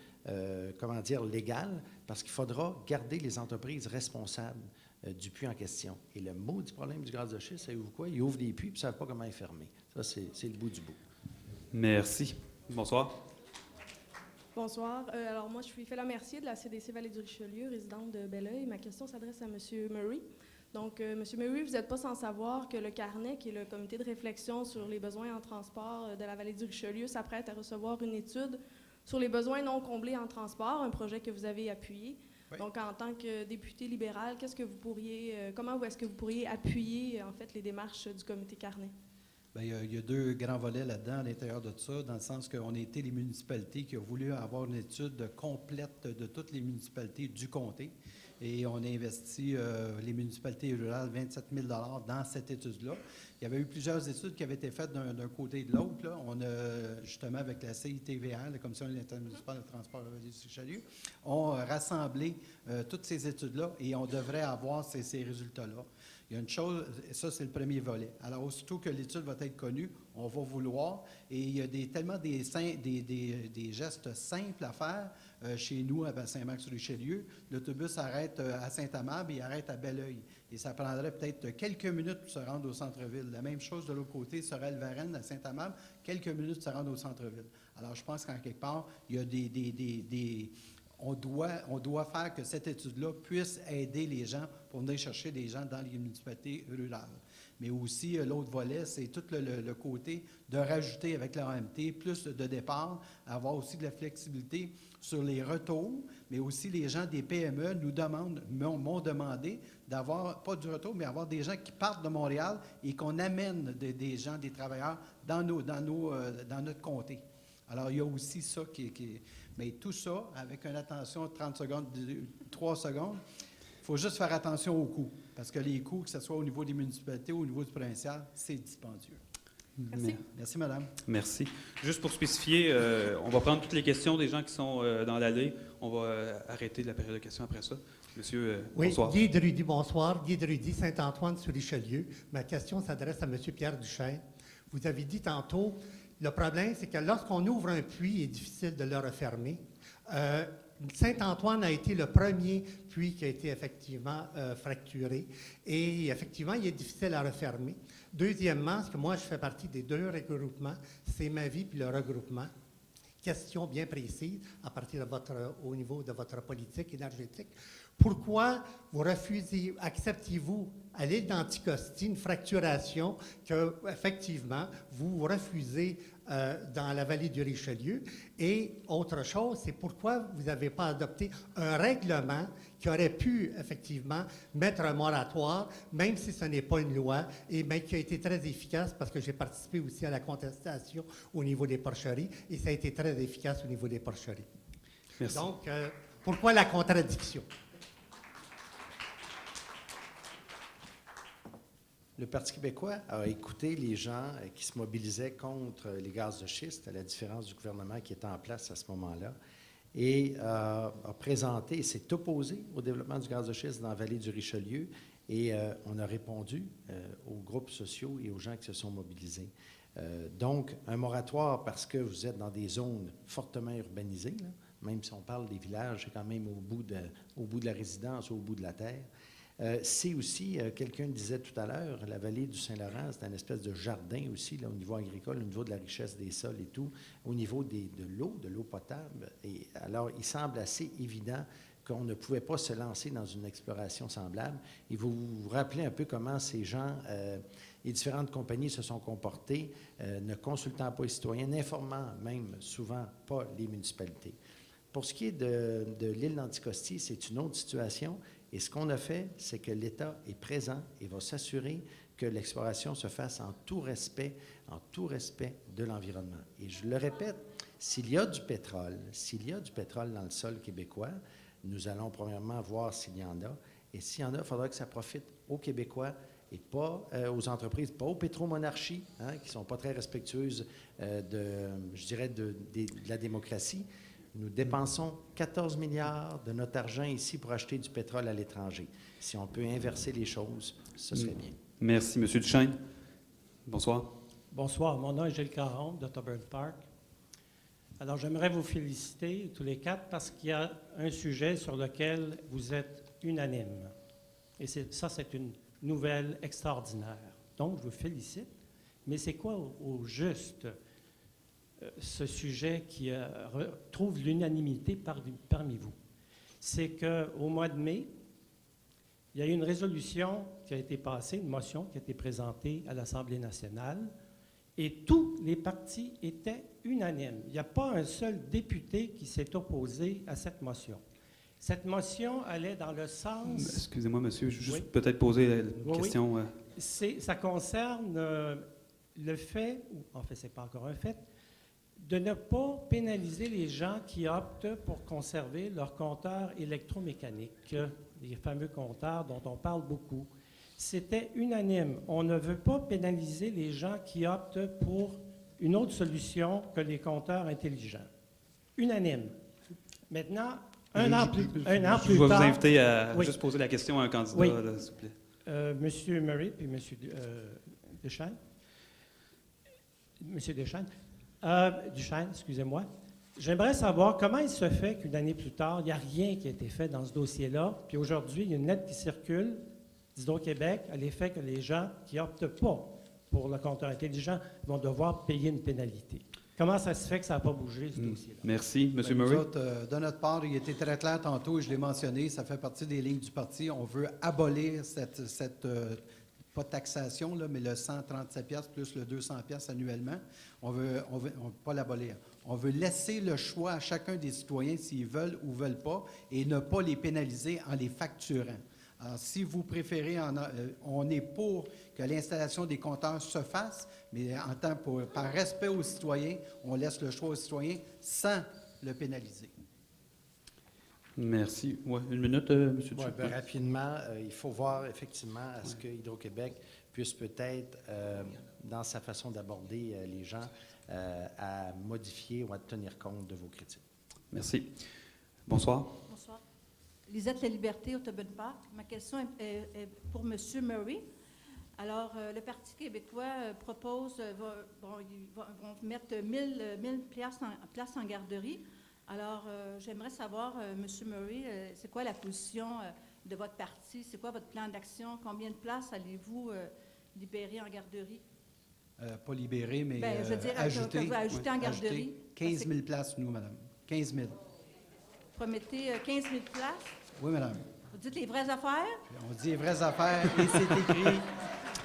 légale, parce qu'il faudra garder les entreprises responsables du puits en question. Et le maudit problème du gaz de schiste, savez-vous quoi? Ils ouvrent des puits et ils ne savent pas comment les fermer. Ça, c'est le bout du bout. Merci. Bonsoir. Bonsoir. Alors, moi, je suis Fela Mercier de la CDC Vallée-du-Richelieu, résidente de Belleuil. Ma question s'adresse à M. Murray. Donc, M. Murray, vous n'êtes pas sans savoir que le CARNET, qui est le comité de réflexion sur les besoins en transport de la Vallée-du-Richelieu, s'apprête à recevoir une étude sur les besoins non comblés en transport, un projet que vous avez appuyé. Oui. Donc, en tant que député libéral, comment est-ce que vous pourriez appuyer, en fait, les démarches du comité CARNET? Bien, il y a 2 grands volets là-dedans, à l'intérieur de ça, dans le sens qu'on a été les municipalités qui ont voulu avoir une étude complète de toutes les municipalités du comté. Et on a investi, les municipalités rurales, 27 000 $ dans cette étude-là. Il y avait eu plusieurs études qui avaient été faites d'un côté et de l'autre. On a, justement, avec la CITVR, la Commission intermunicipale de transport de Vallée-du-Richelieu, on a rassemblé toutes ces études-là et on devrait avoir ces résultats-là. Il y a une chose, ça c'est le premier volet. Alors, aussitôt que l'étude va être connue, on va vouloir, et il y a tellement des gestes simples à faire chez nous à Saint-Marc-sur-Richelieu. L'autobus arrête à Saint-Amable et il arrête à Belleuil. Et ça prendrait peut-être quelques minutes pour se rendre au centre-ville. La même chose de l'autre côté, Sorel-Varennes à Saint-Amable, quelques minutes pour se rendre au centre-ville. Alors, je pense qu'en quelque part, il y a on doit faire que cette étude-là puisse aider les gens pour venir chercher des gens dans les municipalités rurales. Mais aussi, l'autre volet, c'est tout le côté de rajouter avec l'AMT plus de départ, avoir aussi de la flexibilité sur les retours, mais aussi les gens des PME m'ont demandé d'avoir, pas du retour, mais avoir des gens qui partent de Montréal et qu'on amène des gens, des travailleurs dans notre comté. Alors, il y a aussi ça mais tout ça, avec une attention de 30 secondes, 3 secondes, il faut juste faire attention aux coûts. Parce que les coûts, que ce soit au niveau des municipalités ou au niveau du provincial, c'est dispendieux. Merci. Merci, madame. Merci. Juste pour spécifier, on va prendre toutes les questions des gens qui sont dans l'allée. On va arrêter la période de questions après ça. Monsieur, oui, bonsoir. Guy Drudy, bonsoir. Guy Drudy, Saint-Antoine-sur-Richelieu. Ma question s'adresse à M. Pierre Duchesne. Vous avez dit tantôt, Le problème, c'est que lorsqu'on ouvre un puits, il est difficile de le refermer. Saint-Antoine a été le premier puits qui a été effectivement fracturé. Et effectivement, il est difficile à refermer. Deuxièmement, parce que moi, je fais partie des 2 regroupements, c'est ma vie puis le regroupement. Question bien précise à partir de au niveau de votre politique énergétique. Pourquoi vous refusez, acceptez-vous à l'île d'Anticosti une fracturation que, effectivement, vous refusez dans la vallée du Richelieu? Et autre chose, c'est pourquoi vous n'avez pas adopté un règlement qui aurait pu, effectivement, mettre un moratoire, même si ce n'est pas une loi, et mais qui a été très efficace parce que j'ai participé aussi à la contestation au niveau des porcheries, et ça a été très efficace au niveau des porcheries. Merci. Donc, pourquoi la contradiction? Le Parti québécois a écouté les gens qui se mobilisaient contre les gaz de schiste, à la différence du gouvernement qui était en place à ce moment-là, et a présenté et s'est opposé au développement du gaz de schiste dans la vallée du Richelieu. Et on a répondu aux groupes sociaux et aux gens qui se sont mobilisés. Donc, un moratoire parce que vous êtes dans des zones fortement urbanisées, là, même si on parle des villages, c'est quand même au bout de la résidence, au bout de la terre. C'est aussi, quelqu'un le disait tout à l'heure, la vallée du Saint-Laurent, c'est une espèce de jardin aussi, là, au niveau agricole, au niveau de la richesse des sols et tout, au niveau de l'eau potable. Et alors, il semble assez évident qu'on ne pouvait pas se lancer dans une exploration semblable. Et vous vous rappelez un peu comment ces gens, les différentes compagnies se sont comportées, ne consultant pas les citoyens, n'informant même souvent pas les municipalités. Pour ce qui est de l'île d'Anticosti, c'est une autre situation. Et ce qu'on a fait, c'est que l'État est présent et va s'assurer que l'exploration se fasse en tout respect de l'environnement. Et je le répète, s'il y a du pétrole dans le sol québécois, nous allons premièrement voir s'il y en a. Et s'il y en a, il faudra que ça profite aux Québécois et pas aux entreprises, pas aux pétromonarchies, hein, qui ne sont pas très respectueuses de la démocratie. Nous dépensons 14 milliards de notre argent ici pour acheter du pétrole à l'étranger. Si on peut inverser les choses, ce serait bien. Merci. M. Duchesne. Bonsoir. Bonsoir. Mon nom est Gilles Caron d'Otterburn Park. Alors, j'aimerais vous féliciter tous les 4 parce qu'il y a un sujet sur lequel vous êtes unanimes. Et ça, c'est une nouvelle extraordinaire. Donc, je vous félicite. Mais c'est quoi au juste ce sujet qui trouve l'unanimité parmi vous? C'est qu'au mois de mai, il y a eu une résolution qui a été passée, une motion qui a été présentée à l'Assemblée nationale, et tous les partis étaient unanimes. Il n'y a pas un seul député qui s'est opposé à cette motion. Cette motion allait dans le sens... Excusez-moi, monsieur, je vais juste peut-être poser une question. Oui. Ça concerne le fait, ou en fait, ce n'est pas encore un fait, de ne pas pénaliser les gens qui optent pour conserver leur compteur électromécanique, les fameux compteurs dont on parle beaucoup. C'était unanime. On ne veut pas pénaliser les gens qui optent pour une autre solution que les compteurs intelligents. Unanime. Maintenant, un an plus tard... Je vais vous inviter à juste poser la question à un candidat, là, s'il vous plaît. Monsieur Murray puis Monsieur Deschênes. Monsieur Deschênes. Duchesne, excusez-moi. J'aimerais savoir comment il se fait qu'une année plus tard, il n'y a rien qui a été fait dans ce dossier-là, puis aujourd'hui, il y a une lettre qui circule d'Hydro-Québec à l'effet que les gens qui n'optent pas pour le compteur intelligent vont devoir payer une pénalité. Comment ça se fait que ça n'a pas bougé, ce dossier-là? Merci. M. Murray? Nous autres, de notre part, il était très clair tantôt, et je l'ai mentionné, ça fait partie des lignes du parti. On veut abolir cette pas taxation, là, mais le 137$ plus le 200$ annuellement. On veut pas l'abolir. On veut laisser le choix à chacun des citoyens s'ils veulent ou ne veulent pas et ne pas les pénaliser en les facturant. Alors, si vous préférez, on est pour que l'installation des compteurs se fasse, mais par respect aux citoyens, on laisse le choix aux citoyens sans le pénaliser. Merci. Ouais, une minute, M. Duchesne. Rapidement, il faut voir effectivement à ce que Hydro-Québec puisse peut-être, dans sa façon d'aborder les gens, à modifier ou à tenir compte de vos critiques. Merci. Bonsoir. Bonsoir. Lisette La Liberté, Otterburn Park. Ma question est pour M. Murray. Alors, le Parti québécois propose, ils vont mettre 1000 places en garderie. Alors, j'aimerais savoir, M. Murray, c'est quoi la position de votre parti? C'est quoi votre plan d'action? Combien de places allez-vous libérer en garderie? Pas libérer, mais je veux dire, ajouter. ajouter en garderie. 15 000 places, nous, madame. 15 000. Vous promettez 15 000 places? Oui, madame. Vous dites les vraies affaires? On dit les vraies affaires et c'est écrit.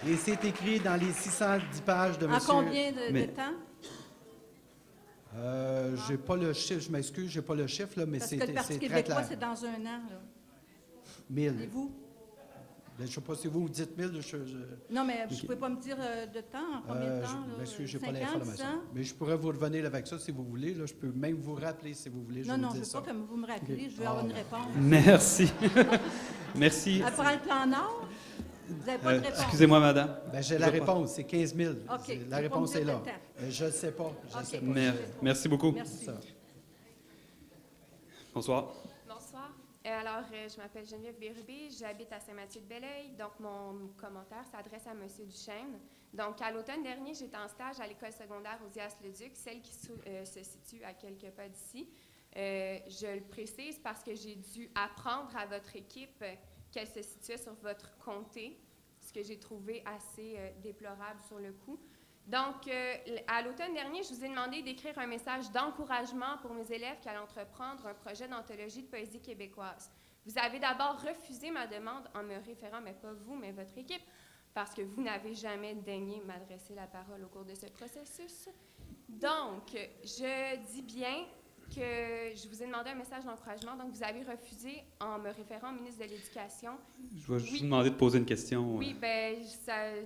Et c'est écrit dans les 610 pages de M. En combien de temps? J'ai pas le chiffre, je m'excuse, j'ai pas le chiffre, là, mais Parce c'est que très le Parti clair. québécois, c'est dans un an. Là. 1000. Et vous? Je ne sais pas si vous dites 1000. Non, mais vous ne pouvez pas me dire de temps, en combien de temps? Je m'excuse, je n'ai pas 5 ans, 10 l'information. ans? Mais je pourrais vous revenir avec ça si vous voulez. Là. Je peux même vous rappeler si vous voulez. Non, je ne veux pas que vous me rappeliez, Okay. je veux avoir une réponse. Merci. Merci. Après le plan Nord, vous n'avez pas de réponse. Excusez-moi, madame. J'ai la réponse, c'est 15 000. OK. La réponse est là. Je ne sais pas. Merci beaucoup. Merci. Bonsoir. Bonsoir. Alors, je m'appelle Geneviève Bérubé, j'habite à Saint-Mathieu-de-Belleuil. Donc, mon commentaire s'adresse à M. Duchesne. Donc, à l'automne dernier, j'étais en stage à l'école secondaire Audias-le-Duc, celle qui se situe à quelques pas d'ici. Je le précise parce que j'ai dû apprendre à votre équipe qu'elle se situait sur votre comté, ce que j'ai trouvé assez déplorable sur le coup. Donc, à l'automne dernier, je vous ai demandé d'écrire un message d'encouragement pour mes élèves qui allaient entreprendre un projet d'anthologie de poésie québécoise. Vous avez d'abord refusé ma demande en me référant, mais pas vous, mais votre équipe, parce que vous n'avez jamais daigné m'adresser la parole au cours de ce processus. Donc, je dis bien que je vous ai demandé un message d'encouragement, donc vous avez refusé en me référant au ministre de l'Éducation. Je vais juste vous demander de poser une question. Oui,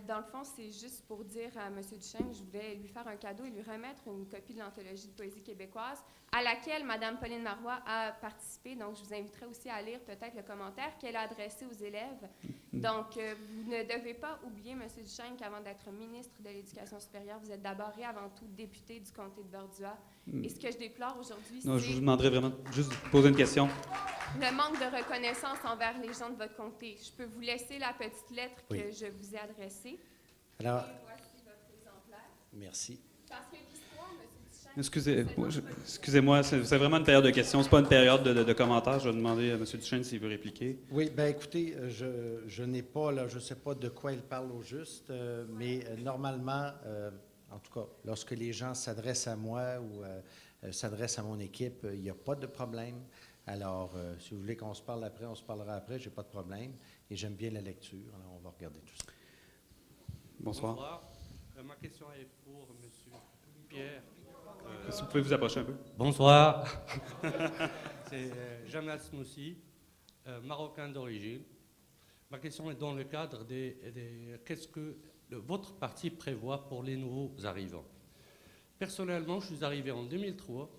dans le fond, c'est juste pour dire à M. Duchesne, je voulais lui faire un cadeau et lui remettre une copie de l'anthologie de poésie québécoise à laquelle Mme Pauline Marois a participé. Donc, je vous inviterai aussi à lire peut-être le commentaire qu'elle a adressé aux élèves. Donc, vous ne devez pas oublier, M. Duchesne, qu'avant d'être ministre de l'Éducation supérieure, vous êtes d'abord et avant tout député du comté de Bordua. Et ce que je déplore aujourd'hui, Non, je c'est vous demanderai vraiment juste de poser une question. le manque de reconnaissance envers les gens de votre comté. Je peux vous laisser la petite lettre que je vous ai adressée. Alors, et voici votre exemplaire. Merci. Parce que l'histoire, M. Duchesne... Excusez-moi, c'est vraiment une période de questions, c'est pas une période de commentaires. Je vais demander à M. Duchesne s'il veut répliquer. Oui, bien écoutez, je n'ai pas, là, je ne sais pas de quoi il parle au juste, mais normalement, en tout cas, lorsque les gens s'adressent à moi ou s'adressent à mon équipe, il n'y a pas de problème. Alors, si vous voulez qu'on se parle après, on se parlera après, je n'ai pas de problème. Et j'aime bien la lecture, alors on va regarder tout ça. Bonsoir. Bonsoir. Ma question est pour M. Pierre. Si vous pouvez vous approcher un peu. Bonsoir. C'est Jamal Snoussi, marocain d'origine. Ma question est dans le cadre qu'est-ce que votre parti prévoit pour les nouveaux arrivants. Personnellement, je suis arrivé en 2003.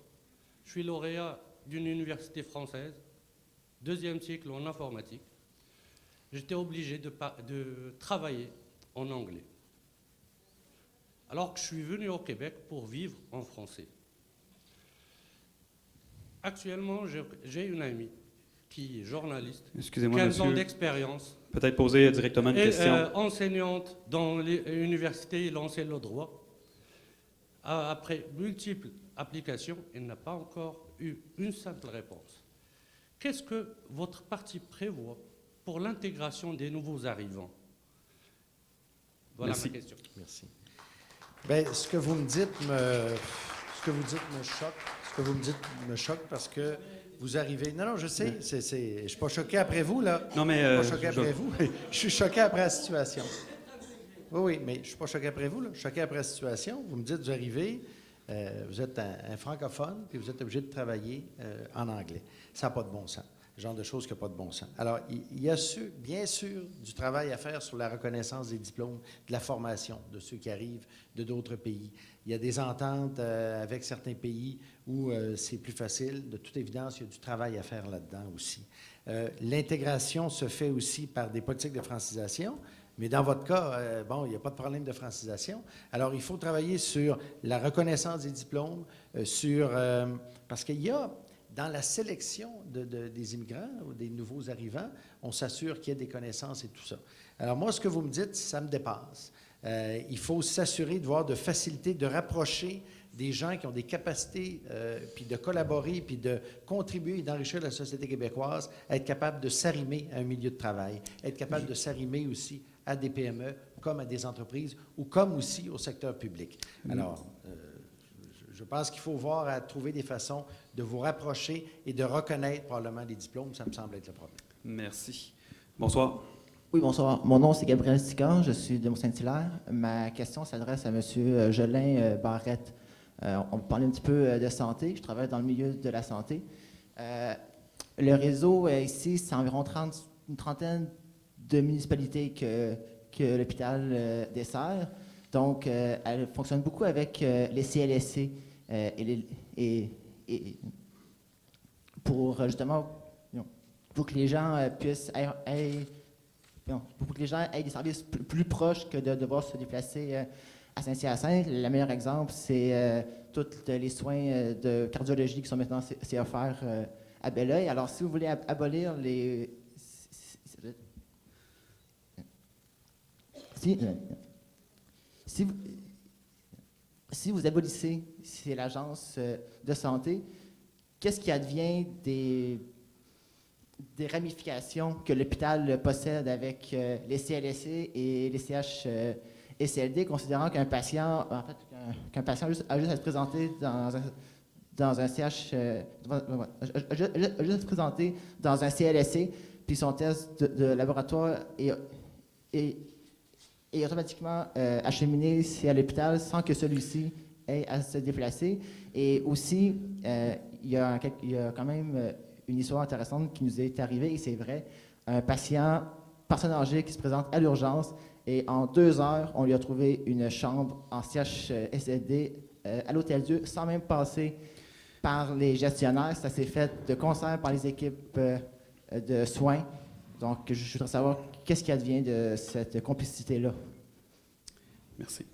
Je suis lauréat d'une université française, 2e cycle en informatique. J'étais obligé de travailler en anglais. Alors que je suis venu au Québec pour vivre en français. Actuellement, j'ai une amie qui est journaliste, Excusez-moi, 15 ans monsieur. d'expérience. Peut-être poser directement une question. Enseignante dans l'université, elle enseigne le droit. Après multiples applications, elle n'a pas encore eu une simple réponse. Qu'est-ce que votre parti prévoit pour l'intégration des nouveaux arrivants? Voilà Merci. ma question. Merci. Bien, ce que vous me dites me choque. Ce que vous me dites me choque parce que vous arrivez... Non, je sais, je ne suis pas choqué après vous, là. Non, mais... Je ne suis pas choqué après vous. Je suis choqué après la situation. Oui, mais je ne suis pas choqué après vous, là. Je suis choqué après la situation. Vous me dites, vous arrivez, vous êtes un francophone, puis vous êtes obligé de travailler en anglais. Ça n'a pas de bon sens. Le genre de choses qui n'ont pas de bon sens. Alors, il y a bien sûr du travail à faire sur la reconnaissance des diplômes, de la formation de ceux qui arrivent de d'autres pays. Il y a des ententes avec certains pays où c'est plus facile. De toute évidence, il y a du travail à faire là-dedans aussi. L'intégration se fait aussi par des politiques de francisation, mais dans votre cas, bon, il n'y a pas de problème de francisation. Alors, il faut travailler sur la reconnaissance des diplômes, parce qu'il y a dans la sélection des immigrants ou des nouveaux arrivants, on s'assure qu'il y ait des connaissances et tout ça. Alors moi, ce que vous me dites, ça me dépasse. Il faut s'assurer de voir de faciliter, de rapprocher des gens qui ont des capacités, puis de collaborer, puis de contribuer et d'enrichir la société québécoise, être capable de s'arrimer à un milieu de travail, être capable de s'arrimer aussi à des PME, comme à des entreprises, ou comme aussi au secteur public. Alors, je pense qu'il faut voir à trouver des façons de vous rapprocher et de reconnaître probablement les diplômes. Ça me semble être le problème. Merci. Bonsoir. Oui, bonsoir. Mon nom, c'est Gabriel Sicard. Je suis de Mont-Saint-Hilaire. Ma question s'adresse à M. Jolin Barrette. On parlait un petit peu de santé. Je travaille dans le milieu de la santé. Le réseau ici, c'est environ une trentaine de municipalités que l'hôpital dessert. Donc, elle fonctionne beaucoup avec les CLSC pour justement pour que les gens puissent pour que les gens aient des services plus proches que de devoir se déplacer à Saint-Hyacinthe. Le meilleur exemple, c'est tous les soins de cardiologie qui sont maintenant offerts à Belleuil. Alors, si vous voulez abolir les... Si vous abolissez l'agence de santé, qu'est-ce qui advient des ramifications que l'hôpital possède avec les CLSC et les CHSLD, considérant qu'un patient, a juste à se présenter dans un CLSC, puis son test de laboratoire est automatiquement acheminé à l'hôpital sans que celui-ci ait à se déplacer. Et aussi, il y a quand même une histoire intéressante qui nous est arrivée, et c'est vrai, un personne âgée qui se présente à l'urgence, et en 2 heures, on lui a trouvé une chambre en CHSLD à l'Hôtel-Dieu, sans même passer par les gestionnaires. Ça s'est fait de concert par les équipes de soins. Donc, je voudrais savoir qu'est-ce qui advient de cette complicité-là. Merci.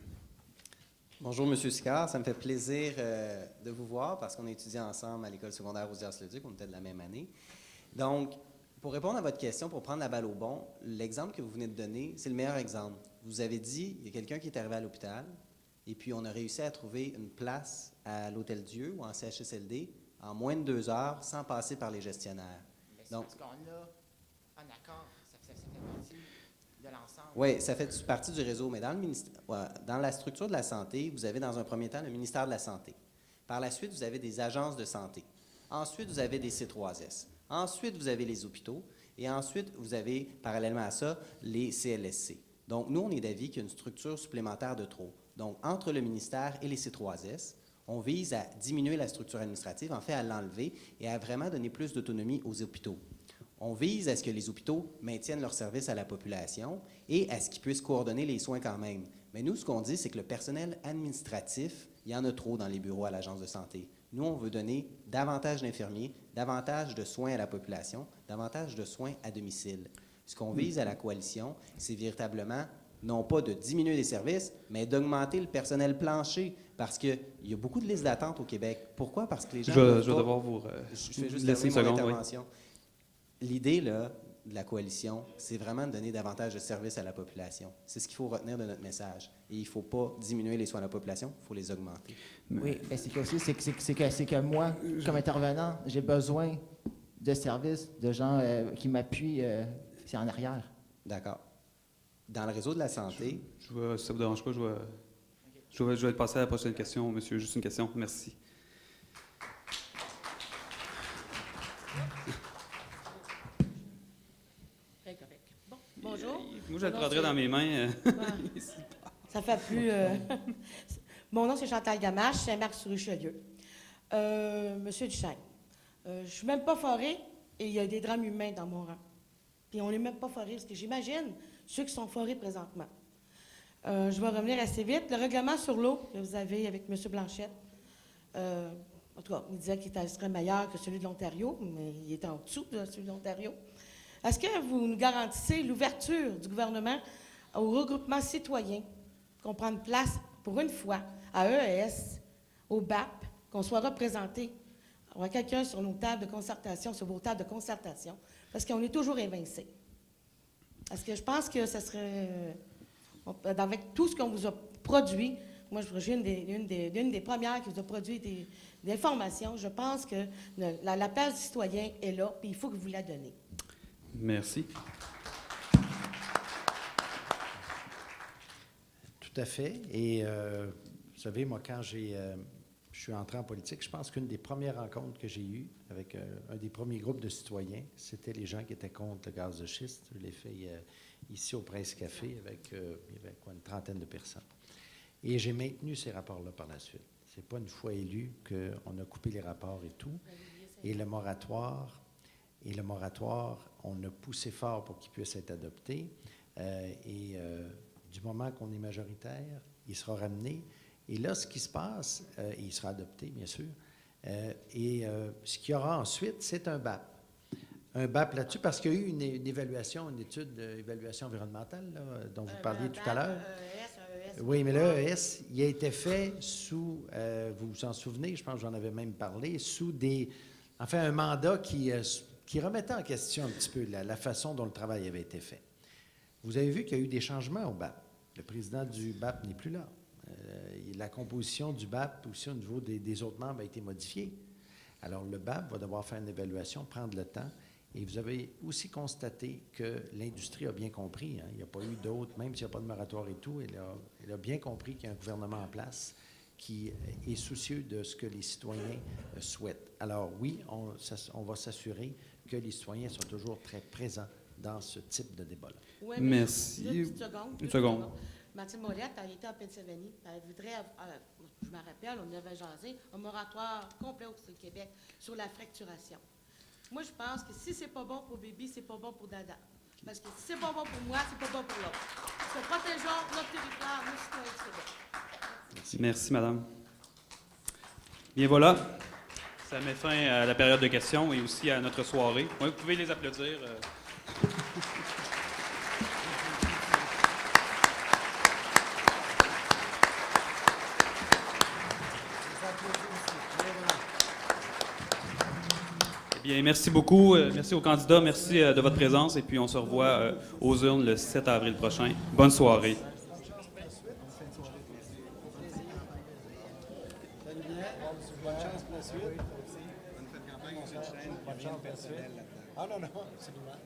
Bonjour, M. Sicard. Ça me fait plaisir de vous voir parce qu'on a étudié ensemble à l'école secondaire Rouzières-le-Duc. On était de la même année. Donc, pour répondre à votre question, pour prendre la balle au bon, l'exemple que vous venez de donner, c'est le meilleur exemple. Vous avez dit, il y a quelqu'un qui est arrivé à l'hôpital et puis on a réussi à trouver une place à l'Hôtel-Dieu ou en CHSLD en moins de 2 heures sans passer par les gestionnaires. Donc, parce qu'on a un accord, ça fait partie de l'ensemble. Oui, ça fait partie du réseau, mais dans la structure de la santé, vous avez dans un premier temps le ministère de la Santé. Par la suite, vous avez des agences de santé. Ensuite, vous avez des C3S. Ensuite, vous avez les hôpitaux. Et ensuite, vous avez, parallèlement à ça, les CLSC. Donc, nous, on est d'avis qu'il y a une structure supplémentaire de trop. Donc, entre le ministère et les C3S, on vise à diminuer la structure administrative, en fait, à l'enlever et à vraiment donner plus d'autonomie aux hôpitaux. On vise à ce que les hôpitaux maintiennent leurs services à la population et à ce qu'ils puissent coordonner les soins quand même. Mais nous, ce qu'on dit, c'est que le personnel administratif, il y en a trop dans les bureaux à l'agence de santé. Nous, on veut donner davantage d'infirmiers, davantage de soins à la population, davantage de soins à domicile. Ce qu'on vise à la coalition, c'est véritablement, non pas de diminuer les services, mais d'augmenter le personnel plancher, parce qu'il y a beaucoup de listes d'attente au Québec. Pourquoi? Parce que les gens... Je vais devoir vous je fais juste laisser une terminer mon seconde. intervention. L'idée, là, de la coalition, c'est vraiment de donner davantage de services à la population. C'est ce qu'il faut retenir de notre message. Et il ne faut pas diminuer les soins à la population, il faut les augmenter. Oui, mais c'est que moi, comme intervenant, j'ai besoin de services, de gens qui m'appuient en arrière. D'accord. Dans le réseau de la santé... Si ça ne vous dérange pas, je vais passer à la prochaine question, monsieur. Juste une question. Merci. Très correct. Bon, bonjour. Moi, je le prendrais dans mes mains. Ça fait plus... Mon nom, c'est Chantal Gamache, Saint-Marc-sur-Richelieu. Monsieur Duchesne, je ne suis même pas forée et il y a des drames humains dans mon rang. Puis on n'est même pas forés, parce que j'imagine ceux qui sont forés présentement. Je vais revenir assez vite. Le règlement sur l'eau que vous avez avec M. Blanchette, en tout cas, il disait qu'il serait meilleur que celui de l'Ontario, mais il était en dessous de celui de l'Ontario. Est-ce que vous nous garantissez l'ouverture du gouvernement au regroupement citoyen, qu'on prenne place pour une fois à EES, au BAP, qu'on soit représenté avoir quelqu'un sur nos tables de concertation, sur vos tables de concertation, parce qu'on est toujours évincés. Parce que je pense que ça serait, avec tout ce qu'on vous a produit, moi, je suis une des premières qui vous a produit des informations. Je pense que la place du citoyen est là, puis il faut que vous la donnez. Merci. Tout à fait. Et vous savez, moi, quand je suis entré en politique, je pense qu'une des premières rencontres que j'ai eues avec un des premiers groupes de citoyens, c'était les gens qui étaient contre le gaz de schiste. Je l'ai fait ici au Prince Café avec, il y avait quoi, une trentaine de personnes. Et j'ai maintenu ces rapports-là par la suite. Ce n'est pas une fois élu qu'on a coupé les rapports et tout. Et le moratoire, on a poussé fort pour qu'il puisse être adopté. Du moment qu'on est majoritaire, il sera ramené. Et là, ce qui se passe, il sera adopté, bien sûr. Ce qu'il y aura ensuite, c'est un BAP. Un BAP là-dessus, parce qu'il y a eu une évaluation, une étude d'évaluation environnementale là, dont vous parliez tout à l'heure. Oui, mais l'EES, il a été fait sous, vous vous en souvenez, je pense que j'en avais même parlé, sous un mandat qui remettait en question un petit peu la façon dont le travail avait été fait. Vous avez vu qu'il y a eu des changements au BAP. Le président du BAP n'est plus là. La composition du BAP, aussi au niveau des autres membres, a été modifiée. Alors, le BAP va devoir faire une évaluation, prendre le temps. Et vous avez aussi constaté que l'industrie a bien compris. Hein, il n'y a pas eu d'autres, même s'il n'y a pas de moratoire et tout, elle a bien compris qu'il y a un gouvernement en place qui est soucieux de ce que les citoyens souhaitent. Alors oui, on va s'assurer que les citoyens sont toujours très présents dans ce type de débat-là. Oui, merci. Une seconde. Mathilde Molette, elle était en Pennsylvanie. Elle voudrait, je me rappelle, on avait jasé, un moratoire complet au Québec sur la fracturation. Moi, je pense que si c'est pas bon pour Bibi, c'est pas bon pour Dada. Parce que si c'est pas bon pour moi, c'est pas bon pour l'autre. Parce que protégeons notre territoire, nos citoyens du Québec. Merci, madame. Bien voilà, ça met fin à la période de questions et aussi à notre soirée. Oui, vous pouvez les applaudir. Bien, merci beaucoup. Merci aux candidats. Merci de votre présence. Et puis, on se revoit aux urnes le 7 avril prochain. Bonne soirée. Bonne chance pour la suite. Bonne campagne, M. Duchesne. Bonne chance pour la suite. Ah non, absolument.